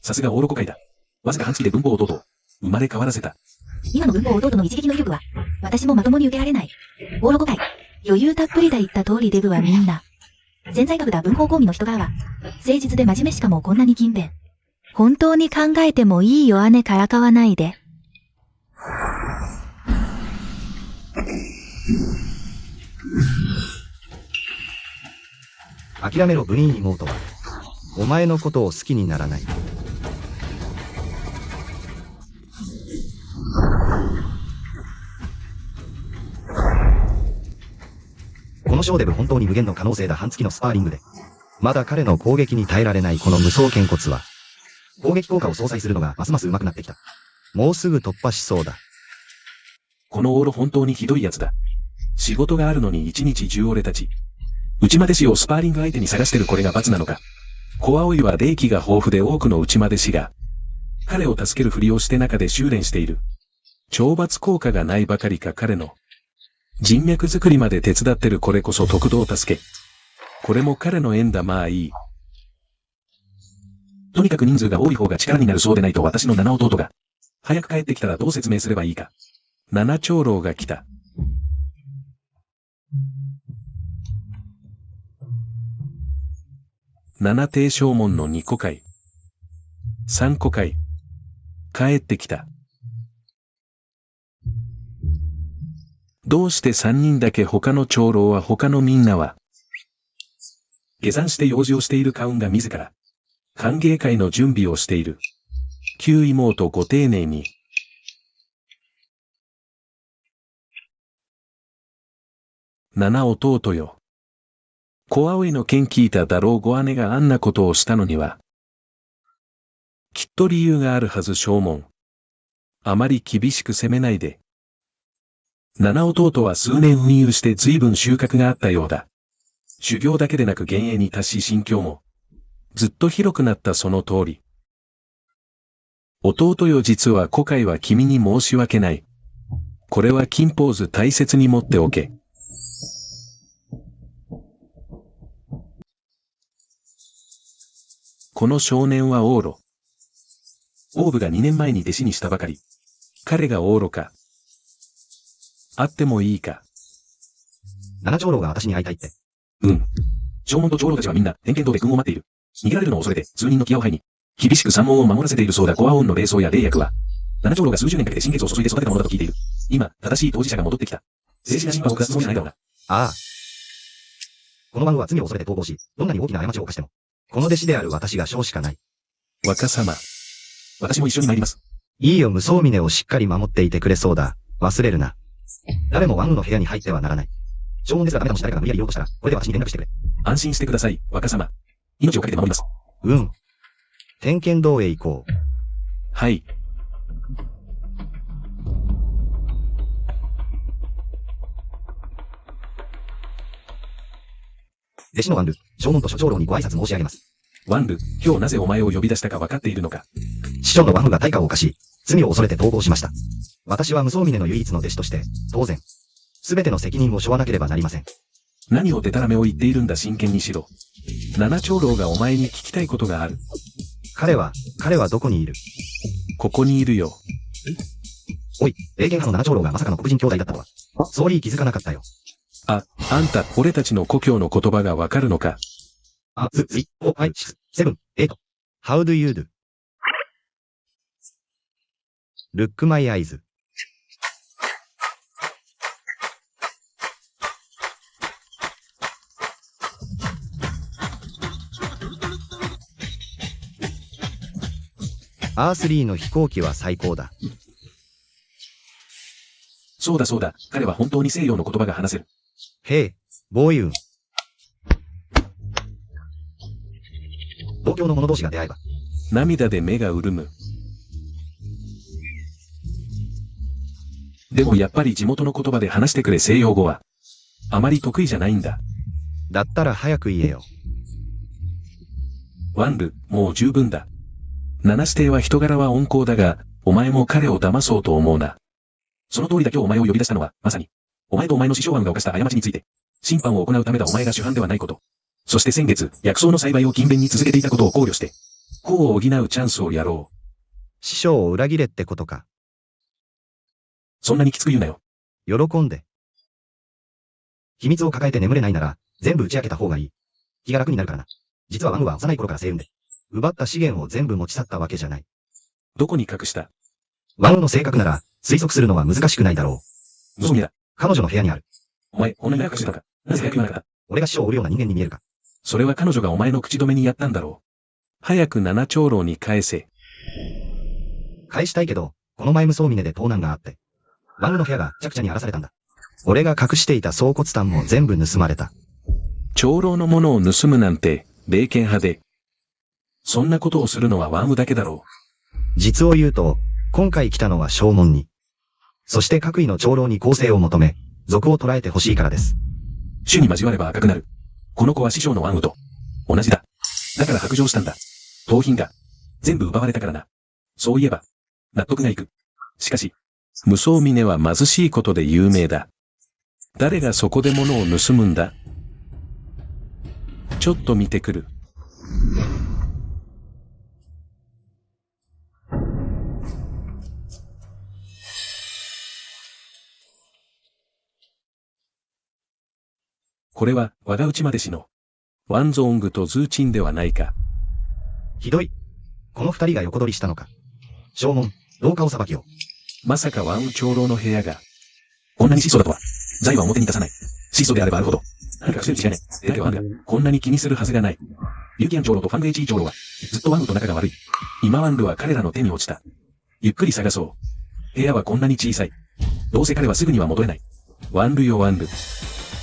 さすがオーロコ会だ。わずか半月で文法弟を生まれ変わらせた。今の文法弟の一撃の威力は、私もまともに受けられない。オーロ5回。余裕たっぷりだ言った通りデブはみんな。潜在格だ文法講義の人側は、誠実で真面目しかもこんなに勤勉。本当に考えてもいいよ姉からかわないで。諦めろ部員妹は。お前のことを好きにならない。このショーデブ本当に無限の可能性だ。半月のスパーリングで。まだ彼の攻撃に耐えられないこの無双剣骨は、攻撃効果を相殺するのがますます上手くなってきた。もうすぐ突破しそうだ。このオーロ本当にひどいやつだ。仕事があるのに一日中俺たち。内間弟子をスパーリング相手に探してるこれが罰なのか。小葵は霊気が豊富で多くの内間弟子が、彼を助けるふりをして中で修練している。懲罰効果がないばかりか彼の人脈作りまで手伝ってるこれこそ得道助け。これも彼の縁だ。まあいい。とにかく人数が多い方が力になるそうでないと私の七弟が。早く帰ってきたらどう説明すればいいか。七長老が来た。七帝将門の二個会。三個会。帰ってきた。どうして三人だけ他の長老は他のみんなは。下山して用事をしているカウンが自ら。歓迎会の準備をしている。旧妹ご丁寧に。七弟よ。小葵の件聞いただろう。ご姉があんなことをしたのには。きっと理由があるはず。正門。あまり厳しく責めないで。七弟は数年運輸して随分収穫があったようだ。修行だけでなく幻影に達し心境も。ずっと広くなったその通り。弟よ実は古会は君に申し訳ない。これは金ポーズ大切に持っておけ。この少年はオーロ。オーブが2年前に弟子にしたばかり。彼がオーロか。会ってもいいか。七長老が私に会いたいって。うん。長門と長老たちはみんな、天剣道で軍を待っている。逃げられるのを恐れて、数人の気合を配に、厳しく山門を守らせているそうだ。コアオンの霊装や霊薬は、七長老が数十年かけて心血を注いで育てたものだと聞いている。今、正しい当事者が戻ってきた。正式な審判を下すつもりじゃないだろうな。ああ。このワンは罪を恐れて逃亡し、どんなに大きな過ちを犯しても、この弟子である私が証しかない。若様。私も一緒に参ります。いいよ、無双峰をしっかり守っていてくれそうだ。忘れるな。誰もワンの部屋に入ってはならない。弔問ですがダメだもし誰かが無理やり言おうとしたら、これで私に連絡してくれ。安心してください、若様。命をかけて守ります。天剣道へ行こう。はい。弟子のワンル、弔問と諸長老にご挨拶申し上げます。ワンル、今日なぜお前を呼び出したか分かっているのか。師匠のワンルが大化を犯し、罪を恐れて逃亡しました。私は無双峰の唯一の弟子として、当然、すべての責任を背負わなければなりません。何をデタラメを言っているんだ、真剣にしろ。七長老がお前に聞きたいことがある。彼はどこにいる？ここにいるよ。おい、霊剣派の七長老がまさかの黒人兄弟だったとは。総理気づかなかったよ。あんた、俺たちの故郷の言葉がわかるのか。3、4、5、6、7、8。How do you do? Look my eyes. アースリーの飛行機は最高だ。そうだそうだ、彼は本当に西洋の言葉が話せる。へえ、ボーユン。同郷の者同士が出会えば。涙で目が潤む。でもやっぱり地元の言葉で話してくれ、西洋語は。あまり得意じゃないんだ。だったら早く言えよ。ワンル、もう十分だ。七指定は人柄は温厚だが、お前も彼を騙そうと思うな。その通りだ。今日お前を呼び出したのは、まさに、お前とお前の師匠ワンが犯した過ちについて、審判を行うためだ。お前が主犯ではないこと。そして先月、薬草の栽培を勤勉に続けていたことを考慮して、功を補うチャンスをやろう。師匠を裏切れってことか。そんなにきつく言うなよ。喜んで。秘密を抱えて眠れないなら、全部打ち明けた方がいい。気が楽になるからな。実はワンは幼い頃から星雲で、奪った資源を全部持ち去ったわけじゃない。どこに隠した？ワンの性格なら、推測するのは難しくないだろう。嘘みだ。彼女の部屋にある。お前、こんなに隠してたか。なぜ早く言わなかった？俺が師匠を売るような人間に見えるか。それは彼女がお前の口止めにやったんだろう。早く七長老に返せ。返したいけど、この前無双峰で盗難があって。ワンの部屋が着々に荒らされたんだ。俺が隠していた総骨炭も全部盗まれた。長老のものを盗むなんて、霊剣派で。そんなことをするのはワンムだけだろう。実を言うと、今回来たのは正門に。そして各位の長老に公正を求め、賊を捕らえてほしいからです。種に交われば赤くなる。この子は師匠のワンムと同じだ。だから白状したんだ。盗品が全部奪われたからな。そういえば、納得がいく。しかし、無双峰は貧しいことで有名だ。誰がそこで物を盗むんだ？ちょっと見てくる。これは、我が内までしの、ワンゾーングとズーチンではないか。ひどい。この二人が横取りしたのか。正門、廊下を裁きを。まさかワンウ長老の部屋が、こんなに質素だとは。財は表に出さない。質素であればあるほど。何か隠せる気がない。であればワンが、こんなに気にするはずがない。ユキアン長老とファングエイチー長老は、ずっとワンウと仲が悪い。今ワンルは彼らの手に落ちた。ゆっくり探そう。部屋はこんなに小さい。どうせ彼はすぐには戻れない。ワンルよワンル。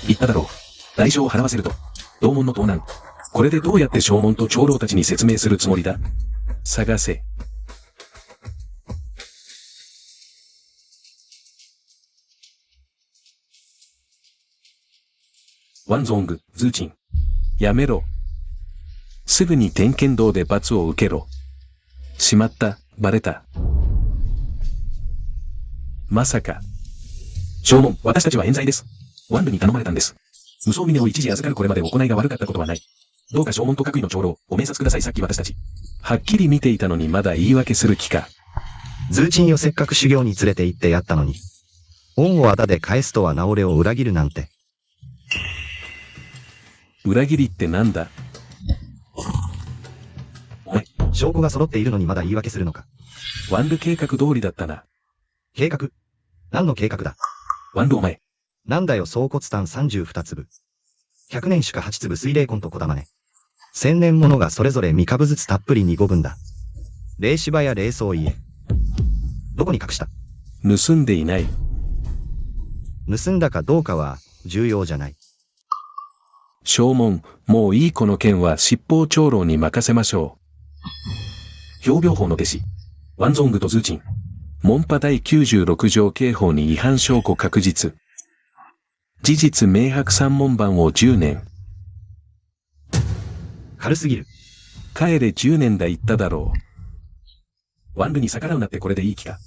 言っただろう。代償を払わせると。同門の盗難。これでどうやって正門と長老たちに説明するつもりだ？探せ。ワンゾーング、ズーチン。やめろ。すぐに天剣道で罰を受けろ。しまった、バレた。まさか。正門、私たちは冤罪です。ワンルに頼まれたんです。無双峰を一時預かるこれまで行いが悪かったことはない。どうか正門と各位の長老、ご明察ください。さっき私たち。はっきり見ていたのにまだ言い訳する気か。ズーチンをせっかく修行に連れて行ってやったのに。恩をあだで返すとは名折れを裏切るなんて。裏切りってなんだ？お前、証拠が揃っているのにまだ言い訳するのか。ワンル計画通りだったな。計画？何の計画だ？ワンルお前。なんだよ総骨炭32粒。100年種か8粒水霊根と小玉ね。1000年ものがそれぞれ3株ずつたっぷり2個分だ。霊芝や霊草家。どこに隠した？盗んでいない。盗んだかどうかは重要じゃない。正門、もういいこの件は七宝長老に任せましょう。標病法の弟子、ワンゾングとズーチン。門派第96条刑法に違反証拠確実。事実明白三門番を10年。軽すぎる。帰れ10年だ言っただろう。ワンルに逆らうなってこれでいい気か。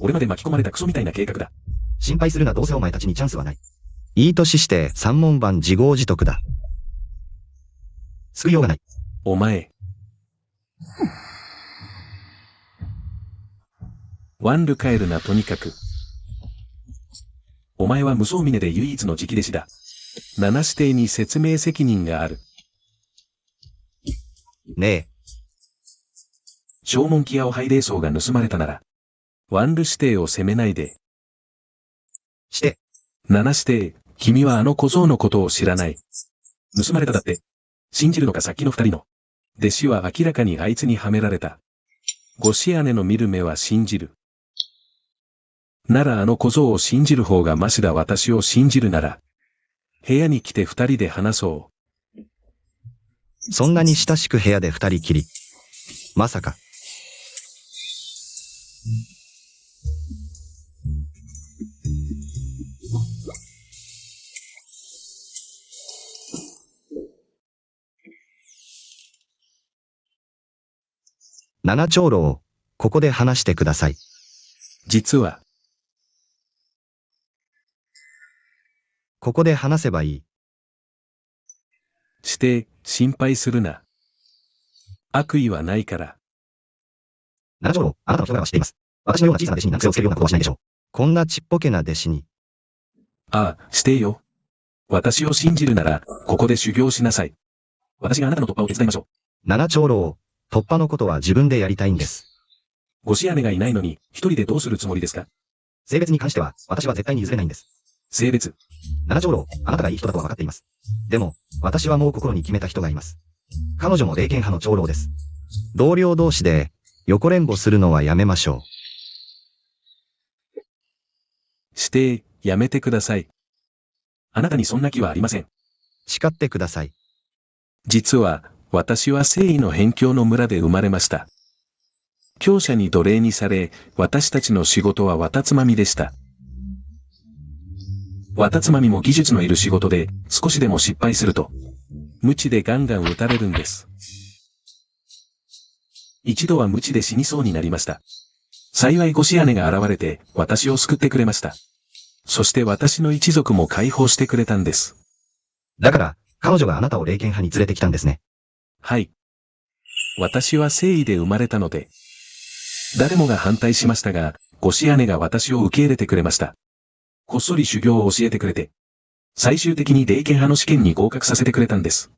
俺まで巻き込まれたクソみたいな計画だ。心配するな、どうせお前たちにチャンスはない。いい年して三門番自業自得だ。救いようがない。お前。ワンル帰るなとにかく。お前は無双峰で唯一の直弟子だ。七指定に説明責任がある。ねえ。正門キアオハイレーソーが盗まれたなら、ワンル指定を責めないで。して。七指定、君はあの小僧のことを知らない。盗まれただって。信じるのかさっきの二人の。弟子は明らかにあいつにはめられた。五子姉の見る目は信じる。ならあの小僧を信じる方がマシだ。私を信じるなら。部屋に来て二人で話そう。そんなに親しく部屋で二人きり。まさか。七長老、ここで話してください。実は。ここで話せばいい。して、心配するな。悪意はないから。七長老、あなたの兄弟は知っています。私のような小さな弟子に難癖をつけるようなことはしないでしょう。こんなちっぽけな弟子に。ああ、してよ。私を信じるなら、ここで修行しなさい。私があなたの突破を手伝いましょう。七長老、突破のことは自分でやりたいんです。五子姉がいないのに、一人でどうするつもりですか？性別に関しては、私は絶対に譲れないんです。性別。七長老、あなたがいい人だとは分かっています。でも、私はもう心に決めた人がいます。彼女も霊剣派の長老です。同僚同士で、横連合するのはやめましょう。して、やめてください。あなたにそんな気はありません。誓ってください。実は、私は征夷の辺境の村で生まれました。強者に奴隷にされ、私たちの仕事は綿つまみでした。綿つまみも技術のいる仕事で、少しでも失敗すると、無知でガンガン撃たれるんです。一度は無知で死にそうになりました。幸い五子姉が現れて、私を救ってくれました。そして私の一族も解放してくれたんです。だから、彼女があなたを霊剣派に連れてきたんですね。はい。私は征夷で生まれたので、誰もが反対しましたが、五子姉が私を受け入れてくれました。こっそり修行を教えてくれて、最終的に霊剣派の試験に合格させてくれたんです。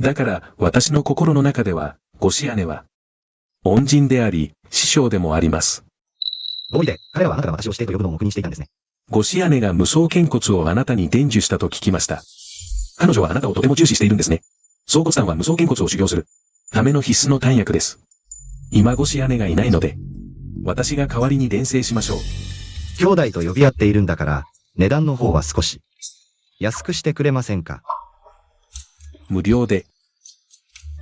だから、私の心の中では、五子姉は、恩人であり、師匠でもあります。どうりで、彼はあなたが私をしてと呼ぶのを黙認していたんですね。五子姉が無双剣骨をあなたに伝授したと聞きました。彼女はあなたをとても重視しているんですね。総骨丹は無双剣骨を修行するための必須の丹薬です。今五子姉がいないので、私が代わりに伝承しましょう。兄弟と呼び合っているんだから、値段の方は少し、安くしてくれませんか？無料で。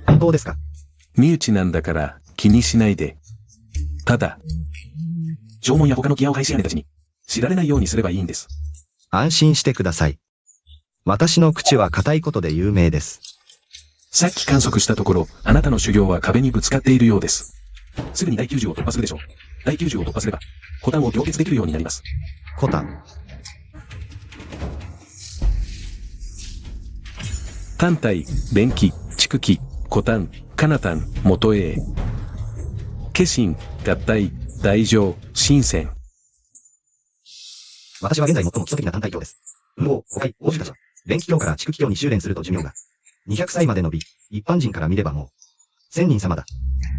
本当ですか？身内なんだから気にしないで。ただ、縄文や他のギアオハイシ姉たちに知られないようにすればいいんです。安心してください。私の口は固いことで有名です。さっき観測したところ、あなたの修行は壁にぶつかっているようです。すぐに第90を突破するでしょう。第90を突破すれば、コタンを凝結できるようになります。コタン。単体、連気、蓄気、コタン、カナタン、元栄。化身、合体、大乗、神仙。私は現在最も基礎的な単体教です。運動、誤解、欧州たちは、連気教から蓄気教に修練すると寿命が200歳まで伸び、一般人から見ればもう、1000人様だ。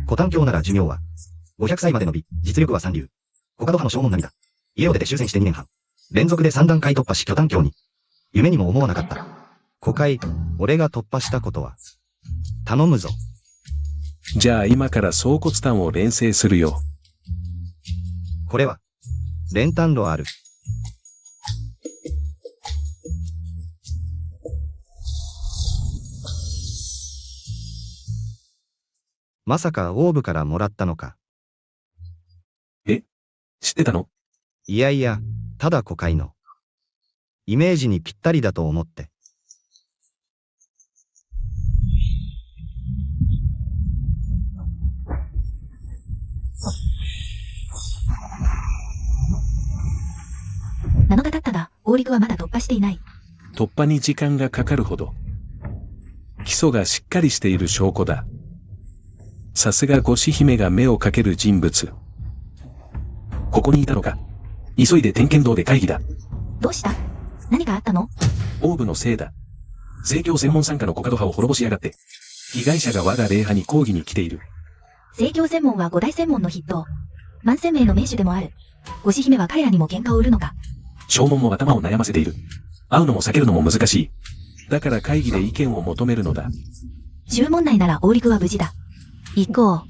コタン教なら寿命は500歳まで伸び、実力は三流。コカド派の将門並みだ。家を出て終戦して2年半。連続で3段階突破し巨炭境に。夢にも思わなかった。古海、俺が突破したことは。頼むぞ。じゃあ今から総骨炭を錬成するよ。これは、練炭炉ある。まさかオーブからもらったのか。知ってたの？いやいや、ただ古海の。イメージにぴったりだと思って。7日経ったが、大陸はまだ突破していない。突破に時間がかかるほど。基礎がしっかりしている証拠だ。さすが五子姫が目をかける人物。ここにいたのか。急いで天剣道で会議だ。どうした？何かあったの？オーブのせいだ。聖教専門参加のコカド派を滅ぼしやがって。被害者が我が霊派に抗議に来ている。聖教専門は五大専門の筆頭。万世名の名手でもある。五子姫は彼らにも喧嘩を売るのか。将門も頭を悩ませている。会うのも避けるのも難しい。だから会議で意見を求めるのだ。宗門内なら大陸は無事だ。行こう。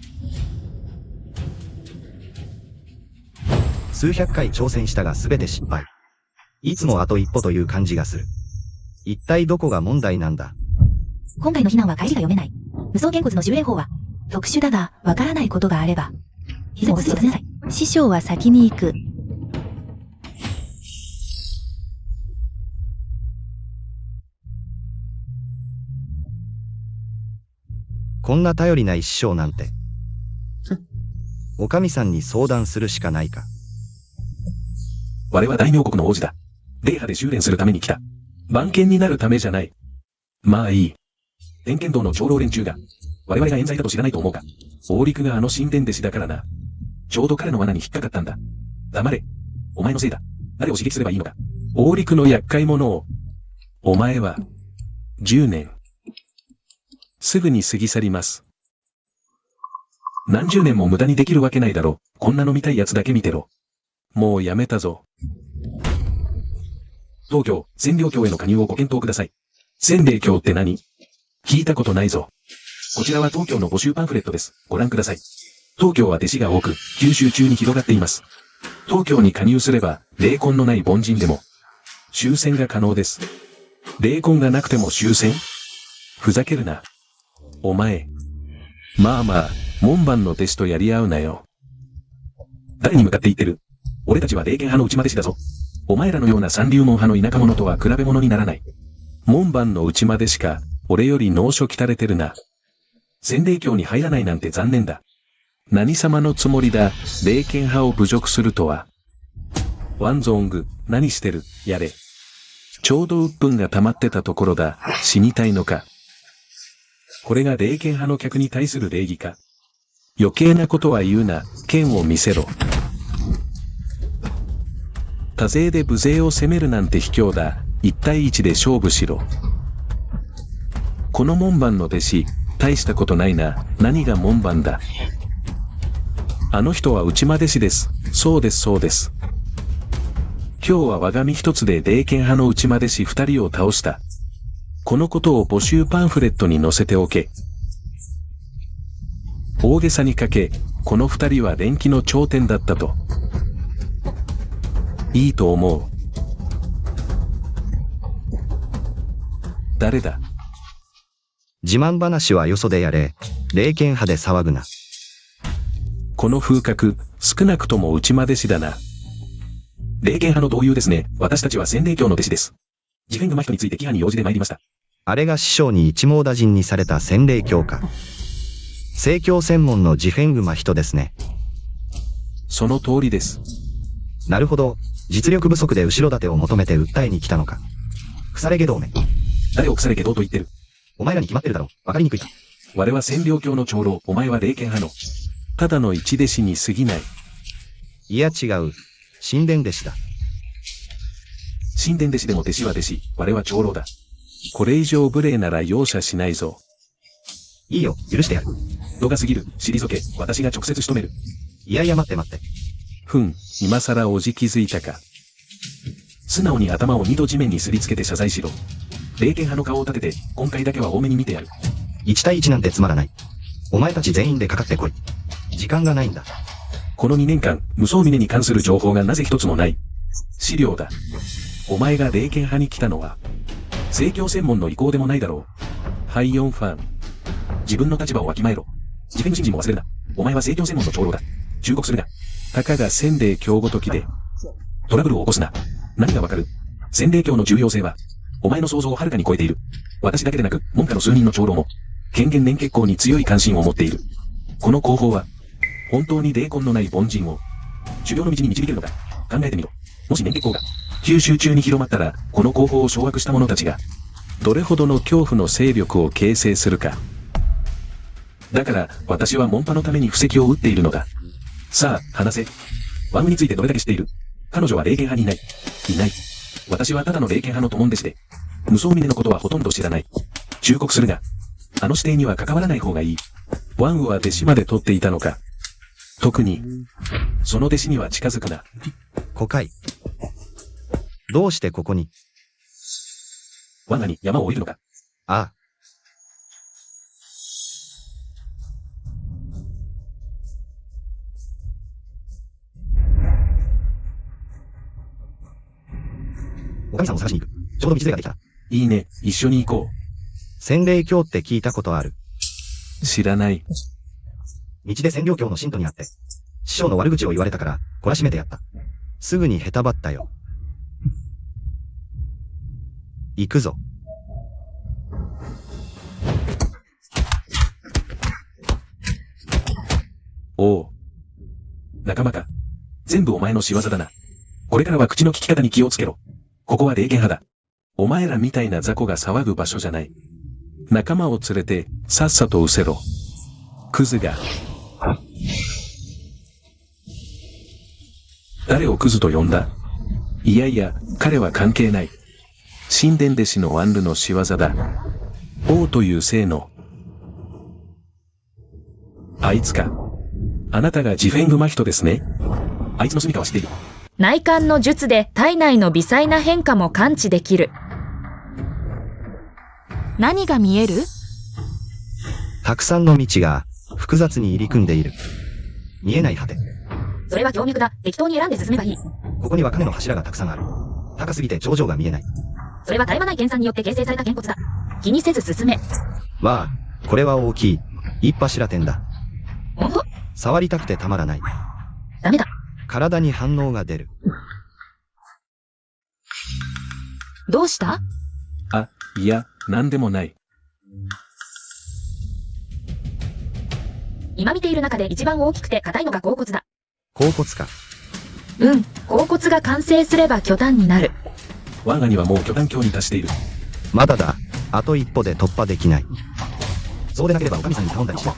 数百回挑戦したが全て失敗。いつもあと一歩という感じがする。一体どこが問題なんだ。今回の避難は帰りが読めない。無双げんこつの修練法は特殊だが、わからないことがあれば。以前おすすめなさい。師匠は先に行く。こんな頼りない師匠なんて。おかみさんに相談するしかないか。我は大名国の王子だ。霊派で修練するために来た。番犬になるためじゃない。まあいい。天剣道の長老連中が、我々が冤罪だと知らないと思うか。大陸があの神殿弟子だからな。ちょうど彼の罠に引っかかったんだ。黙れ。お前のせいだ。誰を刺激すればいいのか。大陸の厄介者を。お前は、10年。すぐに過ぎ去ります。何十年も無駄にできるわけないだろう。こんな飲みたいやつだけ見てろ。もうやめたぞ。当教、千両教への加入をご検討ください。千霊教って何？聞いたことないぞ。こちらは当教の募集パンフレットです。ご覧ください。当教は弟子が多く、九州中に広がっています。当教に加入すれば、霊魂のない凡人でも、修仙が可能です。霊魂がなくても修仙？ふざけるな。お前。まあまあ、門番の弟子とやり合うなよ。誰に向かって言ってる？俺たちは霊剣派の内間弟子だぞ。お前らのような三流門派の田舎者とは比べ物にならない。門番の内間弟子か、俺より能書汚れてるな。洗礼教に入らないなんて残念だ。何様のつもりだ、霊剣派を侮辱するとは。ワンゾング、何してる、やれ。ちょうど鬱憤が溜まってたところだ、死にたいのか。これが霊剣派の客に対する礼儀か。余計なことは言うな、剣を見せろ。多勢で無勢を攻めるなんて卑怯だ。一対一で勝負しろ。この門番の弟子、大したことないな。何が門番だ。あの人は内間弟子です。そうですそうです。今日は我が身一つで霊剣派の内間弟子二人を倒した。このことを募集パンフレットに載せておけ。大げさにかけ、この二人は連騎の頂点だったと。いいと思う。誰だ？自慢話はよそでやれ。霊剣派で騒ぐな。この風格、少なくとも内間弟子だな。霊剣派の同友ですね。私たちは洗礼教の弟子です。自分の真人について規範に用事で参りました。あれが師匠に一網打尽にされた洗礼教か。聖教専門のジフェングマ人ですね。その通りです。なるほど。実力不足で後ろ盾を求めて訴えに来たのか。腐れ下道め。誰を腐れ下道と言ってる？お前らに決まってるだろ。わかりにくいか。我は千両教の長老、お前は霊剣派の。ただの一弟子に過ぎない。いや違う。神殿弟子だ。神殿弟子でも弟子は弟子、我は長老だ。これ以上無礼なら容赦しないぞ。いいよ、許してやる。度が過ぎる、退け、私が直接仕留める。いやいや待って待って。今更おじ気づいたか。素直に頭を2度地面にすりつけて謝罪しろ。霊剣派の顔を立てて、今回だけは多めに見てやる。1対1なんてつまらない。お前たち全員でかかってこい。時間がないんだ。この2年間、無双峰に関する情報がなぜ一つもない。資料だ。お前が霊剣派に来たのは、聖教専門の意向でもないだろう。ハイヨンファン。自分の立場をわきまえろ。自分の信心も忘れるな。お前は聖教専門の長老だ。忠告するな。たかが洗礼教ごときで、トラブルを起こすな。何がわかる？洗礼教の重要性は、お前の想像をはるかに超えている。私だけでなく、門下の数人の長老も、権限年結構に強い関心を持っている。この広報は、本当に霊魂のない凡人を、修行の道に導けるのか、考えてみろ。もし年結構が、九州中に広まったら、この広報を掌握した者たちが、どれほどの恐怖の勢力を形成するか。だから、私は門派のために布石を打っているのだ。さあ、話せ。ワングについてどれだけ知っている？彼女は霊剣派にいない。いない。私はただの霊剣派の友弟子で、無双峰のことはほとんど知らない。忠告するが、あの指定には関わらない方がいい。ワングは弟子まで取っていたのか。特に、その弟子には近づくな。誤解。どうしてここに？ワンガに山を降りるのか。ああ。おかみさんを探しに行く。ちょうど道連れができた。いいね、一緒に行こ洗礼教って聞いたことある？う。知らない。道で洗礼教の信徒に会って、師匠の悪口を言われたから、懲らしめてやった。すぐにへたばったよ。行くぞ。おう。仲間か。全部お前の仕業だな。これからは口の利き方に気をつけろ。ここは霊剣派だ。お前らみたいな雑魚が騒ぐ場所じゃない。仲間を連れて、さっさと失せろ。クズが。誰をクズと呼んだ？いやいや、彼は関係ない。神殿弟子のワンルの仕業だ。王という姓の。あいつか。あなたがジフェングマヒトですね。あいつの住処は知っている。内観の術で体内の微細な変化も感知できる。何が見える？たくさんの道が複雑に入り組んでいる。見えない果て。それは強脈だ。適当に選んで進めばいい。ここには金の柱がたくさんある。高すぎて頂上が見えない。それは絶え間ない研鑽によって形成された剣骨だ。気にせず進め。わあ、これは大きい。一柱点だ。ほんと？触りたくてたまらない。ダメだ。体に反応が出る。どうした？あ、いや、なんでもない。今見ている中で一番大きくて硬いのが甲骨だ。甲骨か。うん、甲骨が完成すれば巨炭になる。我がにはもう巨炭境に達している。まだだ。あと一歩で突破できない。そうでなければおかみさんに頼んだりして。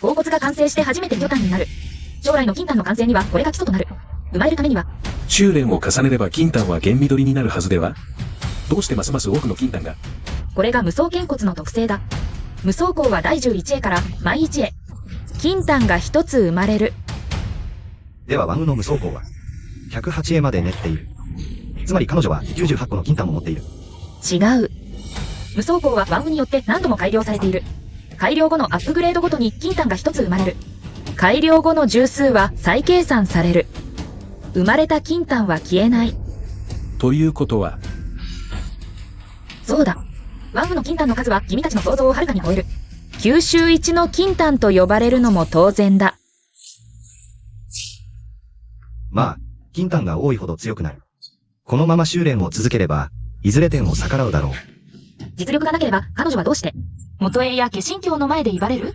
甲骨が完成して初めて巨炭になる。将来の金丹の完成にはこれが基礎となる。生まれるためには。修練を重ねれば金丹は原緑になるはずでは？どうしてますます多くの金丹が？これが無双剣骨の特性だ。無双鋼は第11へから毎1へ。金丹が一つ生まれる。ではワングの無双鋼は108へまで練っている。つまり彼女は98個の金丹も持っている。違う。無双鋼はワングによって何度も改良されている。改良後のアップグレードごとに金丹が一つ生まれる。改良後の重数は再計算される。生まれた金丹は消えない。ということは、そうだ。ワングの金丹の数は君たちの想像をはるかに超える。九州一の金丹と呼ばれるのも当然だ。まあ、金丹が多いほど強くなる。このまま修練を続ければ、いずれ天を逆らうだろう。実力がなければ彼女はどうして元栄や化身教の前で威張れる？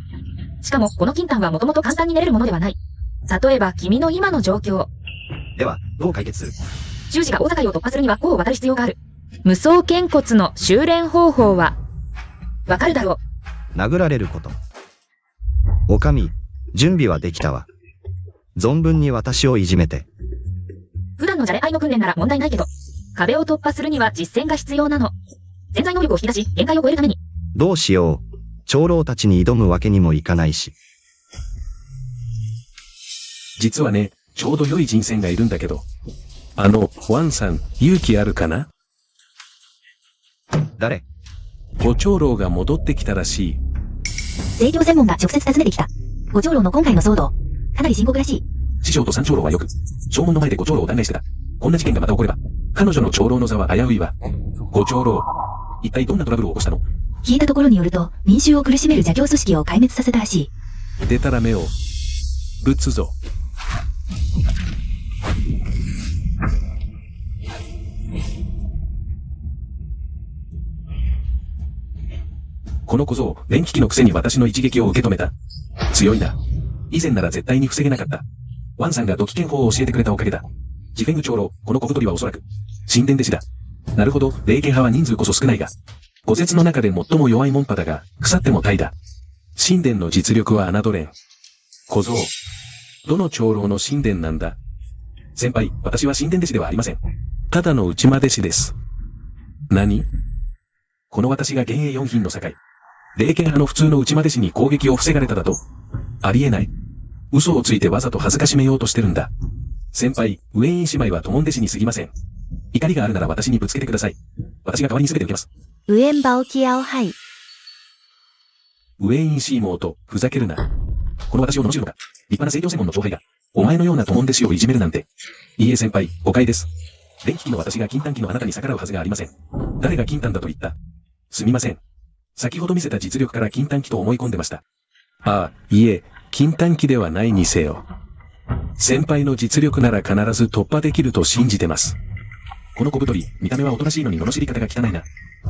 しかもこの金丹はもともと簡単に練れるものではない。例えば君の今の状況。では、どう解決する？修士が大境を突破するにはこう渡る必要がある。無双剣骨の修練方法は、わかるだろう。殴られること。おかみ、準備はできたわ。存分に私をいじめて。普段のじゃれ合いの訓練なら問題ないけど、壁を突破するには実践が必要なの。潜在能力を引き出し、限界を超えるために。どうしよう。長老たちに挑むわけにもいかないし。実はね、ちょうど良い人選がいるんだけど。ワンさん、勇気あるかな？誰？ご長老が戻ってきたらしい。制御専門が直接訪ねてきた。ご長老の今回の騒動、かなり深刻らしい。師匠と三長老はよく、正門の前でご長老を断念してた。こんな事件がまた起これば、彼女の長老の座は危ういわ。ご長老、一体どんなトラブルを起こしたの？聞いたところによると、民衆を苦しめる邪教組織を壊滅させたらしい。でたらめを、ぶつぞ。この小僧、電気機のくせに私の一撃を受け止めた。強いな。以前なら絶対に防げなかった。ワンさんが土器拳法を教えてくれたおかげだ。ジフェング長老、この小太りはおそらく、神殿弟子だ。なるほど、霊剣派は人数こそ少ないが、五節の中で最も弱い門派だが、腐っても大だ。神殿の実力は侮れん。小僧、どの長老の神殿なんだ？先輩、私は神殿弟子ではありません。ただの内間弟子です。何？この私が幻影四品の境。霊剣派の普通の内間弟子に攻撃を防がれただと？ありえない。嘘をついてわざと恥ずかしめようとしてるんだ。先輩、ウェイン姉妹は友弟子に過ぎません。怒りがあるなら私にぶつけてください。私が代わりに全て受けます。ウエンバオキアオハイ。ウェインシーモーと、ふざけるな。この私を罵るのか。立派な聖教専門の長輩が、お前のような友弟子をいじめるなんて。いいえ先輩、誤解です。電気機の私が金丹機のあなたに逆らうはずがありません。誰が金丹だと言った？すみません。先ほど見せた実力から金丹機と思い込んでました。ああ、いいえ、金丹機ではないにせよ。先輩の実力なら必ず突破できると信じてます。この小太り、見た目はおとなしいのに罵り方が汚いな。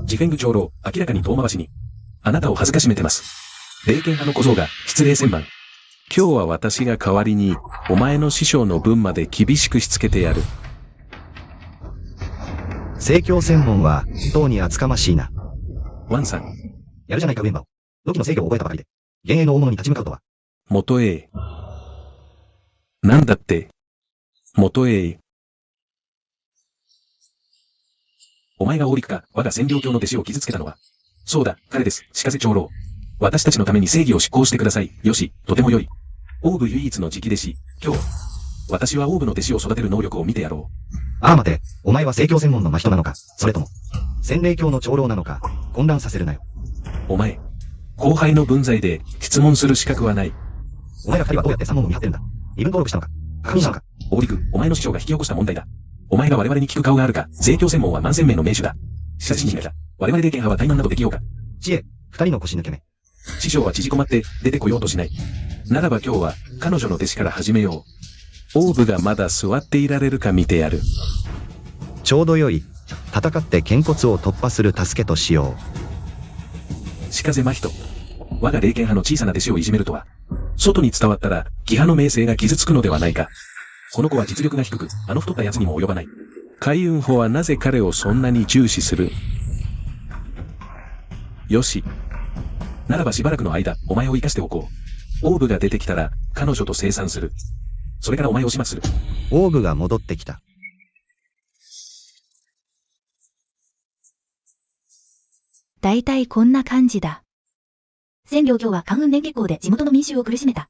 ジフェング長老、明らかに遠回しに。あなたを恥ずかしめてます。霊剣派の小僧が、失礼千万。今日は私が代わりに、お前の師匠の分まで厳しくしつけてやる。聖教専門は、当に厚かましいな。ワンさん。やるじゃないかウェンバオ。土器の制御を覚えたばかりで。幻影の大物に立ち向かうとは。元へ。なんだって。元へ。お前が大陸か、我が千両教の弟子を傷つけたのは。そうだ、彼です、鹿瀬長老。私たちのために正義を執行してください。よし、とても良い。オーブ唯一の直弟子、今日。私はオーブの弟子を育てる能力を見てやろう。ああ待て、お前は聖教専門の真人なのか、それとも、洗礼教の長老なのか、混乱させるなよ。お前、後輩の分際で質問する資格はない。お前ら二人はどうやって三門を見張ってるんだ？身分登録したのか？確認したのか？大陸、お前の師匠が引き起こした問題だ。お前が我々に聞く顔があるか、聖教専門は万千名の名手だ。しかし信じなきゃ、我々霊剣派は怠慢などできようか。知恵、二人の腰抜け目。師匠は縮こまって出てこようとしない。ならば今日は彼女の弟子から始めよう。オーブがまだ座っていられるか見てやる。ちょうど良い。戦って剣骨を突破する助けとしよう。しかぜ真人。我が霊剣派の小さな弟子をいじめるとは。外に伝わったら、義派の名声が傷つくのではないか。この子は実力が低く、あの太った奴にも及ばない。海運法はなぜ彼をそんなに重視する？よし。ならばしばらくの間、お前を生かしておこう。オーブが出てきたら、彼女と清算する。それからお前を始末する。オーブが戻ってきた。だいたいこんな感じだ。千両教は官運連結構で地元の民衆を苦しめた。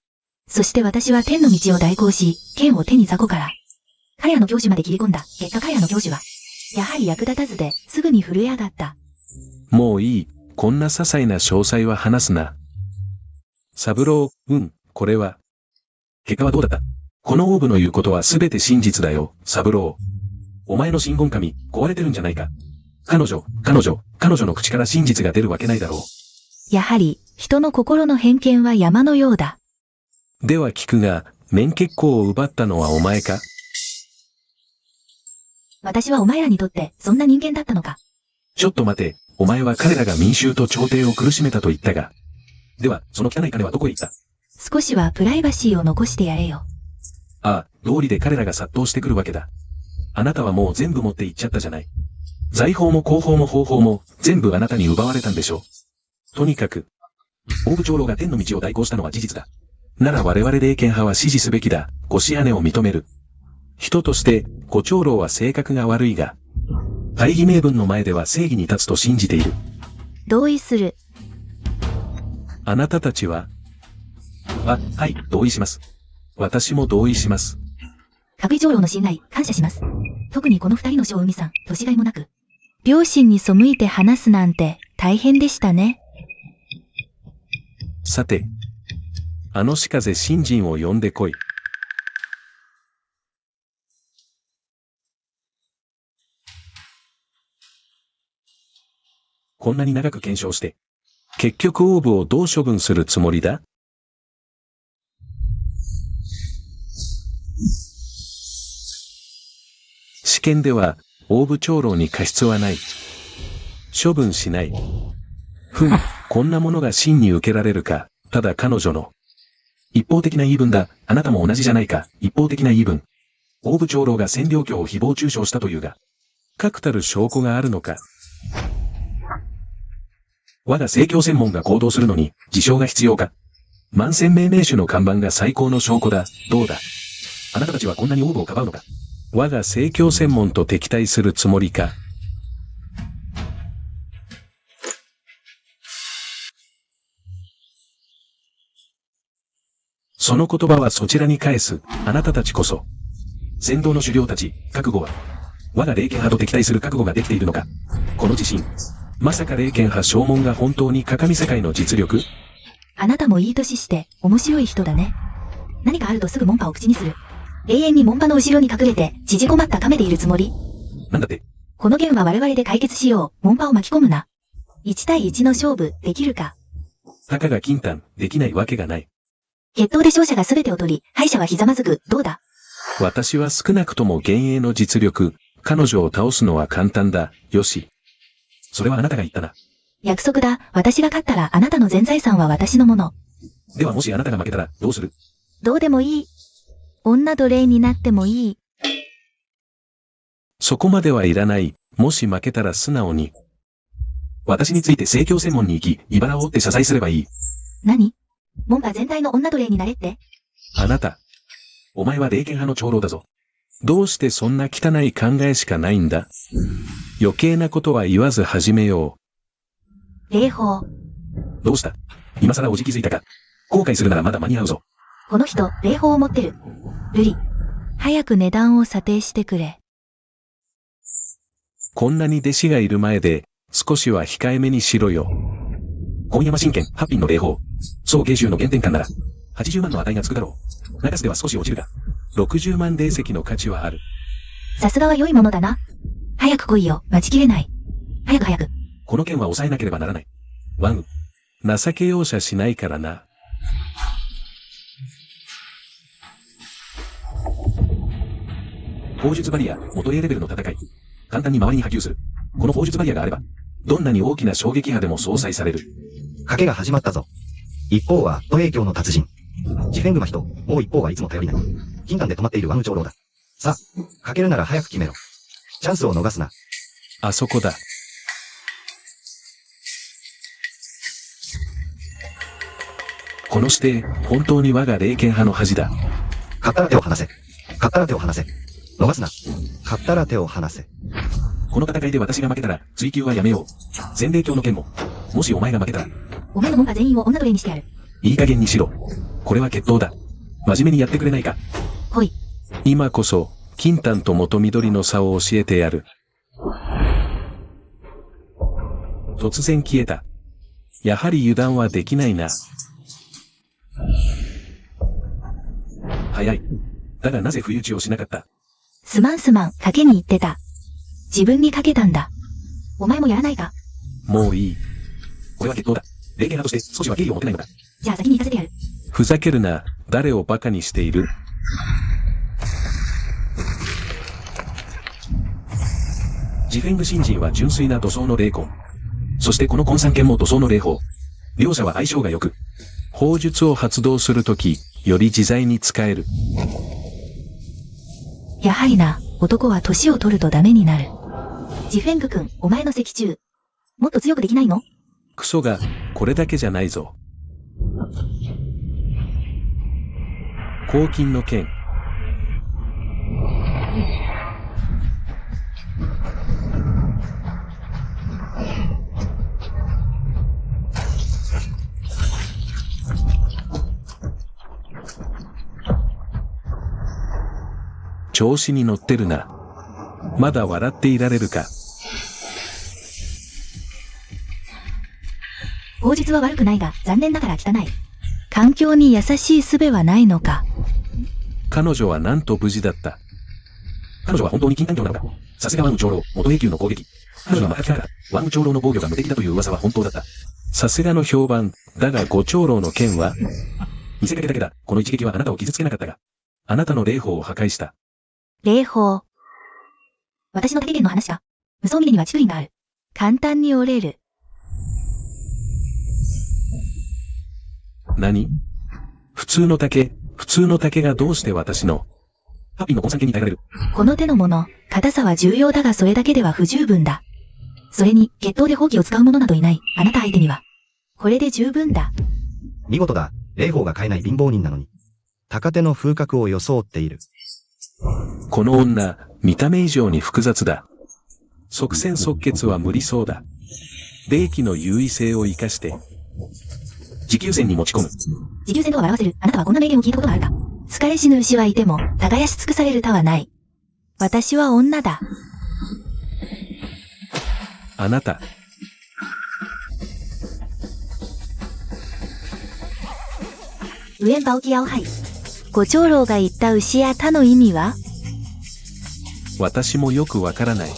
そして私は天の道を代行し、剣を手に雑魚から。彼らの教師まで切り込んだ。結果彼らの教師は、やはり役立たずで、すぐに震え上がった。もういい。こんな些細な詳細は話すな。三郎、これは。結果はどうだった？このオーブの言うことはすべて真実だよ、三郎。お前の真言神、壊れてるんじゃないか。彼女の口から真実が出るわけないだろう。やはり、人の心の偏見は山のようだ。では聞くが、免血口を奪ったのはお前か？私はお前らにとってそんな人間だったのか？ちょっと待て、お前は彼らが民衆と朝廷を苦しめたと言ったが。では、その汚い金はどこへ行った？少しはプライバシーを残してやれよ。ああ、道理で彼らが殺到してくるわけだ。あなたはもう全部持って行っちゃったじゃない。財宝も広報も方法も全部あなたに奪われたんでしょう。とにかく、大部長老が天の道を代行したのは事実だ。なら我々霊剣派は支持すべきだ。腰姉を認める。人として、ご長老は性格が悪いが、大義名分の前では正義に立つと信じている。同意する。あなたたちは？はい、同意します。私も同意します。各位長老の信頼、感謝します。特にこの二人の小海さん、年がいもなく。両親に背いて話すなんて大変でしたね。さて、あのしかぜ新人を呼んでこい。こんなに長く検証して、結局オーブをどう処分するつもりだ？試験では、オーブ長老に過失はない。処分しない。こんなものが真に受けられるか、ただ彼女の。一方的な言い分だ、あなたも同じじゃないか、一方的な言い分。オーブ長老が占領教を誹謗中傷したというが、確たる証拠があるのか。我が正教専門が行動するのに、自称が必要か。万戦命名種の看板が最高の証拠だ、どうだ。あなたたちはこんなにオーブをかばうのか。我が正教専門と敵対するつもりか。その言葉はそちらに返す、あなたたちこそ。先導の修行たち、覚悟は。我が霊剣派と敵対する覚悟ができているのか。この自信。まさか霊剣派正門が本当に鏡世界の実力？あなたもいい年して面白い人だね。何かあるとすぐ門派を口にする。永遠に門派の後ろに隠れて縮こまった亀でいるつもり？なんだって？この件は我々で解決しよう。門派を巻き込むな。1対1の勝負できるか？たかが金丹、できないわけがない。決闘で勝者が全てを取り、敗者はひざまずく。どうだ？私は少なくとも幻影の実力、彼女を倒すのは簡単だ。よし。それはあなたが言ったな。約束だ。私が勝ったらあなたの全財産は私のもの。ではもしあなたが負けたらどうする？どうでもいい。女奴隷になってもいい。そこまではいらない。もし負けたら素直に。私について正教専門に行き、茨を折って謝罪すればいい。何？門派全体の女奴隷になれって？あなた。お前は霊剣派の長老だぞ。どうしてそんな汚い考えしかないんだ？余計なことは言わず始めよう。霊峰。どうした？今更おじ気づいたか？後悔するならまだ間に合うぞ。この人、霊峰を持ってる。瑠璃。早く値段を査定してくれ。こんなに弟子がいる前で、少しは控えめにしろよ。本山真剣、八品の霊峰。総芸収の原点感なら、80万の値がつくだろう。中洲では少し落ちるが、60万霊石の価値はある。さすがは良いものだな。早く来いよ、待ちきれない。早く早く。この件は抑えなければならない。ワン。情け容赦しないからな。砲術バリア、元 A レベルの戦い。簡単に周りに波及する。この砲術バリアがあれば、どんなに大きな衝撃波でも相殺される。賭けが始まったぞ。一方は、都営教の達人。ジフェングマヒと、もう一方はいつも頼りない。金丹で止まっているワム長老だ。さあ、賭けるなら早く決めろ。チャンスを逃すな。あそこだ。この指定、本当に我が霊剣派の恥だ。勝ったら手を離せ。勝ったら手を離せ。逃すな。勝ったら手を離せ。この戦いで私が負けたら、追求はやめよう。全霊教の剣も。もしお前が負けたら。お前の門派全員を女奴隷にしてやる。いい加減にしろ。これは決闘だ。真面目にやってくれないか。来い。今こそ、金丹と元緑の差を教えてやる。突然消えた。やはり油断はできないな。早い。だがなぜ不意打ちをしなかった？すまん、賭けに行ってた。自分に賭けたんだ。お前もやらないか？もういい。これは決闘だ。霊剣派として少しは敬意を持てないのか。じゃあ先に行かせてやる。ふざけるな。誰をバカにしている？ジフェング新人は純粋な土葬の霊魂。そしてこの根山剣も土葬の霊峰。両者は相性が良く、砲術を発動するとき、より自在に使える。やはりな、男は年を取るとダメになる。ジフェング君、お前の石中。もっと強くできないの？クソが、これだけじゃないぞ。黄金の剣。調子に乗ってるな。まだ笑っていられるか。口述は悪くないが、残念ながら汚い。環境に優しい術はないのか。彼女はなんと無事だった。彼女は本当に金環境なのか。さすがワンウ長老、元永久の攻撃。彼女はマカキから、ワンウ長老の防御が無敵だという噂は本当だった。さすがの評判、だが五長老の剣は見せかけだけだ。この一撃はあなたを傷つけなかったが、あなたの霊宝を破壊した。霊宝。私の竹剣の話か。無双峰には竹林がある。簡単に折れる。何？普通の竹がどうして私のハッピーの根産家に耐えられる？この手のもの、硬さは重要だがそれだけでは不十分だ。それに、決闘で放棄を使う者などいない、あなた相手には。これで十分だ。見事だ。霊宝が買えない貧乏人なのに。高手の風格を装っている。この女、見た目以上に複雑だ。即戦即決は無理そうだ。霊気の優位性を生かして、持久戦に持ち込む。持久戦とは笑わせる。あなたはこんな名言を聞いたことがあるか。疲れ死ぬ牛はいても、耕し尽くされる田はない。私は女だ。あなた。ウエンバオキヤオハイ。五長老が言った牛や田の意味は？私もよくわからない。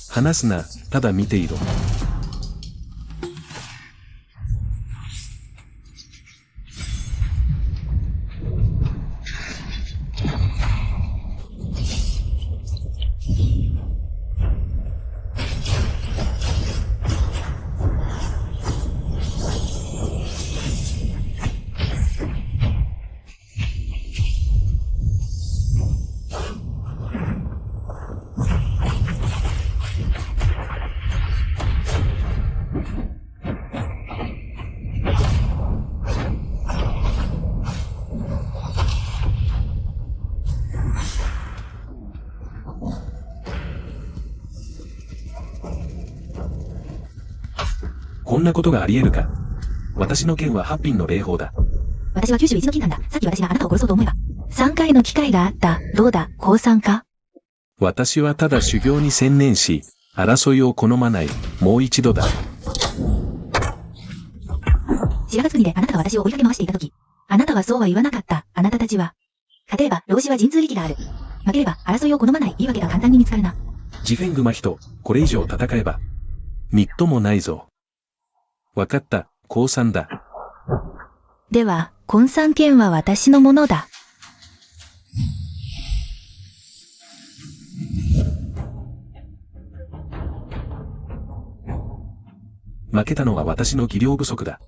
話すな、ただ見ていろ。こんなことがあり得るか。私の剣はハッピンの霊宝だ。私は91の金なんだ。さっき私があなたを殺そうと思えば。3回の機会があった。どうだ、降参か？私はただ修行に専念し、争いを好まない。もう一度だ。白髪国であなたが私を追いかけ回していたとき、あなたはそうは言わなかった。あなたたちは。勝てれば、老子は神通力がある。負ければ、争いを好まない言い訳が簡単に見つかるな。ジフェングマヒと、これ以上戦えば、みっともないぞ。わかった、降参だ。では、根参権は私のものだ。負けたのは私の技量不足だ。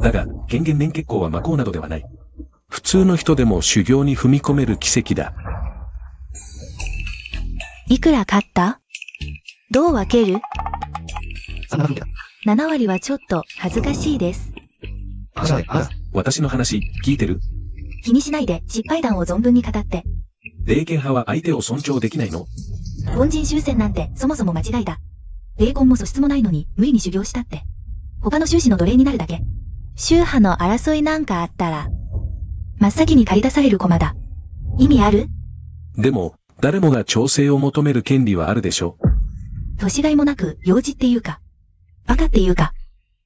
だが、権限年結構は魔法などではない。普通の人でも修行に踏み込める奇跡だ。いくら勝った？どう分ける3分だ。7割はちょっと恥ずかしいです。私の話、聞いてる？気にしないで、失敗談を存分に語って。霊剣派は相手を尊重できないの？凡人修戦なんて、そもそも間違いだ。霊魂も素質もないのに、無理に修行したって。他の修士の奴隷になるだけ。宗派の争いなんかあったら、真っ先に駆り出される駒だ。意味ある？でも、誰もが調整を求める権利はあるでしょ。年がいもなく、幼児っていうか、バカっていうか、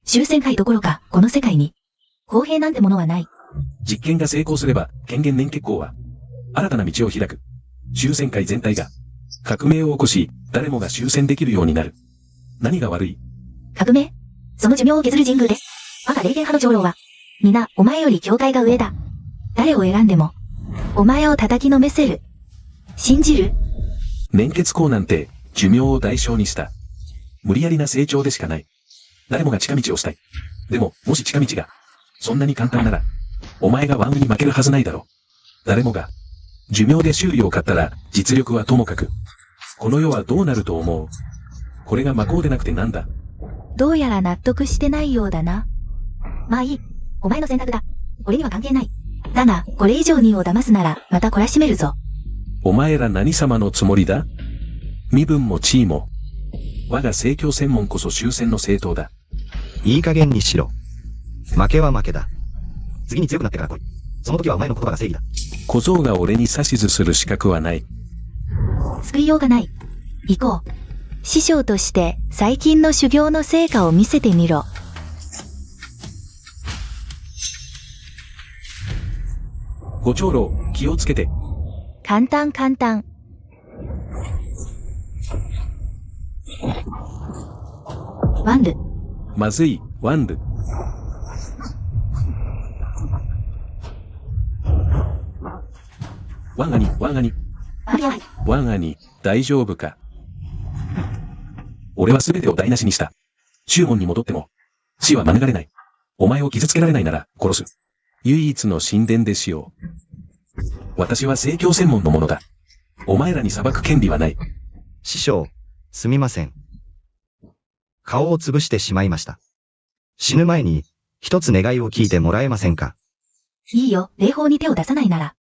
修戦会どころか、この世界に、公平なんてものはない。実験が成功すれば、権限年結構は、新たな道を開く。修戦会全体が、革命を起こし、誰もが修戦できるようになる。何が悪い？革命？その寿命を削る神宮で。我が霊剣派の長老は、皆、お前より境界が上だ。誰を選んでも、お前を叩きのめせる。信じる？年結構なんて、寿命を代償にした。無理やりな成長でしかない。誰もが近道をしたい。でも、もし近道が、そんなに簡単なら、お前がワンに負けるはずないだろう。誰もが、寿命で修理を買ったら、実力はともかく。この世はどうなると思う？これが魔法でなくてなんだ？どうやら納得してないようだな。まあいい。お前の選択だ。俺には関係ない。だが、これ以上人を騙すなら、また懲らしめるぞ。お前ら何様のつもりだ？身分も地位も。我が聖教専門こそ終戦の正当だ。いい加減にしろ。負けは負けだ。次に強くなってから来い。その時はお前の言葉が正義だ。小僧が俺に指図する資格はない。救いようがない。行こう。師匠として最近の修行の成果を見せてみろ。ご長老、気をつけて。簡単。ワンル。まずい、ワンル。ワンアニ、ワンアニ、大丈夫か。俺は全てを台無しにした。宗門に戻っても、死は免れない。お前を傷つけられないなら、殺す。唯一の神殿でしよう。私は聖教専門の者だ。お前らに裁く権利はない。師匠、すみません。顔を潰してしまいました。死ぬ前に、一つ願いを聞いてもらえませんか？いいよ、礼法に手を出さないなら。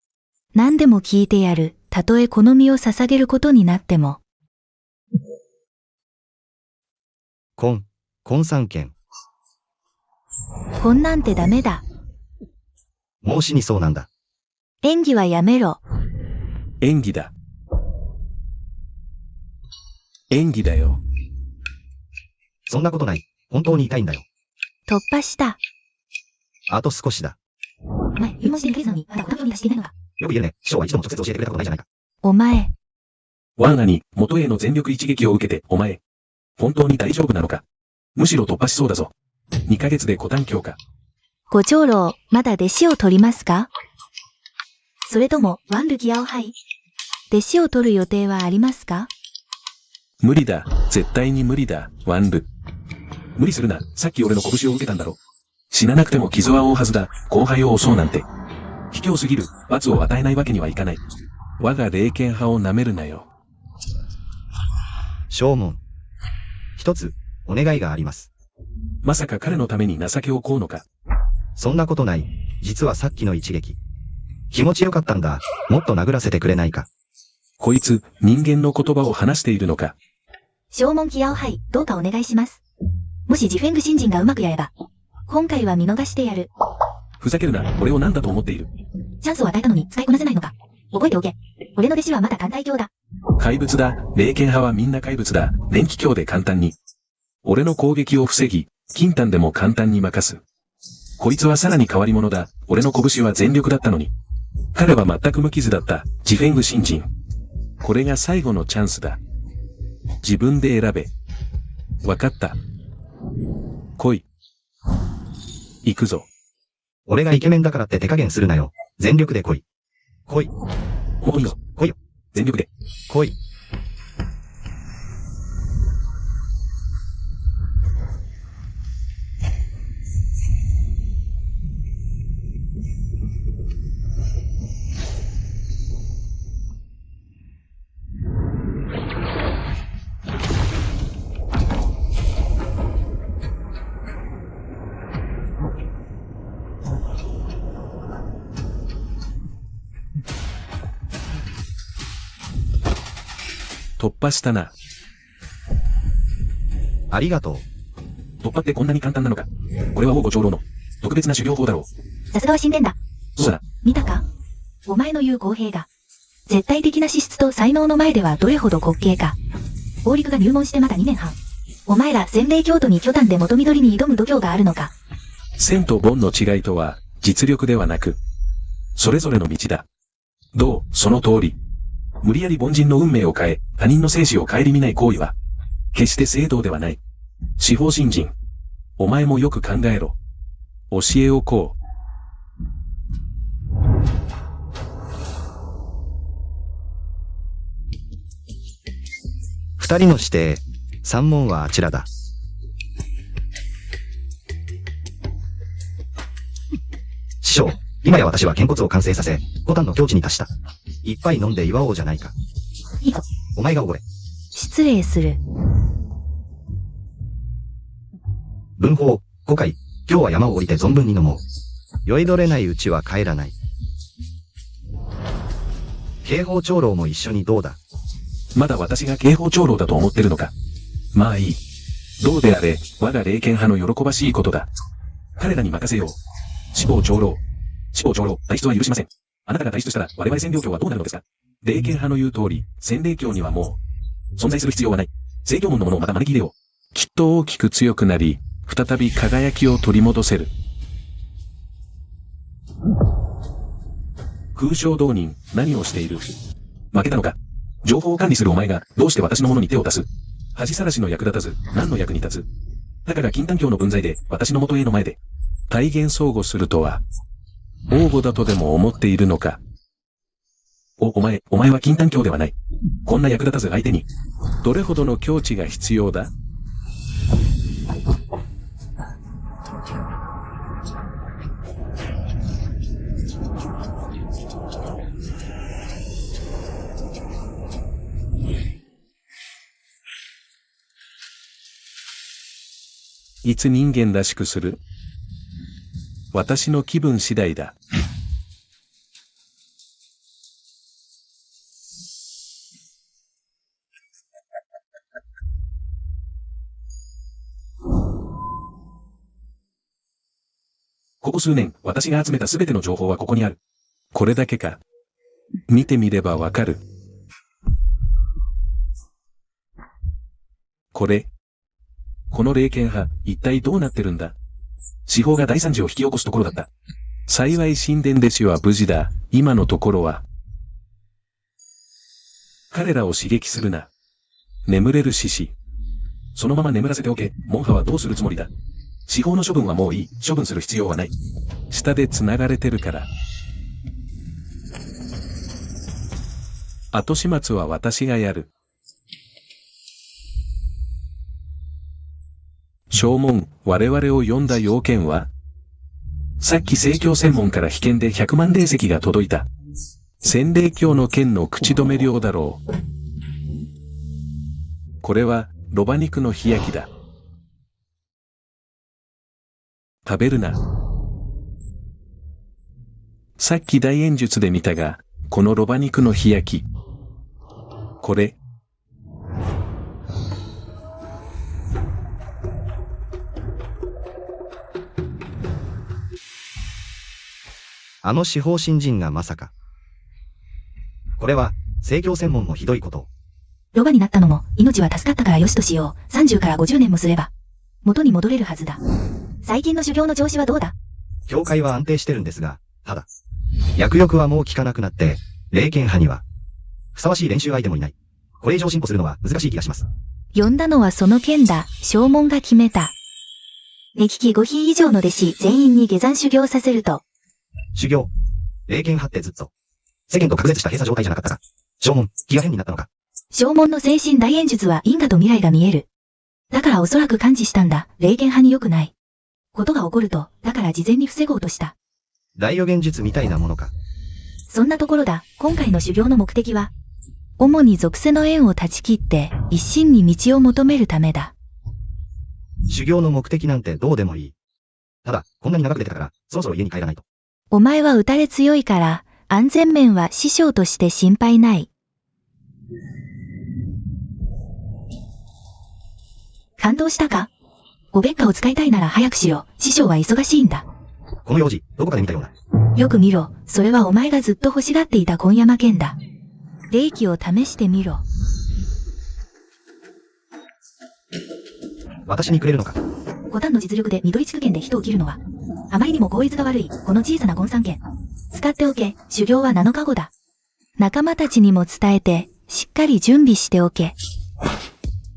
何でも聞いてやる。たとえこの身を捧げることになっても。婚参権。こんなんてダメだ。もう死にそうなんだ。演技はやめろ。演技だ。演技だよ。そんなことない。本当に痛いんだよ。突破した。あと少しだ。お前、入門して2ヶ月なのに、まだことに達していないのか。よく言うね。師匠は一度も直接教えてくれたことないじゃないか。お前。ワンアに元への全力一撃を受けて、お前。本当に大丈夫なのか？むしろ突破しそうだぞ。2ヶ月で古丹強化。ご長老、まだ弟子を取りますか？それとも、ワンルギアをはい。弟子を取る予定はありますか？無理だ。絶対に無理だ、ワンル。無理するな。さっき俺の拳を受けたんだろ。死ななくても傷は負うはずだ。後輩を襲うなんて。卑怯すぎる。罰を与えないわけにはいかない。我が霊剣派を舐めるなよ。正門。一つ、お願いがあります。まさか彼のために情けをこうのか。そんなことない。実はさっきの一撃。気持ちよかったんだ。もっと殴らせてくれないか。こいつ、人間の言葉を話しているのか。正門ギアをはい、どうかお願いします。もしジフェング新人がうまくやれば、今回は見逃してやる。ふざけるな、俺を何だと思っている。チャンスを与えたのに使いこなせないのか。覚えておけ。俺の弟子はまだ簡体教だ。怪物だ。霊剣派はみんな怪物だ。連気強で簡単に。俺の攻撃を防ぎ、金丹でも簡単に任す。こいつはさらに変わり者だ。俺の拳は全力だったのに。彼は全く無傷だった。ジフェング新人。これが最後のチャンスだ。自分で選べ。わかった。来い。行くぞ。俺がイケメンだからって手加減するなよ。全力で来い。来い。もういいぞ。来いよ。全力で。来い。突破したな。ありがとう。突破ってこんなに簡単なのか。これは王ご長老の特別な修行法だろう。さすがは神殿だ。そうだ。見たか？お前の言う公平が。絶対的な資質と才能の前ではどれほど滑稽か。王陸が入門してまだ2年半。お前ら洗礼教徒に巨丹で元緑に挑む度胸があるのか。仙と凡の違いとは、実力ではなく、それぞれの道だ。どう、その通り。無理やり凡人の運命を変え、他人の生死を顧みない行為は、決して正道ではない。司法新人。お前もよく考えろ。教えをこう。二人の指定、三門はあちらだ。師匠、今や私は剣骨を完成させ、古丹の境地に達した。いっぱい飲んで祝おうじゃないか。いいぞ。お前がおごれ。失礼する。文法、5回、今日は山を降りて存分に飲もう。酔いどれないうちは帰らない。警報長老も一緒にどうだ。まだ私が警報長老だと思ってるのか。まあいい。どうであれ、我が霊剣派の喜ばしいことだ。彼らに任せよう。司法長老、代筆は許しません。あなたが退出したら我々洗礼教はどうなるのですか？霊剣派の言う通り、洗礼教にはもう、存在する必要はない。聖教門のものをまた招き入れよう。きっと大きく強くなり、再び輝きを取り戻せる。空想道人、何をしている？負けたのか？情報を管理するお前が、どうして私のものに手を出す？恥さらしの役立たず、何の役に立つ？たかが金丹教の分際で、私の元への前で、体現相互するとは、応募だとでも思っているのか？お前は金丹教ではない。こんな役立たず相手に、どれほどの境地が必要だ？いつ人間らしくする？私の気分次第だ。ここ数年、私が集めたすべての情報はここにある。これだけか。見てみればわかる。この霊剣派、一体どうなってるんだ？司法が大惨事を引き起こすところだった。幸い神殿弟子は無事だ。今のところは。彼らを刺激するな。眠れる獅子。そのまま眠らせておけ。門派はどうするつもりだ？司法の処分はもういい。処分する必要はない。下で繋がれてるから。後始末は私がやる。証文、我々を呼んだ要件は？さっき聖教専門から秘剣で100万霊石が届いた。洗礼教の剣の口止め料だろう。これは、ロバ肉の火焼きだ。食べるな。さっき大演術で見たが、このロバ肉の火焼き。これ。あの司法新人がまさか。これは、聖教専門のひどいことを。ロバになったのも、命は助かったからよしとしよう。30から50年もすれば、元に戻れるはずだ。最近の修行の調子はどうだ？教会は安定してるんですが、ただ、薬欲はもう効かなくなって、霊剣派には、ふさわしい練習相手もいない。これ以上進歩するのは難しい気がします。呼んだのはその件だ。証文が決めた。目利き5品以上の弟子全員に下山修行させると。修行。霊剣派ってずっと、世間と隔絶した閉鎖状態じゃなかったか。証文、気が変になったのか。証文の精神大演術は因果と未来が見える。だからおそらく感知したんだ。霊剣派に良くない。ことが起こると、だから事前に防ごうとした。大予言術みたいなものか。そんなところだ。今回の修行の目的は、主に属性の縁を断ち切って、一心に道を求めるためだ。修行の目的なんてどうでもいい。ただ、こんなに長く出てたから、そろそろ家に帰らないと。お前は打たれ強いから、安全面は師匠として心配ない。感動したか？おべっかを使いたいなら早くしろ。師匠は忙しいんだ。この用事、どこかで見たような。よく見ろ。それはお前がずっと欲しがっていた今山剣だ。霊気を試してみろ。私にくれるのか。五反の実力で緑地区剣で人を切るのは、あまりにも効率が悪い、この小さなゴン三剣。使っておけ。修行は7日後だ。仲間たちにも伝えて、しっかり準備しておけ。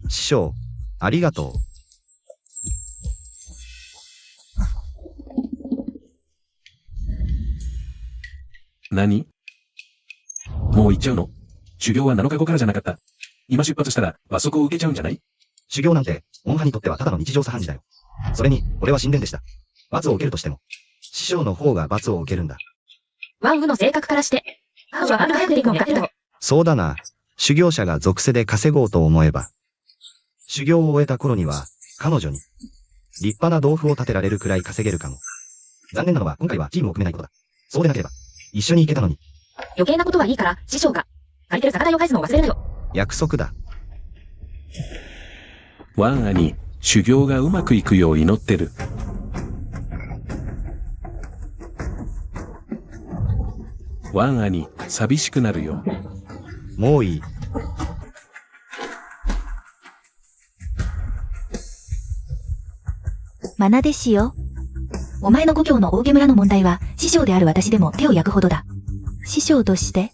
師匠、ありがとう。何？もう行っちゃうの？修行は7日後からじゃなかった。今出発したら罰則を受けちゃうんじゃない？修行なんて、門派にとってはただの日常茶飯事だよ。それに、俺は神殿でした。罰を受けるとしても、師匠の方が罰を受けるんだ。ワンウの性格からして、ハウはあんな早くでいくのかけど。そうだな。修行者が属性で稼ごうと思えば。修行を終えた頃には、彼女に、立派な豆腐を立てられるくらい稼げるかも。残念なのは今回はチームを組めないことだ。そうでなければ、一緒に行けたのに。余計なことはいいから、師匠が、借りてる酒代を返すのを忘れるなよ。約束だ。ワン兄、修行がうまくいくよう祈ってる。ワン兄、寂しくなるよ。もういい。愛弟子よ。お前の故郷の大家村の問題は、師匠である私でも手を焼くほどだ。師匠として、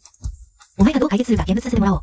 お前がどう解決するか見物させてもらおう。